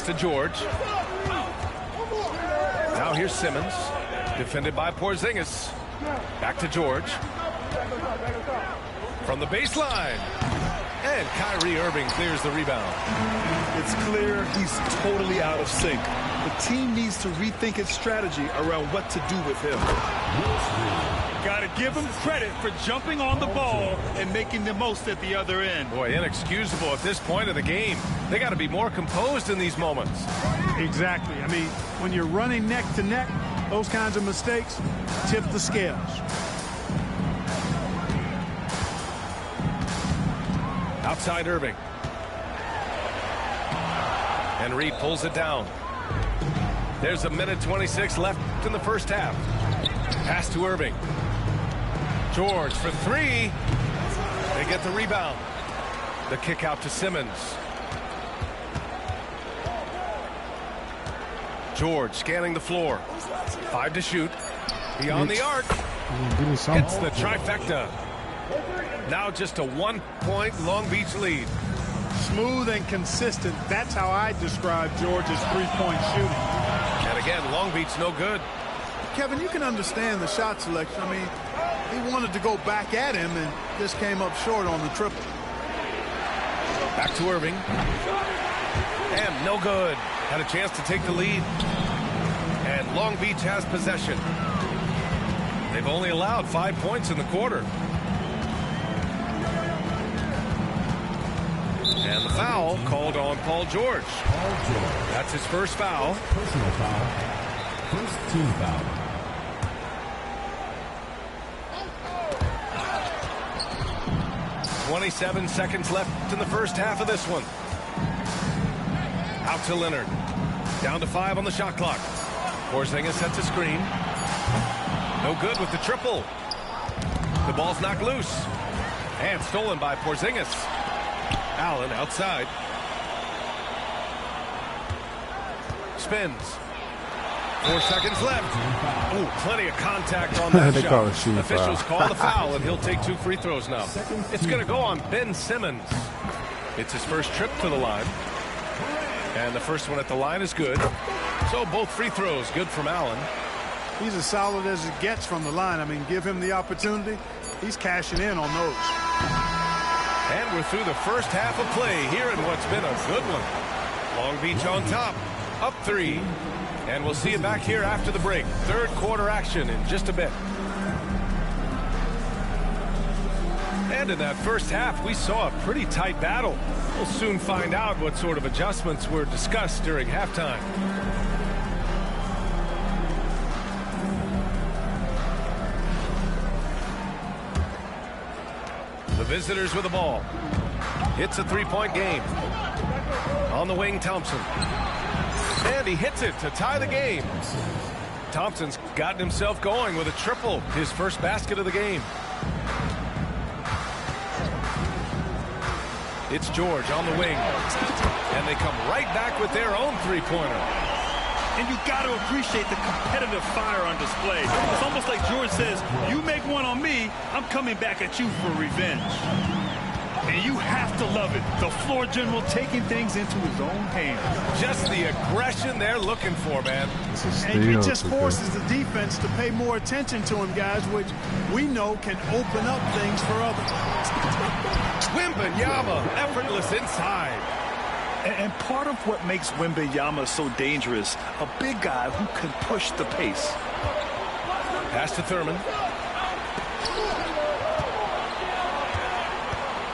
S8: to George. Now here's Simmons. Defended by Porzingis. Back to George. From the baseline. And Kyrie Irving clears the rebound.
S10: It's clear he's totally out of sync. The team needs to rethink its strategy around what to do with him.
S21: Got to give him credit for jumping on the ball and making the most at the other end.
S8: Boy, inexcusable at this point of the game. They got to be more composed in these moments.
S9: Exactly. I mean, when you're running neck to neck, those kinds of mistakes tip the scales.
S8: Outside Irving. And Reed pulls it down. There's a minute 26 left in the first half. Pass to Irving. George for three. They get the rebound. The kick out to Simmons. George scanning the floor. 5 to shoot. Beyond the arc. Hits the trifecta. Now just a 1-point Long Beach lead.
S9: Smooth and consistent. That's how I describe George's three-point shooting.
S8: And again, Long Beach no good.
S9: Kevin, you can understand the shot selection. I mean, he wanted to go back at him and just came up short on the triple.
S8: Back to Irving. And no good. Had a chance to take the lead. And Long Beach has possession. They've only allowed 5 points in the quarter. And the foul called on Paul George. That's his first foul.
S3: Personal foul. First team foul.
S8: .27 seconds left in the first half of this one. Out to Leonard. Down to 5 on the shot clock. Porzingis sets a screen. No good with the triple. The ball's knocked loose. And stolen by Porzingis. Allen outside. Spins. 4 seconds left. Ooh, plenty of contact on that shot. Officials call the foul, and he'll take 2 free throws now. It's going to go on Ben Simmons. It's his first trip to the line. And the first one at the line is good. So both free throws good from Allen.
S9: He's as solid as it gets from the line. I mean, give him the opportunity. He's cashing in on those.
S8: And we're through the first half of play here in what's been a good one. Long Beach on top, up 3. And we'll see you back here after the break. Third quarter action in just a bit. And in that first half, we saw a pretty tight battle. We'll soon find out what sort of adjustments were discussed during halftime. The visitors with the ball. It's a 3-point game. On the wing, Thompson. And he hits it to tie the game. Thompson's gotten himself going with a triple, his first basket of the game. It's George on the wing. And they come right back with their own three-pointer.
S21: And you got to appreciate the competitive fire on display. It's almost like George says, you make one on me, I'm coming back at you for revenge. And you have to love it. The floor general taking things into his own hands.
S8: Just the aggression they're looking for, man.
S9: And it just forces the defense to pay more attention to him, guys, which we know can open up things for others.
S8: Wembanyama, effortless inside.
S10: And part of what makes Wembanyama so dangerous, a big guy who can push the pace.
S8: Pass to Thurman.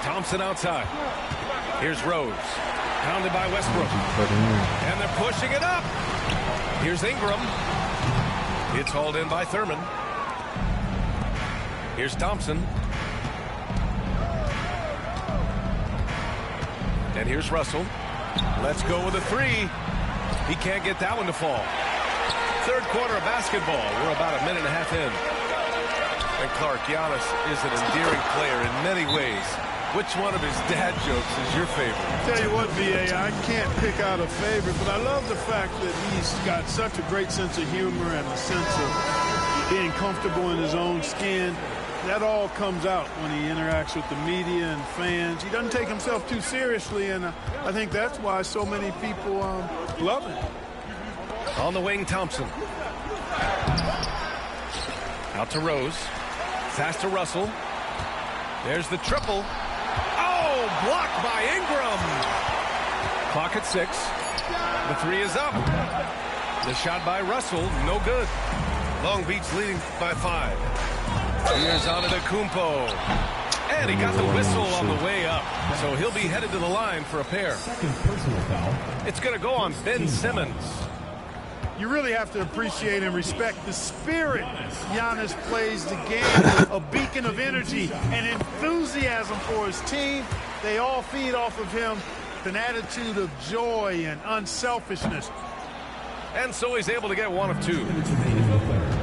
S8: Thompson outside. Here's Rose. Pounded by Westbrook. And they're pushing it up. Here's Ingram. It's hauled in by Thurman. Here's Thompson. And here's Russell. Let's go with a 3. He can't get that one to fall. Third quarter of basketball. We're about a minute and a half in. And Clark, Giannis is an endearing player in many ways. Which one of his dad jokes is your favorite?
S9: Tell you what, B.A., I can't pick out a favorite, but I love the fact that he's got such a great sense of humor and a sense of being comfortable in his own skin. That all comes out when he interacts with the media and fans. He doesn't take himself too seriously, and I think that's why so many people love him.
S8: On the wing, Thompson. Out to Rose. Pass to Russell. There's the triple. Oh, blocked by Ingram. Clock at 6. The three is up. The shot by Russell, no good. Long Beach leading by 5. Here's Antetokounmpo. And he got the whistle on the way up. So he'll be headed to the line for a pair. It's going to go on Ben Simmons.
S9: You really have to appreciate and respect the spirit Giannis plays the game. A beacon of energy and enthusiasm for his team. They all feed off of him. An attitude of joy and unselfishness.
S8: And so he's able to get 1 of 2.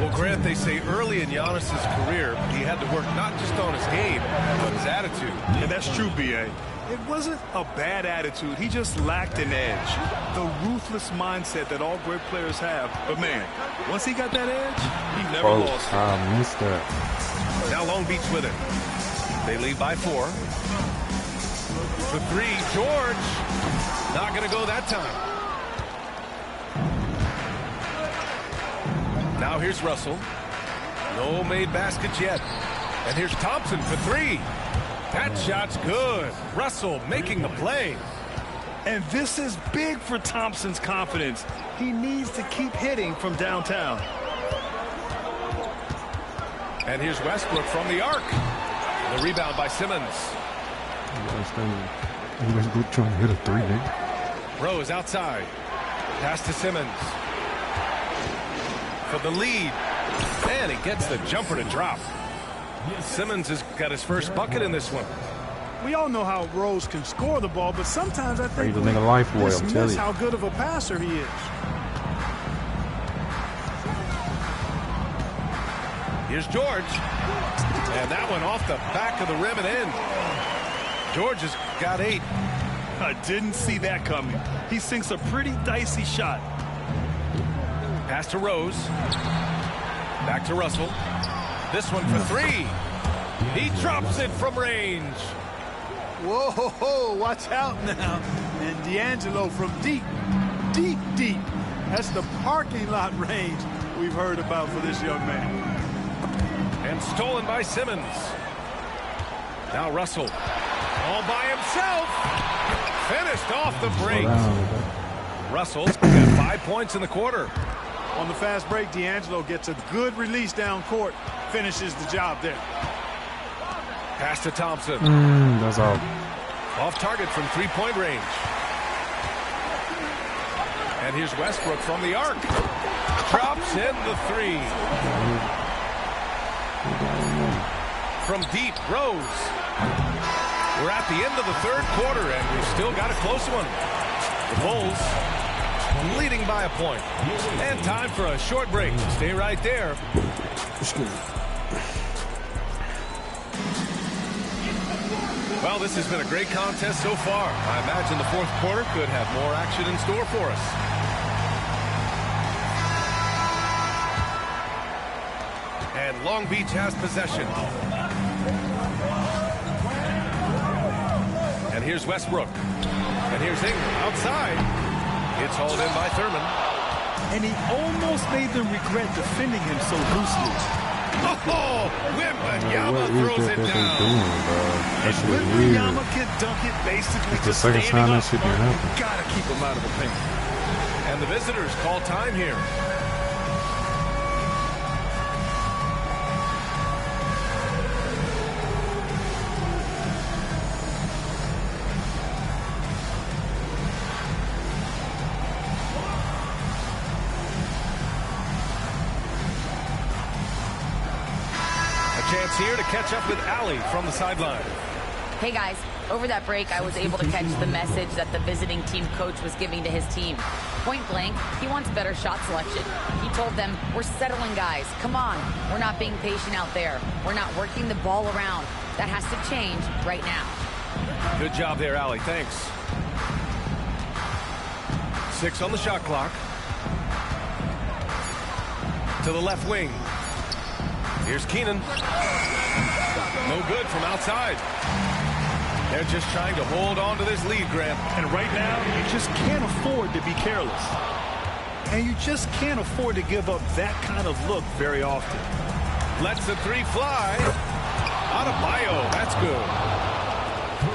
S8: Well, Grant, they say early in Giannis' career, he had to work not just on his game, but his attitude.
S10: And that's true, B.A. It wasn't a bad attitude. He just lacked an edge. The ruthless mindset that all great players have. But, man, once he got that edge, he never lost it.
S13: I missed that.
S8: Now Long Beach with it. They lead by 4. The 3, George. Not going to go that time. Now here's Russell. No made baskets yet. And here's Thompson for 3. That shot's good. Russell making the play.
S10: And this is big for Thompson's confidence. He needs to keep hitting from downtown.
S8: And here's Westbrook from the arc. The rebound by Simmons.
S13: Westbrook trying to hit a 3, nigga.
S8: Rose outside. Pass to Simmons. For the lead. And he gets the jumper to drop. Simmons has got his first bucket in this one.
S9: We all know how Rose can score the ball, but sometimes I think we dismiss how good of a passer he is.
S8: Here's George. And that one off the back of the rim and in. George has got 8.
S10: I didn't see that coming. He sinks a pretty dicey shot.
S8: Pass to Rose. Back to Russell. This one for 3. He drops it from range.
S9: Whoa, watch out now. And D'Angelo from deep. That's the parking lot range we've heard about for this young man.
S8: And stolen by Simmons. Now Russell. All by himself. Finished off the break. Russell's got 5 points in the quarter.
S9: On the fast break, D'Angelo gets a good release down court. Finishes the job there.
S8: Pass to Thompson.
S13: That's all.
S8: Off target from 3-point range. And here's Westbrook from the arc. Drops in the 3. From deep, Rose. We're at the end of the 3rd quarter, and we've still got a close one. The Bulls leading by a point. And time for a short break. Stay right there. Well, this has been a great contest so far. I imagine the 4th quarter could have more action in store for us. And Long Beach has possession. And here's Westbrook. And here's Ingram outside. It's hauled in by Thurman.
S10: And he almost made them regret defending him so loosely.
S8: Oh, Wembanyama throws it down.
S13: That shit is weird.
S10: Wembanyama can dunk it basically
S13: It's the
S10: just
S13: second
S10: standing
S13: time
S10: up.
S13: that shit didn't happen.
S10: Gotta keep him out of the paint.
S8: And the visitors call time here. Chance here to catch up with Allie from the sideline.
S6: Hey guys, over that break I was able to catch the message that the visiting team coach was giving to his team. Point blank, he wants better shot selection. He told them, we're settling guys, come on. We're not being patient out there. We're not working the ball around. That has to change right now.
S8: Good job there, Allie, thanks. 6 on the shot clock. To the left wing. Here's Keenan. No good from outside. They're just trying to hold on to this lead, Grant.
S21: And right now, you just can't afford to be careless. And you just can't afford to give up that kind of look very often.
S8: Lets the three fly. Adebayo, that's good.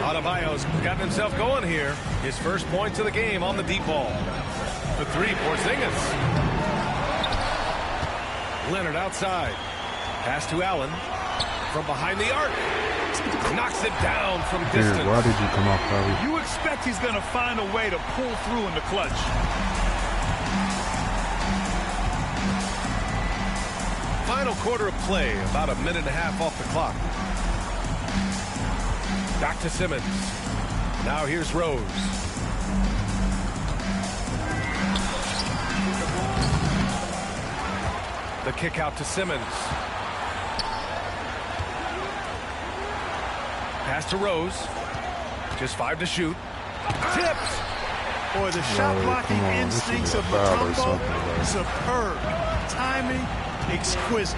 S8: Adebayo's gotten himself going here. His first points of the game on the deep ball. The three, Porzingis. Leonard outside. Pass to Allen. From behind the arc. Knocks it down from distance.
S13: Why did you come off, Kyrie?
S21: You expect he's going to find a way to pull through in the clutch.
S8: Final quarter of play, about a minute and a half off the clock. Back to Simmons. Now here's Rose. The kick out to Simmons. Pass to Rose. Just 5 to shoot. Tipped.
S9: Boy, the shot blocking instincts of Mutombo, superb. Timing, exquisite.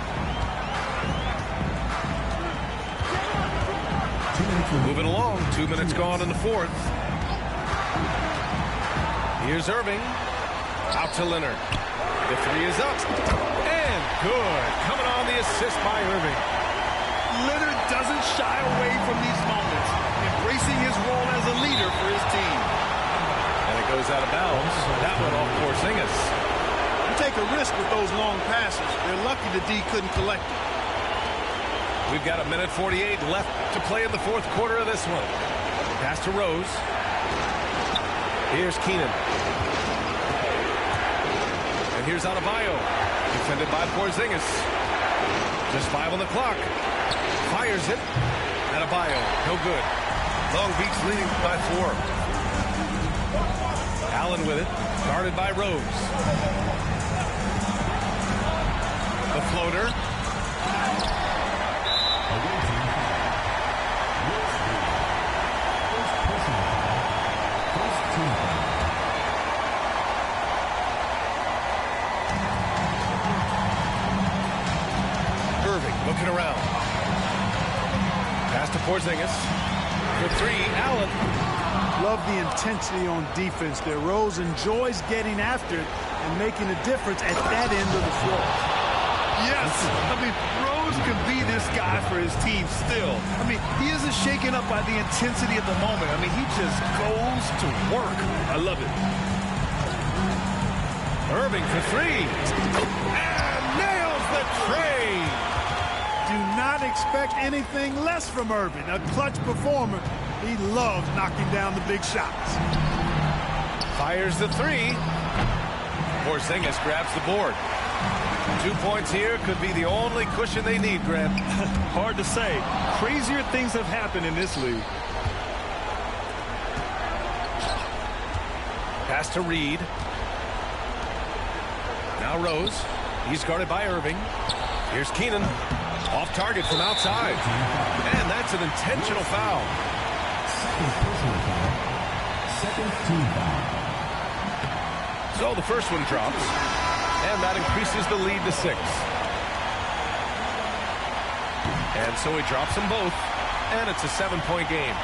S8: Moving along. 2 minutes gone in the fourth. Here's Irving. Out to Leonard. The three is up. And good. Coming on the assist by Irving.
S21: Leonard doesn't shy away from these moments, embracing his role as a leader for his team.
S8: And it goes out of bounds. That one off Porzingis.
S9: You take a risk with those long passes. They're lucky the D couldn't collect it.
S8: We've got a minute 48 left to play in the fourth quarter of this one. Pass to Rose. Here's Keenan. And here's Adebayo. Defended by Porzingis. Just 5 on the clock. Fires it. Adebayo. No good. Long Beach leading by 4. Allen with it. Guarded by Rose. The floater. Looking around. Pass to Porzingis. For 3, Allen.
S9: Love the intensity on defense there. Rose enjoys getting after it and making a difference at that end of the floor.
S21: Yes. I mean, Rose can be this guy for his team still. I mean, he isn't shaken up by the intensity of the moment. I mean, he just goes to work. I love it.
S8: Irving for 3. And nails the trade.
S9: Do not expect anything less from Irving. A clutch performer. He loves knocking down the big shots.
S8: Fires the 3. Porzingis grabs the board. 2 points here could be the only cushion they need, Grant.
S21: Hard to say. Crazier things have happened in this league.
S8: Pass to Reed. Now Rose. He's guarded by Irving. Here's Keenan. Off target from outside. And that's an intentional foul.
S3: Second personal foul. Second team foul.
S8: So the first one drops. And that increases the lead to 6. And so he drops them both. And it's a 7-point game.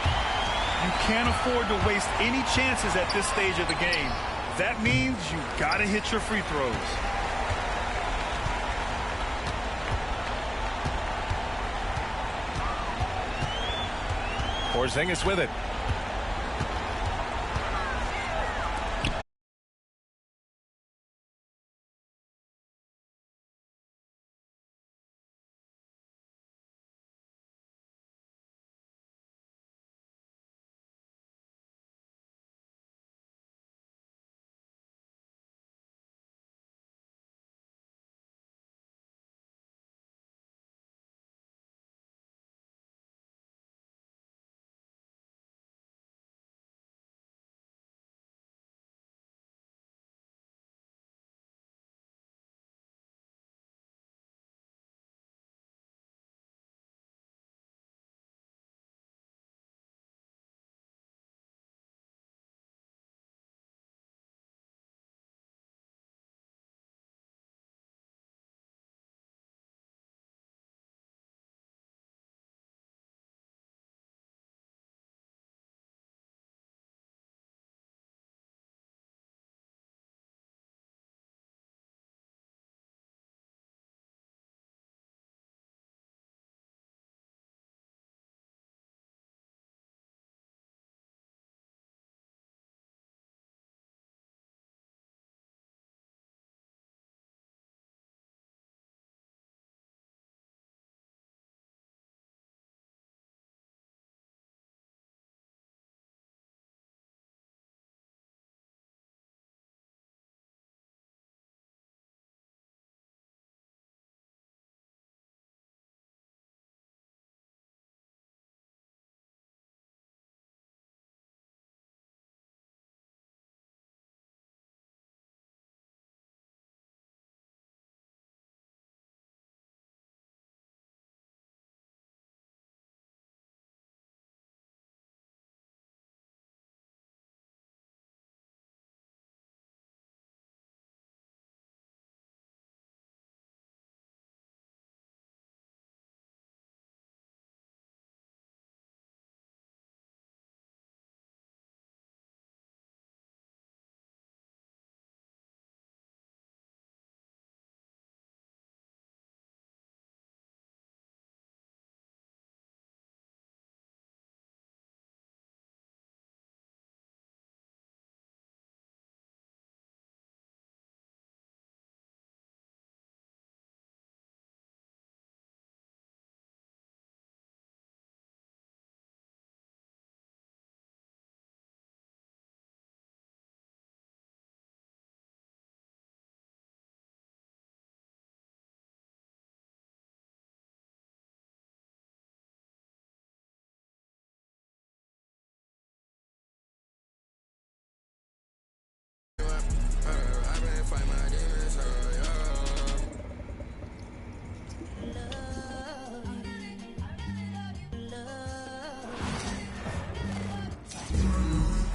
S21: You can't afford to waste any chances at this stage of the game. That means you've got to hit your free throws.
S8: Porzingis with it.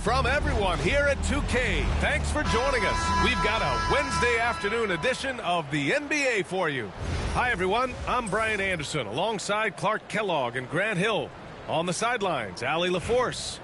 S8: From everyone here at 2K, thanks for joining us. We've got a Wednesday afternoon edition of the NBA for you. Hi, everyone. I'm Brian Anderson, alongside Clark Kellogg and Grant Hill. On the sidelines, Allie LaForce.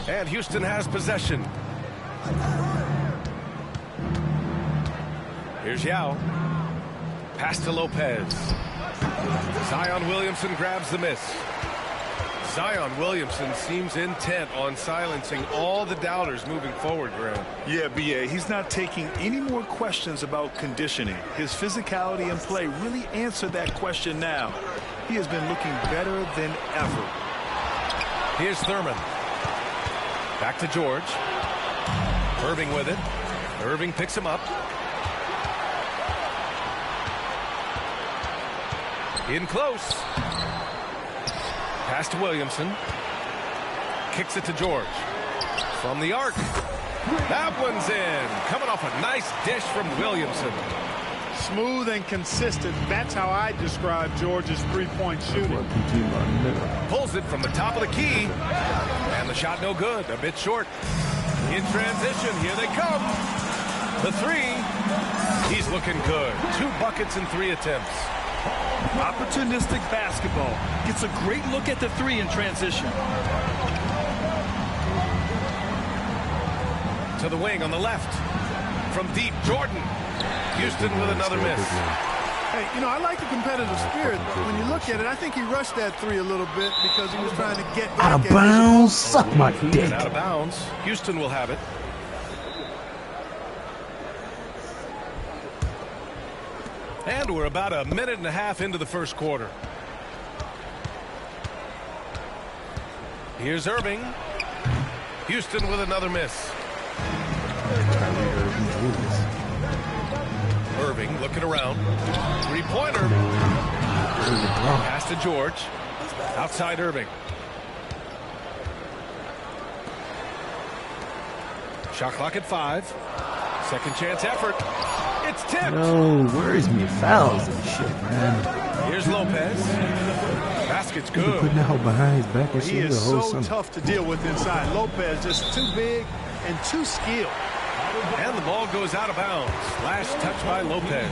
S8: And Houston has possession. Here's Yao. Pass to Lopez. Zion Williamson grabs the miss. Zion Williamson seems intent on silencing all the doubters moving forward, Graham.
S10: Yeah, B.A., he's not taking any more questions about conditioning. His physicality and play really answer that question now. He has been looking better than ever.
S8: Here's Thurman. Back to George. Irving with it. Irving picks him up. In close. Pass to Williamson. Kicks it to George. From the arc. That one's in. Coming off a nice dish from Williamson.
S9: Smooth and consistent. That's how I describe George's three-point shooting.
S8: Pulls it from the top of the key. And the shot no good. A bit short. In transition. Here they come. The three. He's looking good. 2 buckets in 3 attempts.
S21: Opportunistic basketball. Gets a great look at the three in transition.
S8: To the wing on the left. From deep, Jordan. Houston with another miss.
S9: Hey, you know, I like the competitive spirit, but when you look at it, I think he rushed that three a little bit because he was trying to get back.
S13: Out of bounds. Suck my dick.
S8: And out of bounds. Houston will have it. And we're about a minute and a half into the first quarter. Here's Irving. Houston with another miss. Irving looking around. Three-pointer. Pass to George. Outside Irving. Shot clock at 5. Second chance effort. It's tipped.
S13: No, where's me fouls and shit, man?
S8: Here's Lopez. Basket's good.
S13: Putting out behind his back and
S9: He
S13: shit.
S9: is so tough to deal with inside. Lopez just too big and too skilled.
S8: And the ball goes out of bounds. Last touch by Lopez.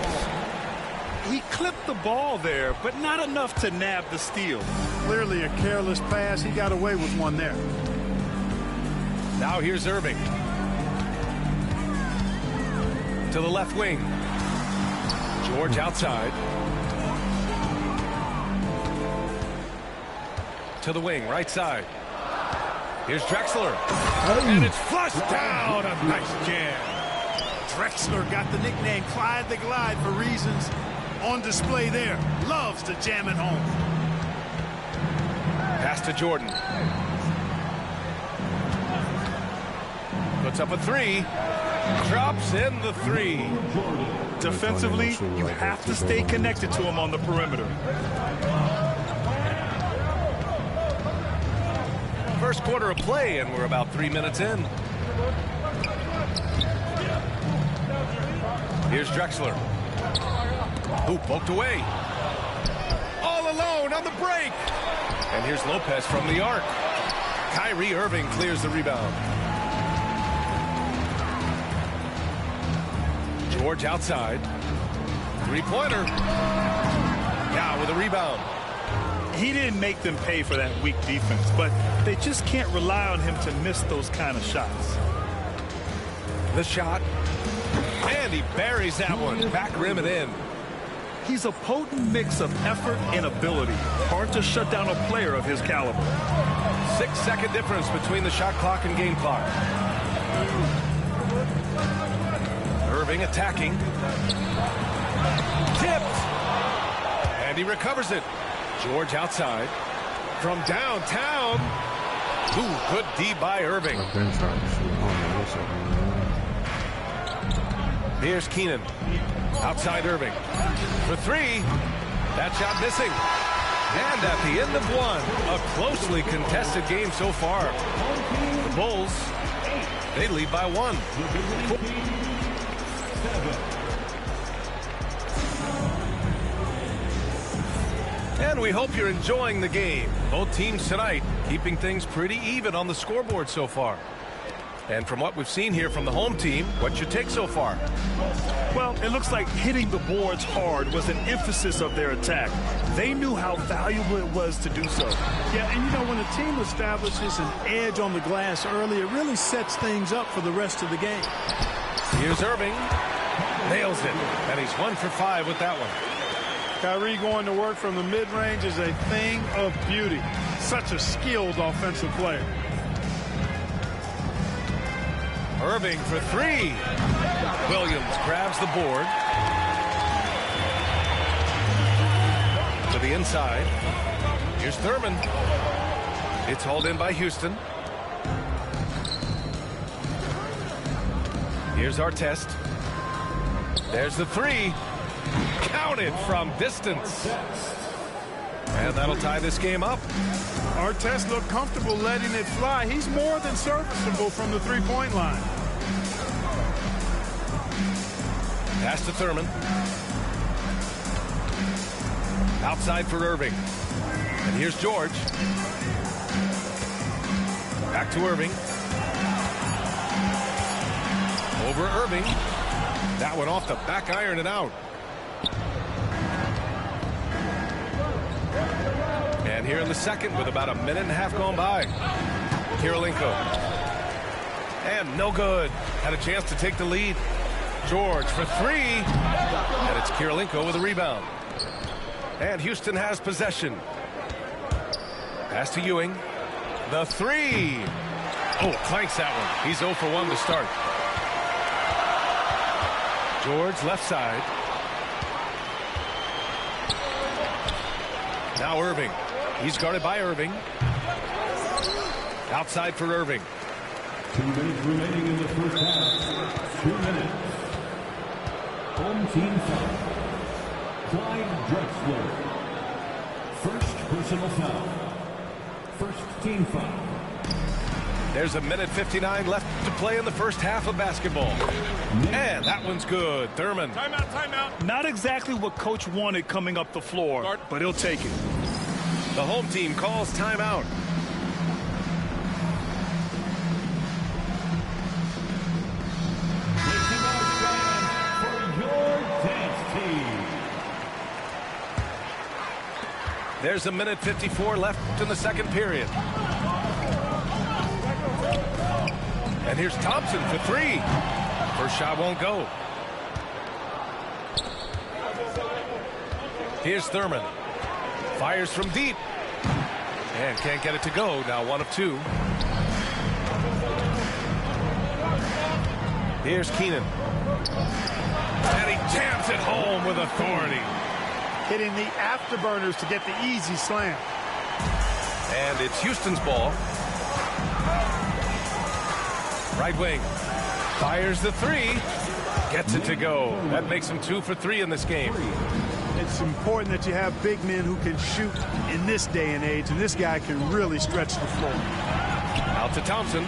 S21: He clipped the ball there, but not enough to nab the steal.
S9: Clearly a careless pass. He got away with one there.
S8: Now here's Irving. To the left wing. George outside. To the wing, right side. Here's Drexler. And it's flushed down. A nice jam.
S9: Drexler got the nickname Clyde the Glide for reasons on display there. Loves to jam it home.
S8: Pass to Jordan. Puts up a 3. Drops in the 3.
S21: Defensively, you have to stay connected to him on the perimeter.
S8: First quarter of play, and we're about 3 minutes in. Here's Drexler. Who poked away. All alone on the break. And here's Lopez from the arc. Kyrie Irving clears the rebound. George outside. Three-pointer. Now with a rebound.
S21: he didn't make them pay for that weak defense, but they just can't rely on him to miss those kind of shots.
S8: The shot. And he buries that one. Back rim and in.
S21: He's a potent mix of effort and ability. Hard to shut down a player of his caliber.
S8: 6-second difference between the shot clock and game clock. Irving attacking. Tipped. And he recovers it. George outside. From downtown. Ooh, good D by Irving. Here's Keenan. Outside Irving. For three. That shot missing. And at the end of one, a closely contested game so far. The Bulls, they lead by one. And we hope you're enjoying the game. Both teams tonight keeping things pretty even on the scoreboard so far. And from what we've seen here from the home team, what's your take so far?
S21: Well, it looks like hitting the boards hard was an emphasis of their attack. They knew how valuable it was to do so.
S9: Yeah, and you know, when a team establishes an edge on the glass early, it really sets things up for the rest of the game.
S8: Here's Irving. Nails it. And he's 1 for 5 with that one.
S9: Kyrie going to work from the mid-range is a thing of beauty. Such a skilled offensive player.
S8: Irving for three. Williams grabs the board. To the inside. Here's Thurman. It's hauled in by Houston. Here's Artest. There's the three. Counted from distance. And that'll tie this game up.
S9: Artest looked comfortable letting it fly. He's more than serviceable from the three-point line.
S8: Pass to Thurman. Outside for Irving. And here's George. Back to Irving. Over Irving. That one off the back iron and out. And here in the second with about a minute and a half gone by. Kirilenko. And no good. Had a chance to take the lead. George for three. And it's Kirilenko with a rebound. And Houston has possession. Pass to Ewing. The three. Oh, clanks that one. He's 0 for 1 to start. George left side. Now Irving. He's guarded by Irving. Outside for Irving.
S3: 2 minutes remaining in the first half. 2 minutes. Home team foul. Clyde Drexler. First personal foul. First team foul.
S8: There's a minute 59 left to play in the first half of basketball. And that one's good. Thurman.
S21: Timeout, timeout. Not exactly what coach wanted coming up the floor, but he'll take it.
S8: The home team calls timeout. There's a minute 54 left in the second period. And here's Thompson for three. First shot won't go. Here's Thurman. Fires from deep. And can't get it to go. Now 1 of 2. Here's Keenan. And he jams it home with authority.
S9: Hitting the afterburners to get the easy slam.
S8: And it's Houston's ball. Right wing. Fires the three. Gets it to go. That makes him 2 for 3 in this game.
S9: It's important that you have big men who can shoot in this day and age, and this guy can really stretch the floor.
S8: Out to Thompson.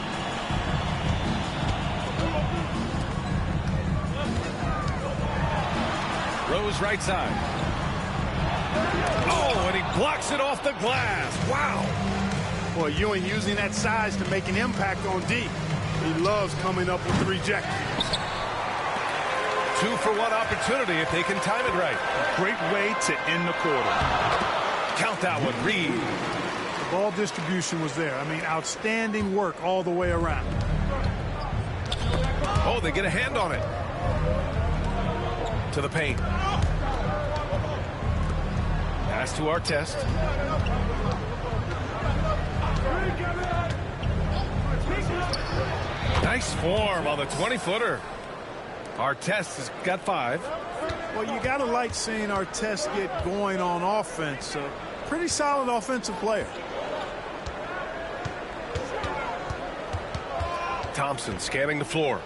S8: Rose right side. Oh, and he blocks it off the glass. Wow.
S9: Boy, Ewing using that size to make an impact on D. He loves coming up with the rejections.
S8: 2 for 1 opportunity if they can time it right.
S21: Great way to end the quarter.
S8: Count that one, Reed.
S9: The ball distribution was there. I mean, outstanding work all the way around.
S8: Oh, they get a hand on it. To the paint. Pass to Artest. Nice form on the 20-footer. Artest has got 5.
S9: Well, you got to like seeing Artest get going on offense. Pretty solid offensive player.
S8: Thompson scanning the floor.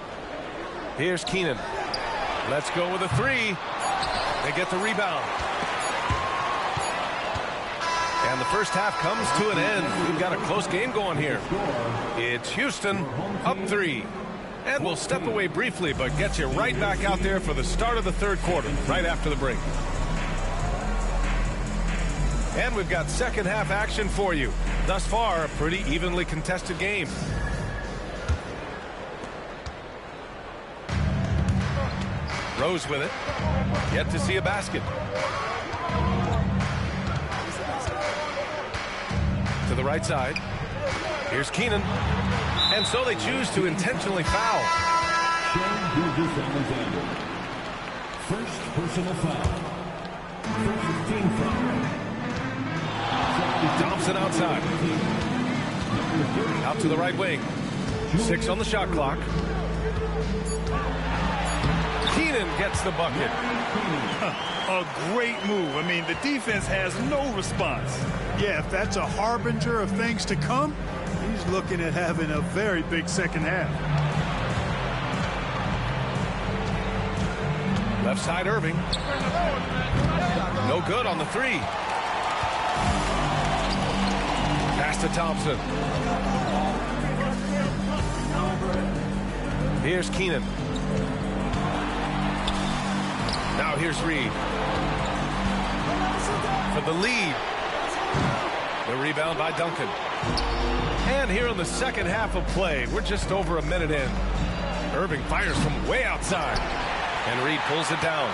S8: Here's Keenan. Let's go with a 3. They get the rebound. And the first half comes to an end. We've got a close game going here. It's Houston up 3. And we'll step away briefly, but get you right back out there for the start of the third quarter, right after the break. And we've got second half action for you. Thus far, a pretty evenly contested game. Rose with it. Yet to see a basket. To the right side. Here's Keenan. And so they choose to intentionally foul.
S3: First personal foul. First team foul.
S8: Thompson outside. Out to the right wing. 6 on the shot clock. Keenan gets the bucket.
S21: A great move. I mean, the defense has no response.
S9: Yeah, if that's a harbinger of things to come, he's looking at having a very big second half.
S8: Left side, Irving. No good on the 3. Pass to Thompson. Here's Keenan. Now here's Reed. For the lead. The rebound by Duncan. And here in the second half of play, we're just over a minute in. Irving fires from way outside. And Reed pulls it down.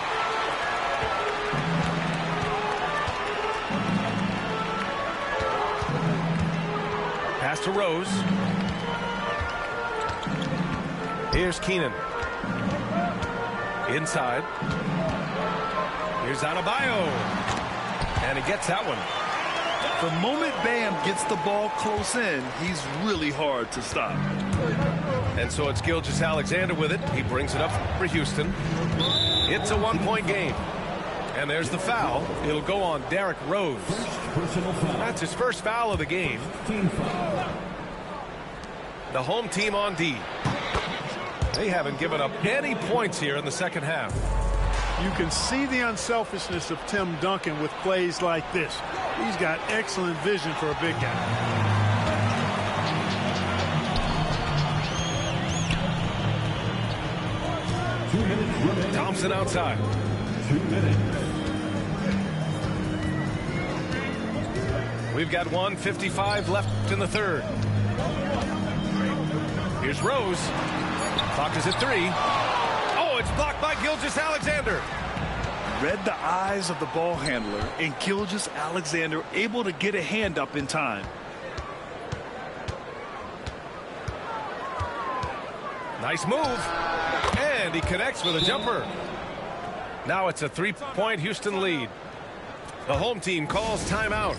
S8: Pass to Rose. Here's Keenan. Inside. Here's Adebayo. And he gets that one.
S21: The moment Bam gets the ball close in, he's really hard to stop.
S8: And so it's Gilgeous-Alexander with it. He brings it up for Houston. It's a 1-point game. And there's the foul. It'll go on Derrick Rose. That's his first foul of the game. The home team on D. They haven't given up any points here in the second half.
S9: You can see the unselfishness of Tim Duncan with plays like this. He's got excellent vision for a big guy.
S8: Thompson outside.
S3: 2 minutes.
S8: We've got 1:55 left in the third. Here's Rose. Clock is at 3. Oh, it's blocked by Gilgeous-Alexander.
S21: Read the eyes of the ball handler, and Gilgeous-Alexander able to get a hand up in time.
S8: Nice move. And he connects with a jumper. Now it's a 3-point Houston lead. The home team calls timeout.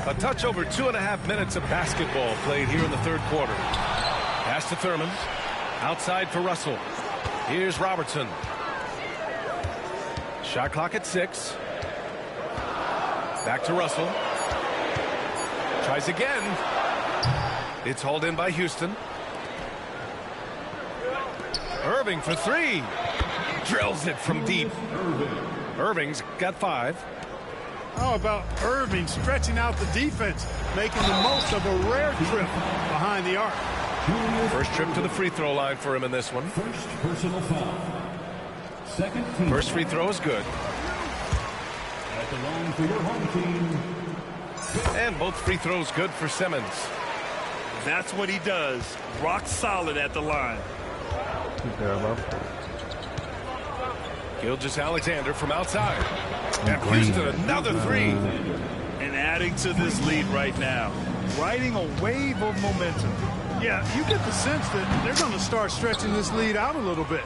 S8: A touch over 2.5 minutes of basketball played here in the third quarter. Pass to Thurman. Outside for Russell. Here's Robertson. Shot clock at 6. Back to Russell. Tries again. It's hauled in by Houston. Irving for 3. Drills it from deep. Irving's got 5.
S9: How about Irving stretching out the defense, making the most of a rare trip behind the arc?
S8: First trip to the free throw line for him in this one.
S3: First personal foul. Second team.
S8: First free throw is good.
S3: At the line for your home team.
S8: And both free throws good for Simmons.
S21: That's what he does. Rock solid at the line.
S8: Gilgeous-Alexander from outside. And Houston another three.
S21: And adding to this lead right now.
S9: Riding a wave of momentum. Yeah, you get the sense that they're going to start stretching this lead out a little bit.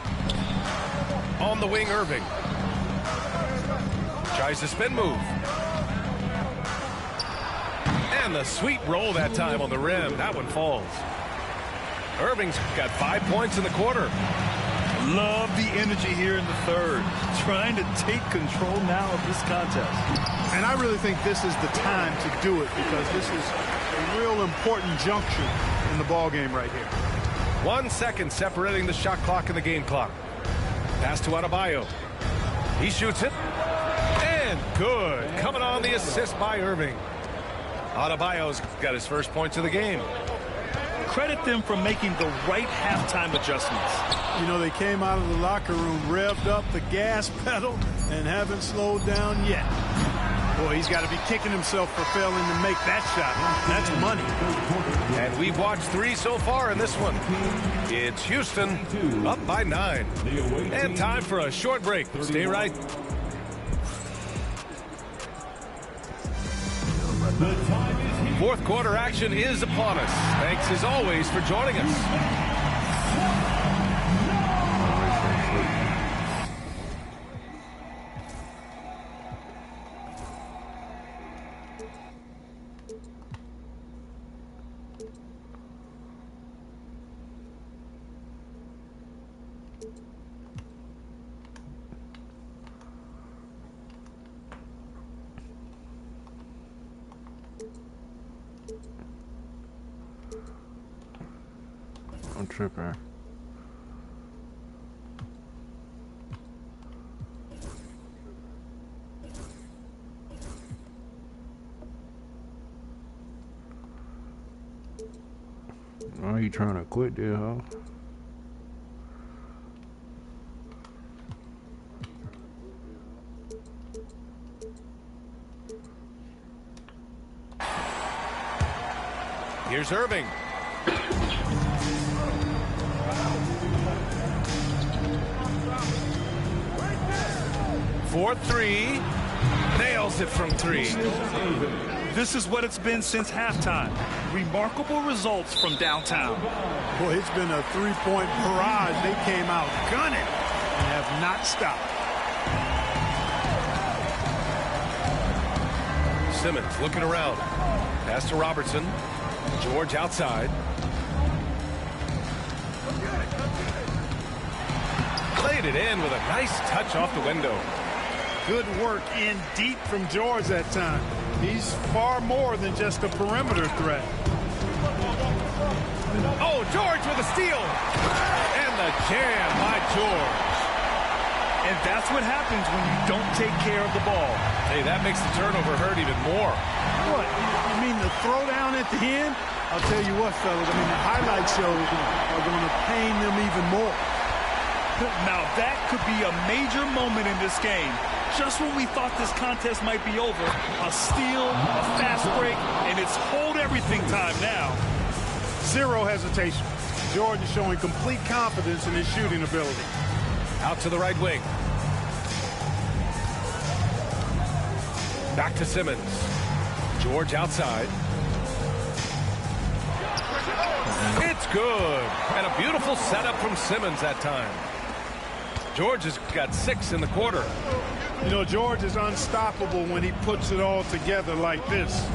S8: On the wing, Irving. Tries to spin move. And the sweet roll that time on the rim. That one falls. Irving's got 5 points in the quarter.
S21: Love the energy here in the third. Trying to take control now of this contest.
S9: And I really think this is the time to do it because this is a real important juncture in the ball game right here.
S8: 1 second separating the shot clock and the game clock. Pass to Adebayo. He shoots it. And good. Coming on the assist by Irving. Adebayo's got his first points of the game.
S21: Credit them for making the right halftime adjustments.
S9: You know, they came out of the locker room, revved up the gas pedal, and haven't slowed down yet. Boy, he's got to be kicking himself for failing to make that shot. That's money.
S8: And we've watched 3 so far in this one. It's Houston up by 9. And time for a short break. Stay right. Fourth quarter action is upon us. Thanks as always for joining us.
S13: I'm tripping. Why are you trying to quit there, huh?
S8: Here's Irving. For 3, nails it from 3.
S21: This is what it's been since halftime. Remarkable results from downtown.
S9: Boy, it's been a three-point barrage. They came out gunning and have not stopped.
S8: Simmons looking around. Pass to Robertson. George outside. Played it in with a nice touch off the window.
S9: Good work in deep from George that time. He's far more than just a perimeter threat.
S8: Oh, George with a steal. And the jam by George.
S21: And that's what happens when you don't take care of the ball.
S8: Hey, that makes the turnover hurt even more.
S9: What? You mean the throwdown at the end? I'll tell you what, fellas. I mean, the highlight shows are going to pain them even more.
S21: Now, that could be a major moment in this game. Just when we thought this contest might be over, a steal, a fast break, and it's hold everything time now.
S9: Zero hesitation. George is showing complete confidence in his shooting ability.
S8: Out to the right wing. Back to Simmons. George outside. It's good. And a beautiful setup from Simmons that time. George has got 6 in the quarter.
S9: You know, George is unstoppable when he puts it all together like this.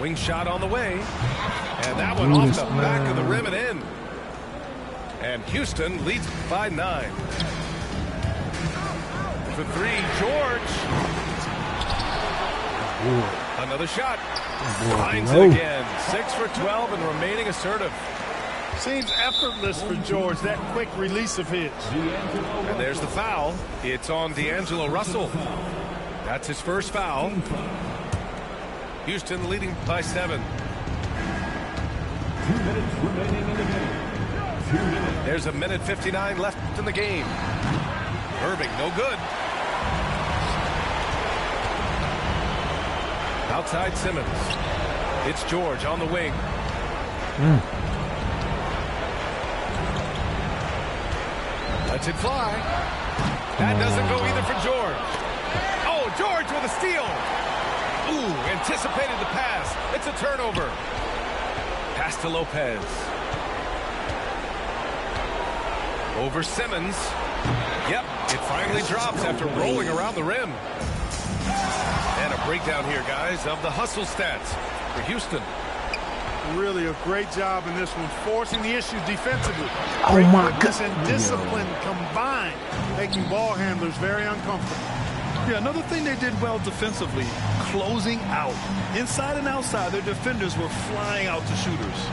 S8: Wing shot on the way. And that one off the back of the rim and in. And Houston leads by 9. For 3, George. Another shot. Finds it again. 6 for 12 and remaining assertive.
S9: Seems effortless for George, that quick release of his.
S8: And there's the foul. It's on D'Angelo Russell. That's his first foul. Houston leading by 7.
S3: 2 minutes remaining in the game. 2 minutes.
S8: There's a minute 59 left in the game. Irving, no good. Outside Simmons. It's George on the wing. Lets it fly. That doesn't go either for George. Oh, George with a steal. Ooh, anticipated the pass. It's a turnover. Pass to Lopez. Over Simmons. Yep, it finally drops after rolling around the rim. And a breakdown here, guys, of the hustle stats for Houston.
S9: Really a great job in this one, forcing the issues defensively.
S13: Oh,
S9: Great
S13: my
S9: quickness
S13: God.
S9: and discipline combined, making ball handlers very uncomfortable.
S10: Yeah, another thing they did well defensively, closing out. Inside and outside, their defenders were flying out to shooters.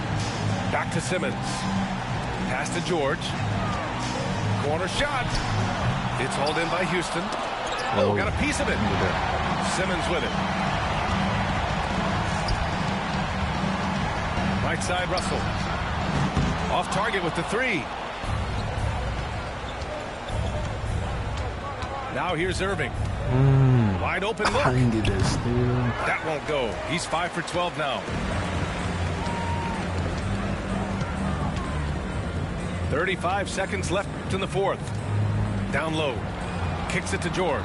S8: Back to Simmons. Pass to George. Corner shot. It's hauled in by Houston. Oh, got a piece of it. Simmons with it. Right side, Russell. Off target with the 3. Now here's Irving. Wide open look. That won't go. He's 5 for 12 now. 35 seconds left in the 4th. Down low. Kicks it to George.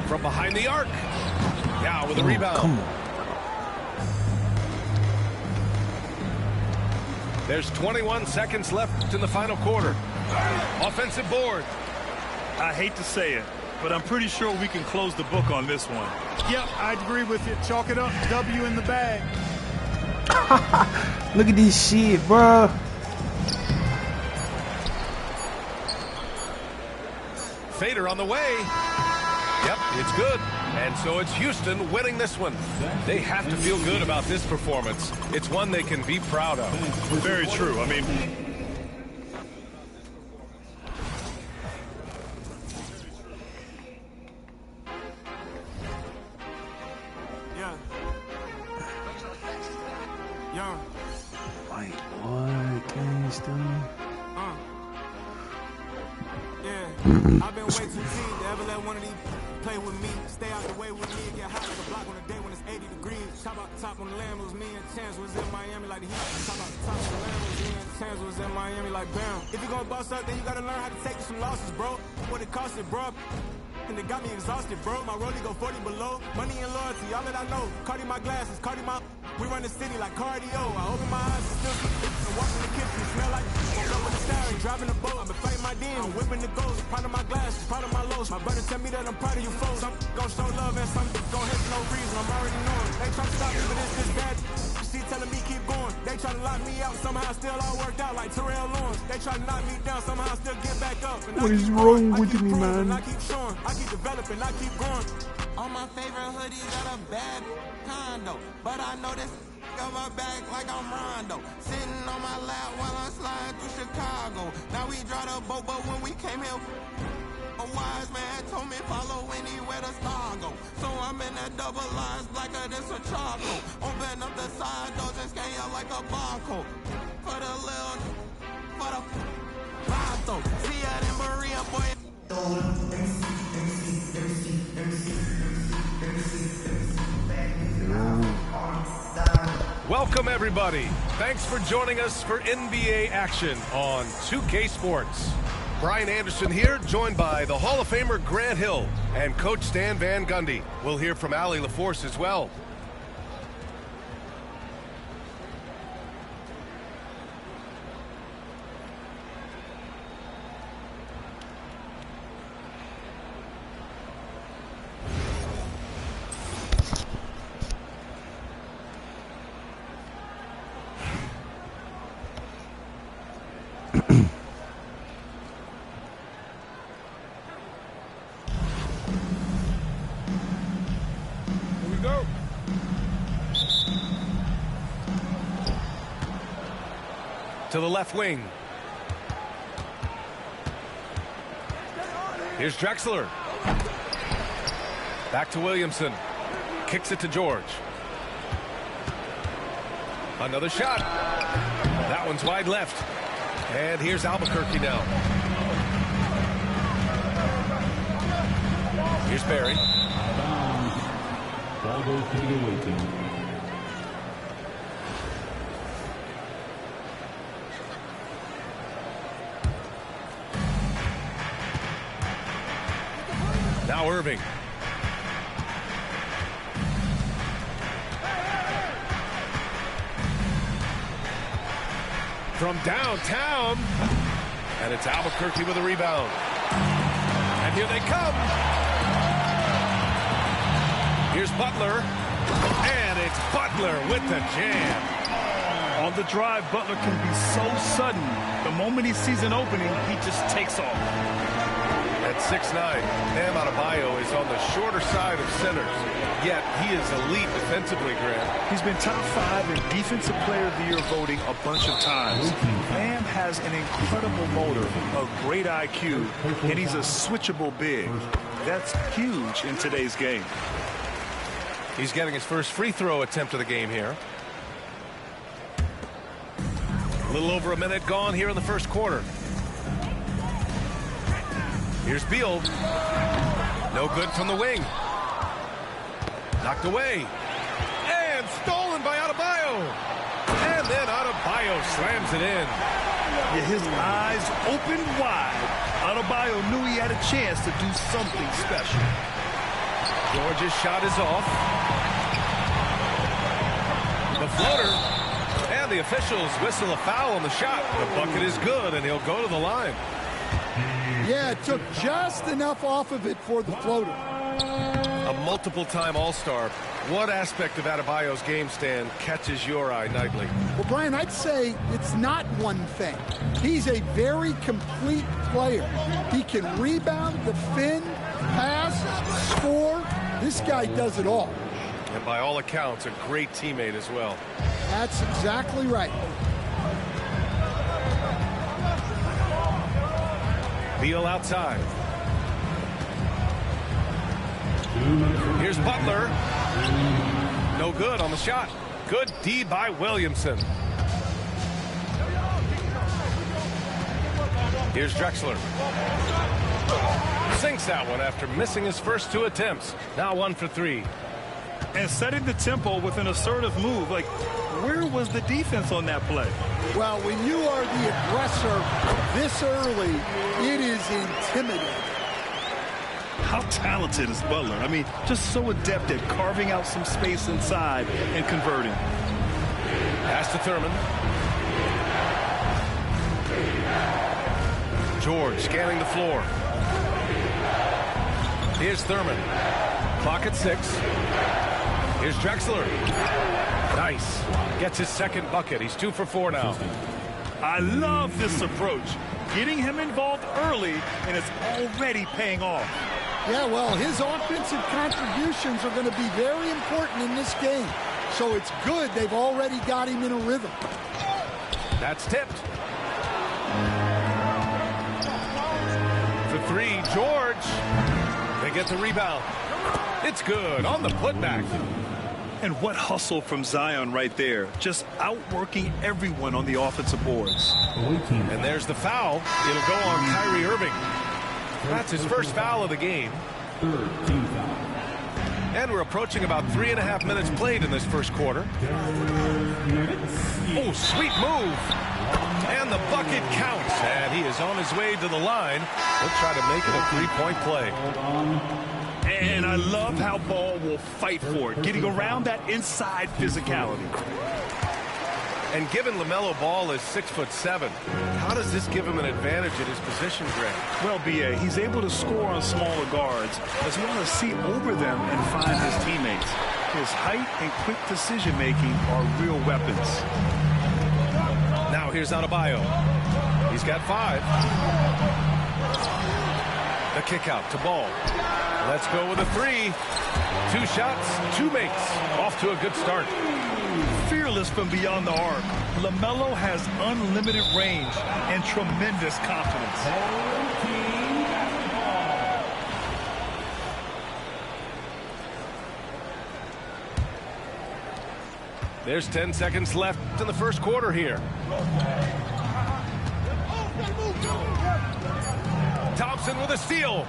S8: From behind the arc. Now with a rebound.
S13: Come on.
S8: There's 21 seconds left in the final quarter. Offensive board.
S21: I hate to say it, but I'm pretty sure we can close the book on this one.
S9: Yep, I agree with you. Chalk it up. W in the bag.
S13: Look at this shit, bro.
S8: Fader on the way. Yep, it's good. And so it's Houston winning this one. They have to feel good about this performance. It's one they can be proud of.
S21: Very true. I mean,
S13: Wait, what? Gangsta?
S19: I've been way too deep to ever let one of these play with me. Stay out the way with me and get hot like a block on a day when it's 80 degrees. Top out the top on the land was me and Chance was in Miami like the Heat. Top out the top on the land was me and Chance was in Miami like bam. If you gonna boss up, then you gotta learn how to take some losses, bro. What it cost it, bro. And it got me exhausted, bro. My rollie go 40 below. Money and loyalty, all that I know. Cardi my glasses, Cardi my... We run the city like cardio. I open my eyes and still see and walk in the kitchen. Smell like... Woke up with a stallion, driving the boat. I've been fighting my demons. I'm whipping the goals. Proud of my glasses, proud of my lows. My brother tell me that I'm proud of you folks. Some gon' show love and some gon' hate for no reason. I'm already knowing. They try to stop me, but it's this bad. She telling me keep going. They try to lock me out. Somehow still all worked out like Terrell Lawrence. They try to knock me down. Somehow still get back up. And
S13: What is wrong with me, man?
S19: I keep showing. I keep developing. I keep growing.
S12: All my favorite hoodies got a bad condo, but I know this got my back like I'm Rondo. Sitting on my lap while I'm sliding through Chicago. Now we drive the boat, but when we came here, a wise man told me follow anywhere the star go. So I'm in that double lines blacker than some charcoal. Open up the side doors and scan you like a barcode. For the little, for the Vato. See ya in Maria, boy.
S8: Welcome, everybody. Thanks for joining us for NBA action on 2K Sports. Brian Anderson here, joined by the Hall of Famer Grant Hill and Coach Stan Van Gundy. We'll hear from Allie LaForce as well. To the left wing. Here's Drexler. Back to Williamson. Kicks it to George. Another shot. That one's wide left. And here's Albuquerque now. Here's Barry.
S3: Ball goes to the away team.
S8: Now Irving. From downtown. And it's Albuquerque with a rebound. And here they come. Here's Butler. And it's Butler with the jam.
S21: On the drive, Butler can be so sudden. The moment he sees an opening, he just takes off.
S8: At 6'9", Bam Adebayo is on the shorter side of centers. Yet he is elite defensively, Grant.
S10: He's been top 5 in Defensive Player of the Year voting a bunch of times. Bam has an incredible motor, a great IQ, and he's a switchable big. That's huge in today's game.
S8: He's getting his first free throw attempt of the game here. A little over a minute gone here in the first quarter. Here's Beal. No good from the wing. Knocked away. And stolen by Adebayo. And then Adebayo slams it in.
S21: Yeah, his eyes open wide. Adebayo knew he had a chance to do something special.
S8: George's shot is off. The floater. And the officials whistle a foul on the shot. The bucket is good, and he'll go to the line.
S7: Yeah, it took just enough off of it for the floater.
S8: A multiple-time All-Star. What aspect of Adebayo's game stand catches your eye nightly?
S7: Well, Brian, I'd say it's not one thing. He's a very complete player. He can rebound, defend, pass, score. This guy does it all.
S8: And by all accounts, a great teammate as well.
S7: That's exactly right.
S8: Beal outside. Here's Butler. No good on the shot. Good D by Williamson. Here's Drexler. Sinks that one after missing his first 2 attempts. Now 1 for 3.
S21: And setting the tempo with an assertive move. Like, where was the defense on that play?
S7: Well, when you are the aggressor this early, it is intimidating.
S21: How talented is Butler? I mean, just so adept at carving out some space inside and converting.
S8: Pass to Thurman. George scanning the floor. Here's Thurman. Clock at 6. Here's Drexler. Nice. Gets his second bucket. He's 2 for 4 now.
S21: I love this approach. Getting him involved early, and it's already paying off.
S7: Yeah, well, his offensive contributions are going to be very important in this game. So it's good they've already got him in a rhythm.
S8: That's tipped. For 3, George. They get the rebound. It's good on the putback.
S21: And what hustle from Zion right there. Just outworking everyone on the offensive boards.
S8: And there's the foul. It'll go on Kyrie Irving. That's his first foul of the game. And we're approaching about 3.5 minutes played in this first quarter. Oh, sweet move. And the bucket counts. And he is on his way to the line. He'll try to make it a 3-point play.
S21: And I love how Ball will fight for it, getting around that inside physicality.
S8: And given LaMelo Ball is 6'7", how does this give him an advantage at his position, Grant?
S21: Well, B.A., he's able to score on smaller guards, as well as see over them and find his teammates. His height and quick decision-making are real weapons.
S8: Now here's Adebayo. He's got 5. The kick out to Ball. Let's go with a 3. 2 shots, 2 makes. Off to a good start.
S21: Fearless from beyond the arc, LaMelo has unlimited range and tremendous confidence.
S8: There's 10 seconds left in the first quarter here. Thompson with a steal.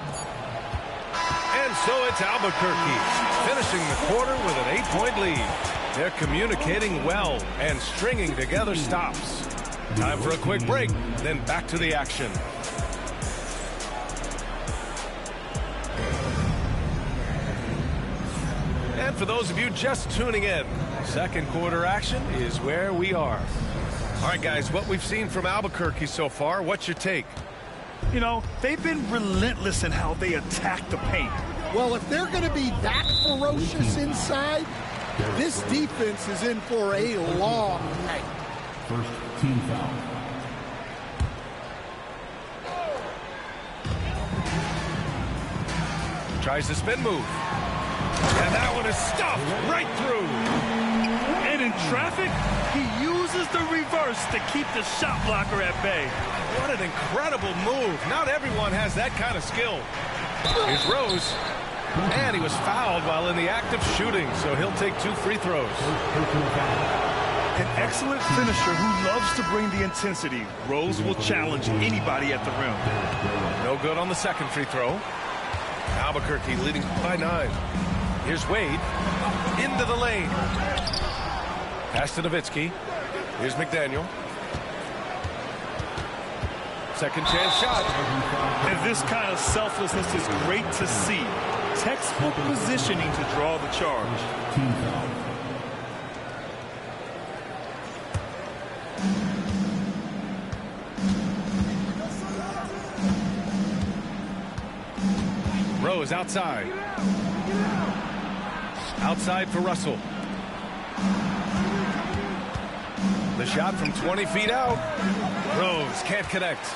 S8: And so it's Albuquerque finishing the quarter with an 8-point lead. They're communicating well and stringing together stops. Time for a quick break, then back to the action. And for those of you just tuning in, second quarter action is where we are. All right, guys, what we've seen from Albuquerque so far, what's your take?
S21: You know, they've been relentless in how they attack the paint.
S7: Well, if they're going to be that ferocious inside, this defense is in for a long night.
S3: First team foul.
S8: Tries the spin move. And that one is stuffed right through.
S21: And in traffic, he uses the reverse to keep the shot blocker at bay.
S8: What an incredible move. Not everyone has that kind of skill. Here's Rose. And he was fouled while in the act of shooting, so he'll take 2 free throws.
S21: An excellent finisher who loves to bring the intensity. Rose will challenge anybody at the rim.
S8: No good on the second free throw. Albuquerque leading by 9. Here's Wade. Into the lane. Pass to Nowitzki. Here's McDaniel. Second chance shot.
S21: And this kind of selflessness is great to see. Textbook positioning to draw the charge.
S3: Team foul.
S8: Rose outside. Outside for Russell. The shot from 20 feet out. Rose can't connect.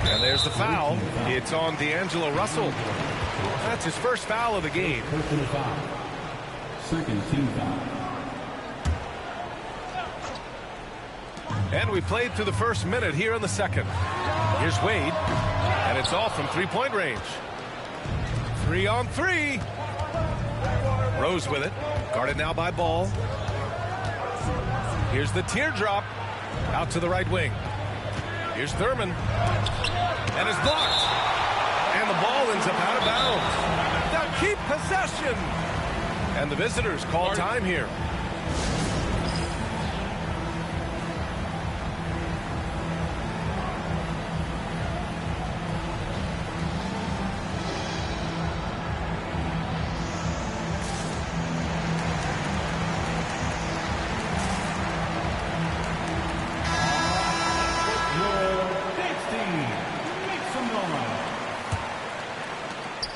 S8: And there's the foul. It's on D'Angelo Russell. That's his first foul of the game.
S3: Personal foul. Second team foul.
S8: And we played through the first minute here in the second. Here's Wade. And it's off from 3-point range. 3 on 3. Rose with it. Guarded now by Ball. Here's the teardrop. Out to the right wing. Here's Thurman. And it's blocked. And the ball ends up out of bounds. They'll keep possession. And the visitors call time here.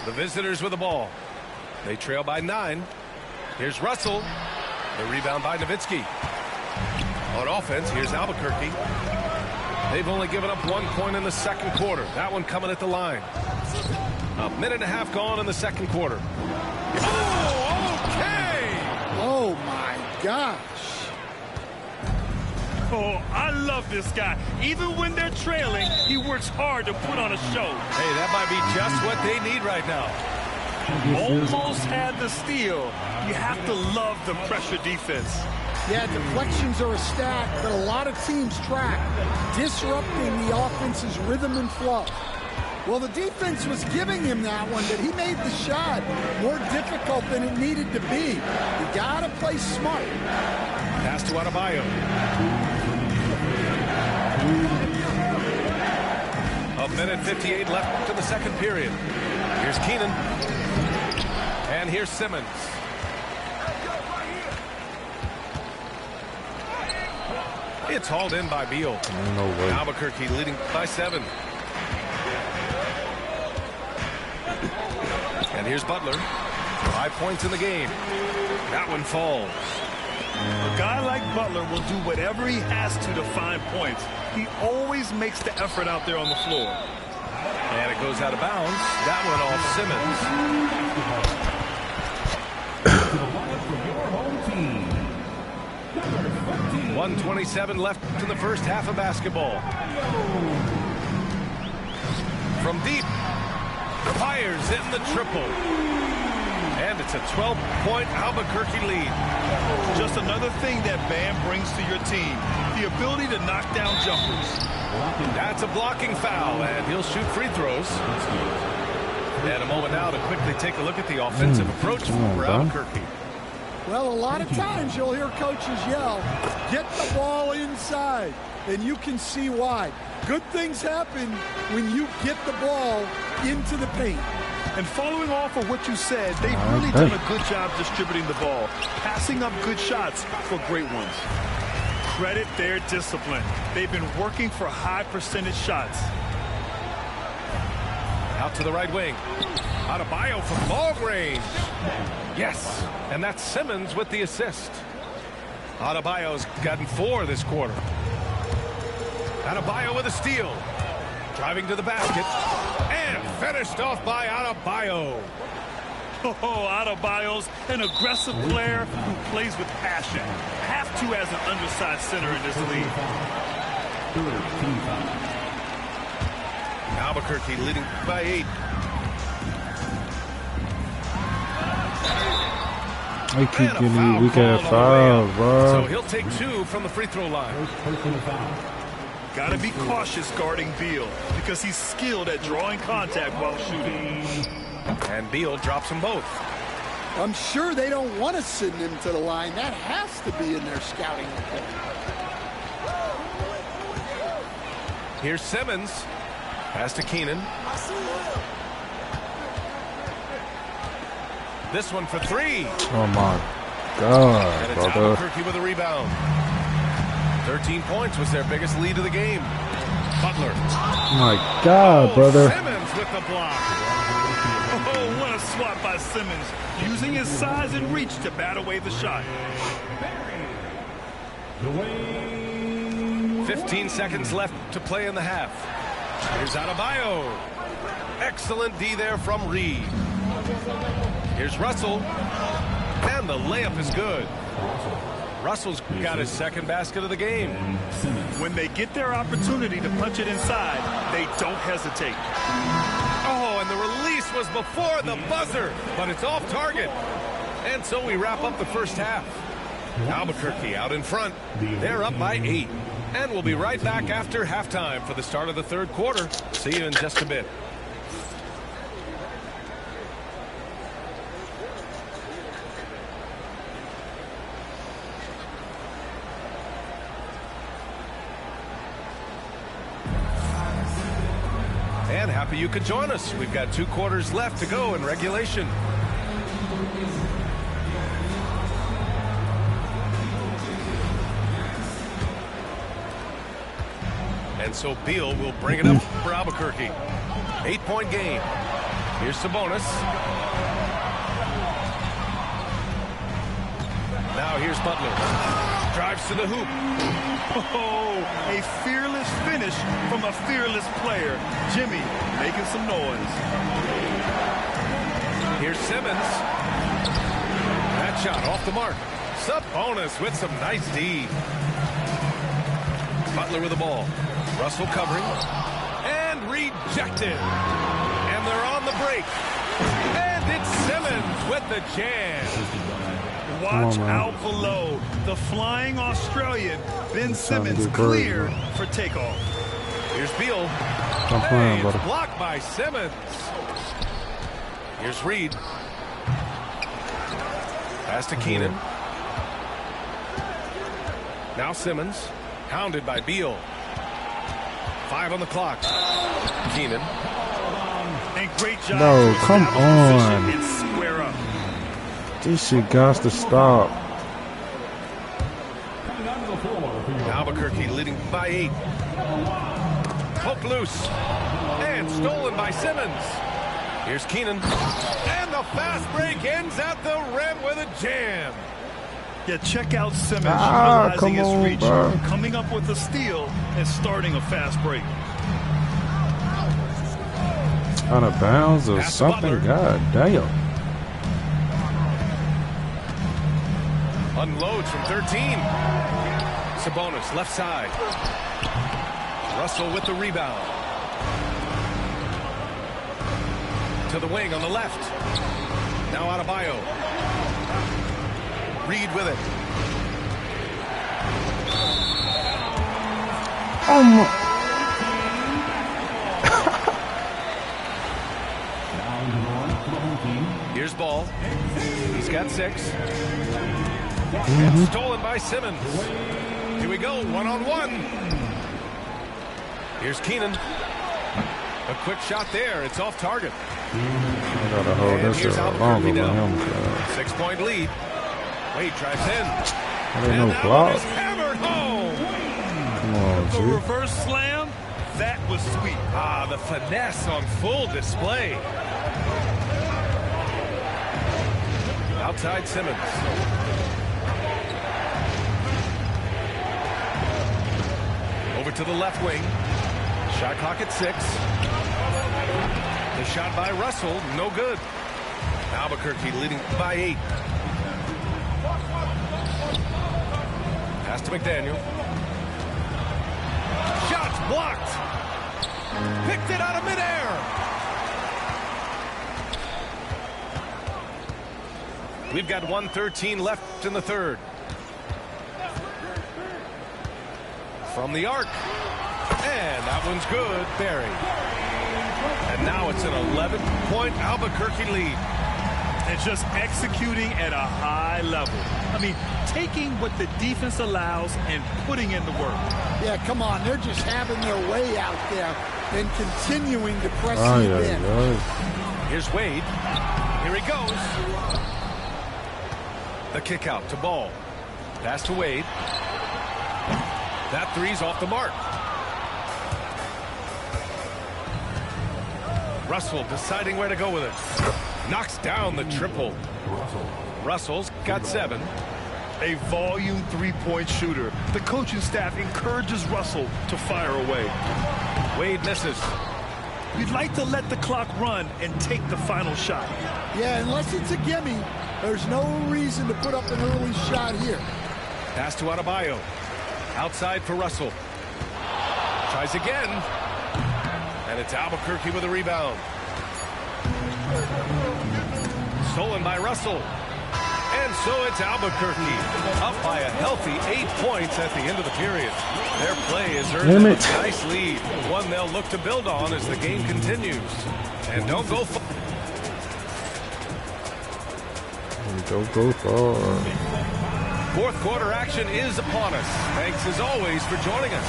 S8: The visitors with the ball. They trail by 9. Here's Russell. The rebound by Nowitzki. On offense, here's Albuquerque. They've only given up 1 point in the second quarter. That one coming at the line. A minute and a half gone in the second quarter. Oh, okay!
S7: Oh, my gosh.
S21: Oh, I love this guy. Even when they're trailing, he works hard to put on a show.
S8: Hey, that might be just what they need right now.
S21: Almost had the steal. You have to love the pressure defense.
S7: Yeah, deflections are a stat that a lot of teams track, disrupting the offense's rhythm and flow. Well, the defense was giving him that one, but he made the shot more difficult than it needed to be. You got to play smart.
S8: Pass to Adebayo. A minute 58 left in the second period. Here's Keenan. And here's Simmons. It's hauled in by Beal.
S13: No way.
S8: Albuquerque leading by 7. And here's Butler. 5 points in the game. That one falls.
S21: A guy like Butler will do whatever he has to find points. He always makes the effort out there on the floor.
S8: And it goes out of bounds. That one off Simmons. 1:27 left in the first half of basketball. From deep. Fires in the triple. And it's a 12-point Albuquerque lead.
S21: Just another thing that Bam brings to your team, the ability to knock down jumpers.
S8: That's a blocking foul, and he'll shoot free throws. And a moment now to quickly take a look at the offensive approach for Albuquerque.
S7: Well, a lot of times you'll hear coaches yell, get the ball inside, and you can see why. Good things happen when you get the ball into the paint.
S21: And following off of what you said, they've really done a good job distributing the ball, passing up good shots for great ones. Credit their discipline. They've been working for high percentage shots.
S8: Out to the right wing. Adebayo from long range. Yes, and that's Simmons with the assist. Adebayo's gotten 4 this quarter. Adebayo with a steal. Driving to the basket. And finished off by Adebayo.
S21: Oh, Adebayo's an aggressive player who plays with passion. Have to as an undersized center in this league.
S8: Albuquerque leading by 8.
S13: I keep getting weak at foul, bro.
S8: So he'll take 2 from the free throw line.
S21: Got to be cautious guarding Beal because he's skilled at drawing contact while shooting.
S8: And Beal drops them both.
S7: I'm sure they don't want to send him to the line. That has to be in their scouting report.
S8: Here's Simmons. Pass to Keenan. This one for 3.
S13: Oh my God,
S8: and it's
S13: brother.
S8: Albuquerque with a rebound. 13 points was their biggest lead of the game. Butler.
S13: Oh my God, brother.
S21: Simmons with the block. Oh, what a swat by Simmons, using his size and reach to bat away the shot.
S8: 15 seconds left to play in the half. Here's Adebayo. Excellent D there from Reed. Here's Russell. And the layup is good. Russell's got his second basket of the game.
S21: When they get their opportunity to punch it inside, they don't hesitate.
S8: Oh, and the release was before the buzzer, but it's off target. And so we wrap up the first half. Albuquerque out in front. They're up by 8. And we'll be right back after halftime for the start of the third quarter. See you in just a bit. And happy you could join us. We've got 2 quarters left to go in regulation. And so Beal will bring it up for Albuquerque. 8-point game. Here's Sabonis. Now here's Butler. Drives to the hoop.
S21: Oh, a fearless finish from a fearless player. Jimmy making some noise.
S8: Here's Simmons. That shot off the mark. Sabonis with some nice D. Butler with the ball. Russell covering. And rejected. And they're on the break. And it's Simmons with the jam.
S21: Watch out below. The flying Australian, Ben Simmons, cleared for takeoff.
S8: Here's Beal.
S13: Hey,
S8: it's blocked by Simmons. Here's Reed. Pass to Keenan. Now Simmons. Hounded by Beal. 5 on the clock. Keenan.
S21: And great job.
S13: No, come on.
S21: And square up.
S13: This shit got to stop.
S8: Albuquerque leading by 8. Poked loose. And stolen by Simmons. Here's Keenan. And the fast break ends at the rim with a jam.
S21: Yeah, check out Simmons utilizing his reach,
S13: bro.
S21: coming up with a steal and starting a fast break.
S13: Out of bounds or
S8: Pass
S13: something? God damn.
S8: Unloads from 13. Sabonis left side. Russell with the rebound. To the wing on the left. Now Adebayo. Reed with it. Here's Ball. He's got 6. And stolen by Simmons. Here we go, one-on-one. Here's Keenan. A quick shot there. It's off target.
S13: I gotta hold
S8: And
S13: this
S8: here's
S13: longer
S8: Albuquerque
S13: with
S8: down.
S13: him.
S8: 6-point lead. Wade drives in.
S13: There ain't no block.
S8: Hammered home.
S13: Come on,
S21: The
S13: G.
S21: reverse slam, that was sweet.
S8: Ah, the finesse on full display. Outside Simmons. Over to the left wing. Shot clock at 6. The shot by Russell, no good. Albuquerque leading by 8. Pass to McDaniel. Shots blocked. Picked it out of midair. We've got 1:13 left in the third. From the arc. And that one's good. Barry. And now it's an 11-point Albuquerque lead.
S21: And just executing at a high level. I mean, taking what the defense allows and putting in the work.
S7: Yeah, come on. They're just having their way out there and continuing to press you in.
S8: Here's Wade. Here he goes. The kick out to Ball. Pass to Wade. That three's off the mark. Russell deciding where to go with it. Knocks down the triple. Russell's got 7.
S21: A volume three-point shooter. The coaching staff encourages Russell to fire away.
S8: Wade misses.
S21: You'd like to let the clock run and take the final shot.
S7: Yeah, unless it's a gimme, there's no reason to put up an early shot here.
S8: Pass to Adebayo. Outside for Russell. Tries again. And it's Albuquerque with a rebound. Stolen by Russell. And so it's Albuquerque up by a healthy 8 points at the end of the period. Their play has earned them a nice lead, one they'll look to build on as the game continues. And don't go far.
S13: Don't go far.
S8: Fourth quarter action is upon us. Thanks as always for joining us.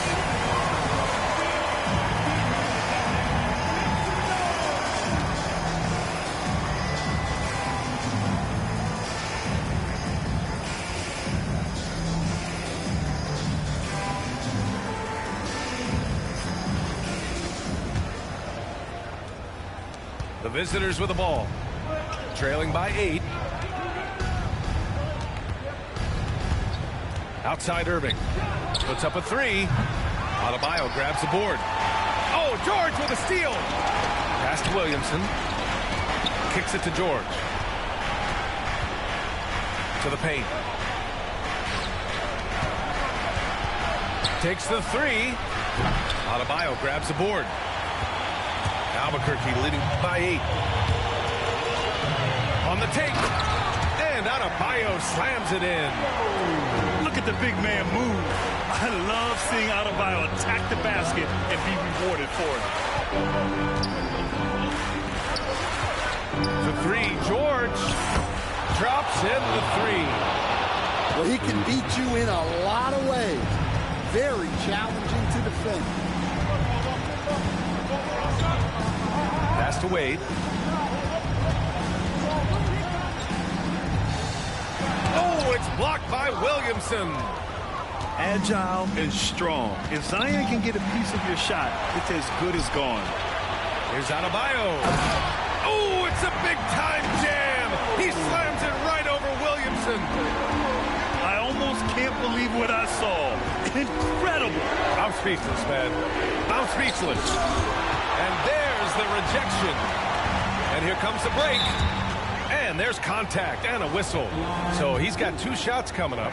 S8: The visitors with the ball, trailing by 8. Outside Irving, puts up a 3. Adebayo grabs the board. Oh, George with a steal. Pass to Williamson. Kicks it to George. To the paint. Takes the 3. Adebayo grabs the board. Albuquerque leading by 8. On the take. And Adebayo slams it in.
S21: Look at the big man move. I love seeing Adebayo attack the basket and be rewarded for it.
S8: The 3, George drops in the 3.
S7: Well, he can beat you in a lot of ways. Very challenging to defend.
S8: Pass to Wade. Oh, it's blocked by Williamson.
S21: Agile and strong. If Zion can get a piece of your shot, it's as good as gone.
S8: Here's Adebayo. Oh, it's a big-time jam. He slams it right over Williamson.
S21: I almost can't believe what I saw. Incredible.
S8: I'm speechless, man. I'm speechless. And there's the rejection. And here comes the break. And there's contact and a whistle. So he's got 2 shots coming up.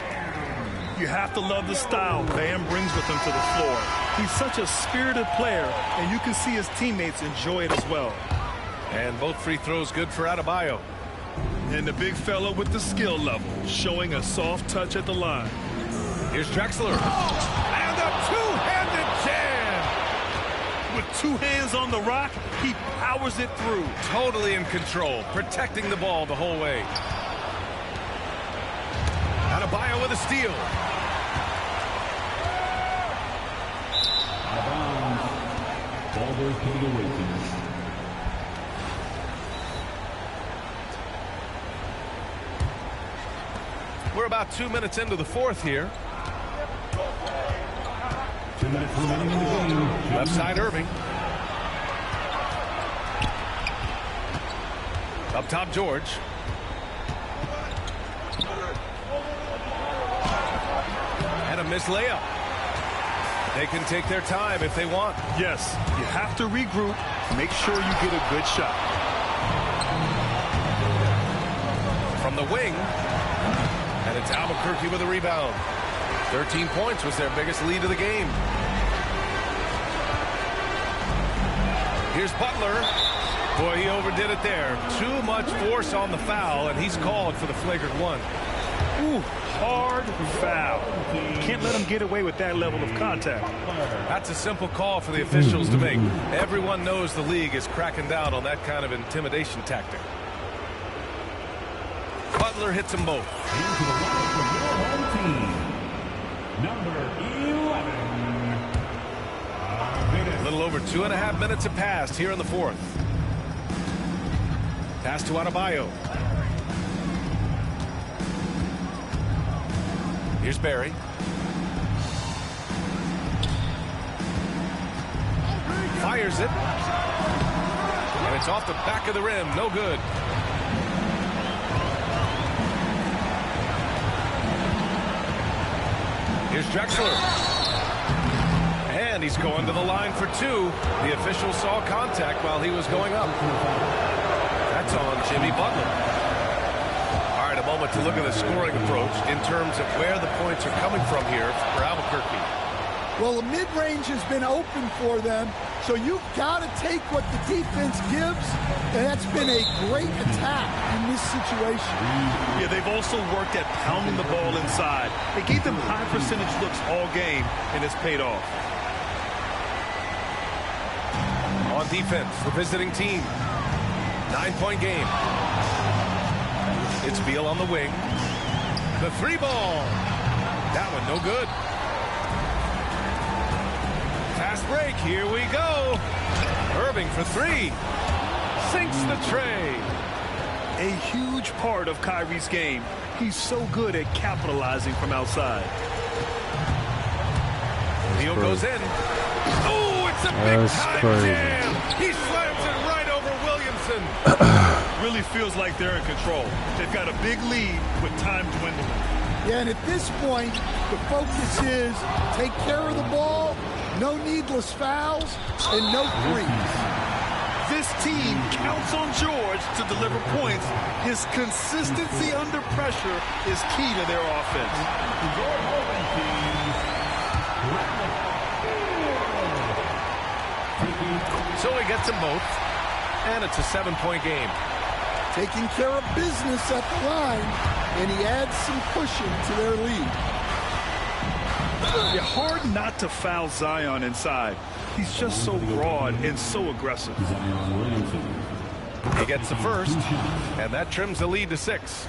S21: You have to love the style Bam brings with him to the floor. He's such a spirited player, and you can see his teammates enjoy it as well.
S8: And both free throws good for Adebayo.
S21: And the big fella with the skill level, showing a soft touch at the line.
S8: Here's Drexler. And a two-handed jam.
S21: With two hands on the rock, he powers it through.
S8: Totally in control, protecting the ball the whole way. Adebayo with a steal.
S3: Ball goes to the Wizards.
S8: We're about 2 minutes into the fourth here.
S3: 2 minutes remaining in the game.
S8: Left side Irving. Up top George. And a missed layup. They can take their time if they want.
S21: Yes, you have to regroup. Make sure you get a good shot.
S8: From the wing. And it's Albuquerque with a rebound. 13 points was their biggest lead of the game. Here's Butler. Boy, he overdid it there. Too much force on the foul, and he's called for the flagrant one.
S21: Ooh, hard foul. Can't let him get away with that level of contact.
S8: That's a simple call for the officials to make. Everyone knows the league is cracking down on that kind of intimidation tactic. Butler hits them both.
S3: Into the lineup for your home team. Number 11.
S8: A little over 2.5 minutes have passed here in the fourth. Pass to Adebayo. Here's Barry. Fires it. And it's off the back of the rim. No good. Here's Drexler. And he's going to the line for two. The official saw contact while he was going up. That's on Jimmy Butler. All right, a moment to look at the scoring approach in terms of where the points are coming from here for Albuquerque.
S7: Well, the mid-range has been open for them, so you've got to take what the defense gives, and that's been a great attack in this situation.
S21: Yeah, they've also worked at pounding the ball inside. They gave them high percentage looks all game, and it's paid off.
S8: On defense, the visiting team. 9-point game. It's Beal on the wing. The three ball. That one no good. Fast break. Here we go. Irving for three. Sinks the tray.
S21: A huge part of Kyrie's game. He's so good at capitalizing from outside.
S8: Beal goes in. Oh, it's a big time jam. He slams it right over Williamson.
S21: Really feels like they're in control. They've got a big lead with time dwindling.
S7: Yeah, and at this point, the focus is take care of the ball, no needless fouls, and no threes.
S21: This team counts on George to deliver points. His consistency under pressure is key to their offense.
S8: So he gets them both, and it's a 7-point game.
S7: Taking care of business at the line, and he adds some cushion to their lead.
S21: Yeah, hard not to foul Zion inside. He's just so broad and so aggressive.
S8: He gets the first, and that trims the lead to 6.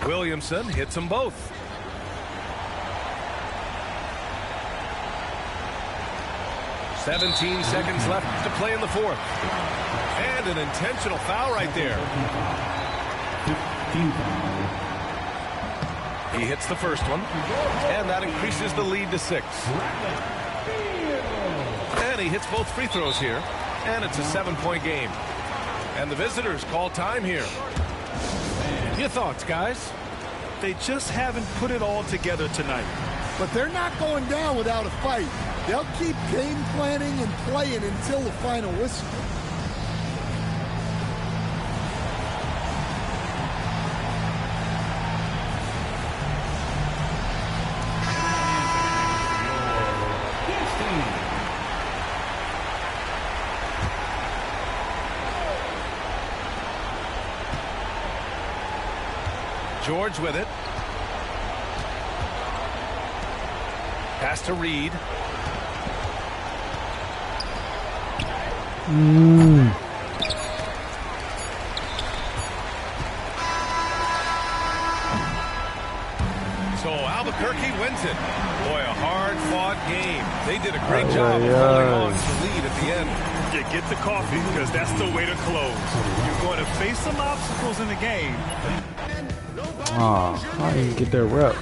S8: Williamson hits them both. 17 seconds left to play in the fourth. And an intentional foul right there. He hits the first one, and that increases the lead to 6. And he hits both free throws here, and it's a 7-point game. And the visitors call time here. Your thoughts, guys?
S21: They just haven't put it all together tonight.
S7: But they're not going down without a fight. They'll keep game planning and playing until the final whistle.
S8: George with it. Pass to Reed. So Albuquerque wins it. Boy, a hard-fought game. They did a great job of holding on to the lead at the end.
S21: Yeah, get the coffee, because that's the way to close. You're going to face some obstacles in the game.
S13: I didn't get that rep.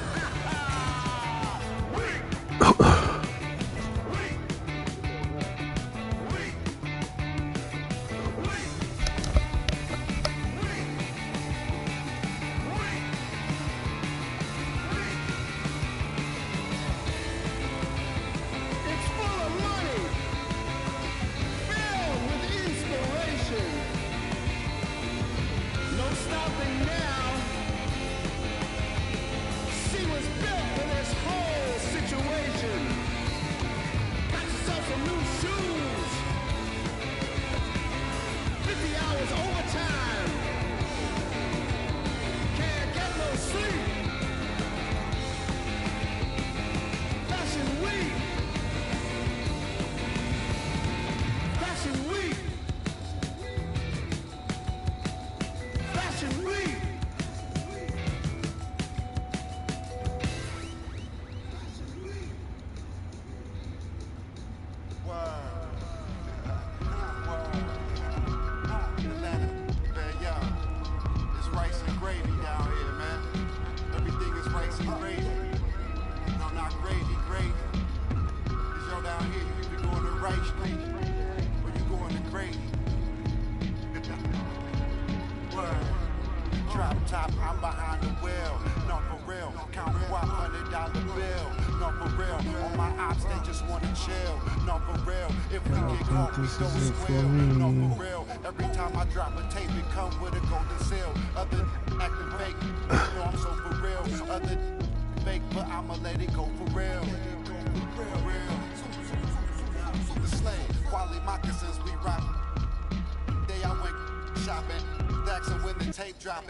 S11: I'm behind the wheel, no for real. Count what $100 bill, no for real. On my ops, they just wanna chill, no for real. If we get caught, we don't squeal, no for real. Every time I drop a tape, it come with a golden seal. Other acting fake, you know I'm so for real. Other fake, but I'ma let it go for real. The slave, quality moccasins we rock. Day I went shopping, stacks and when the tape dropping.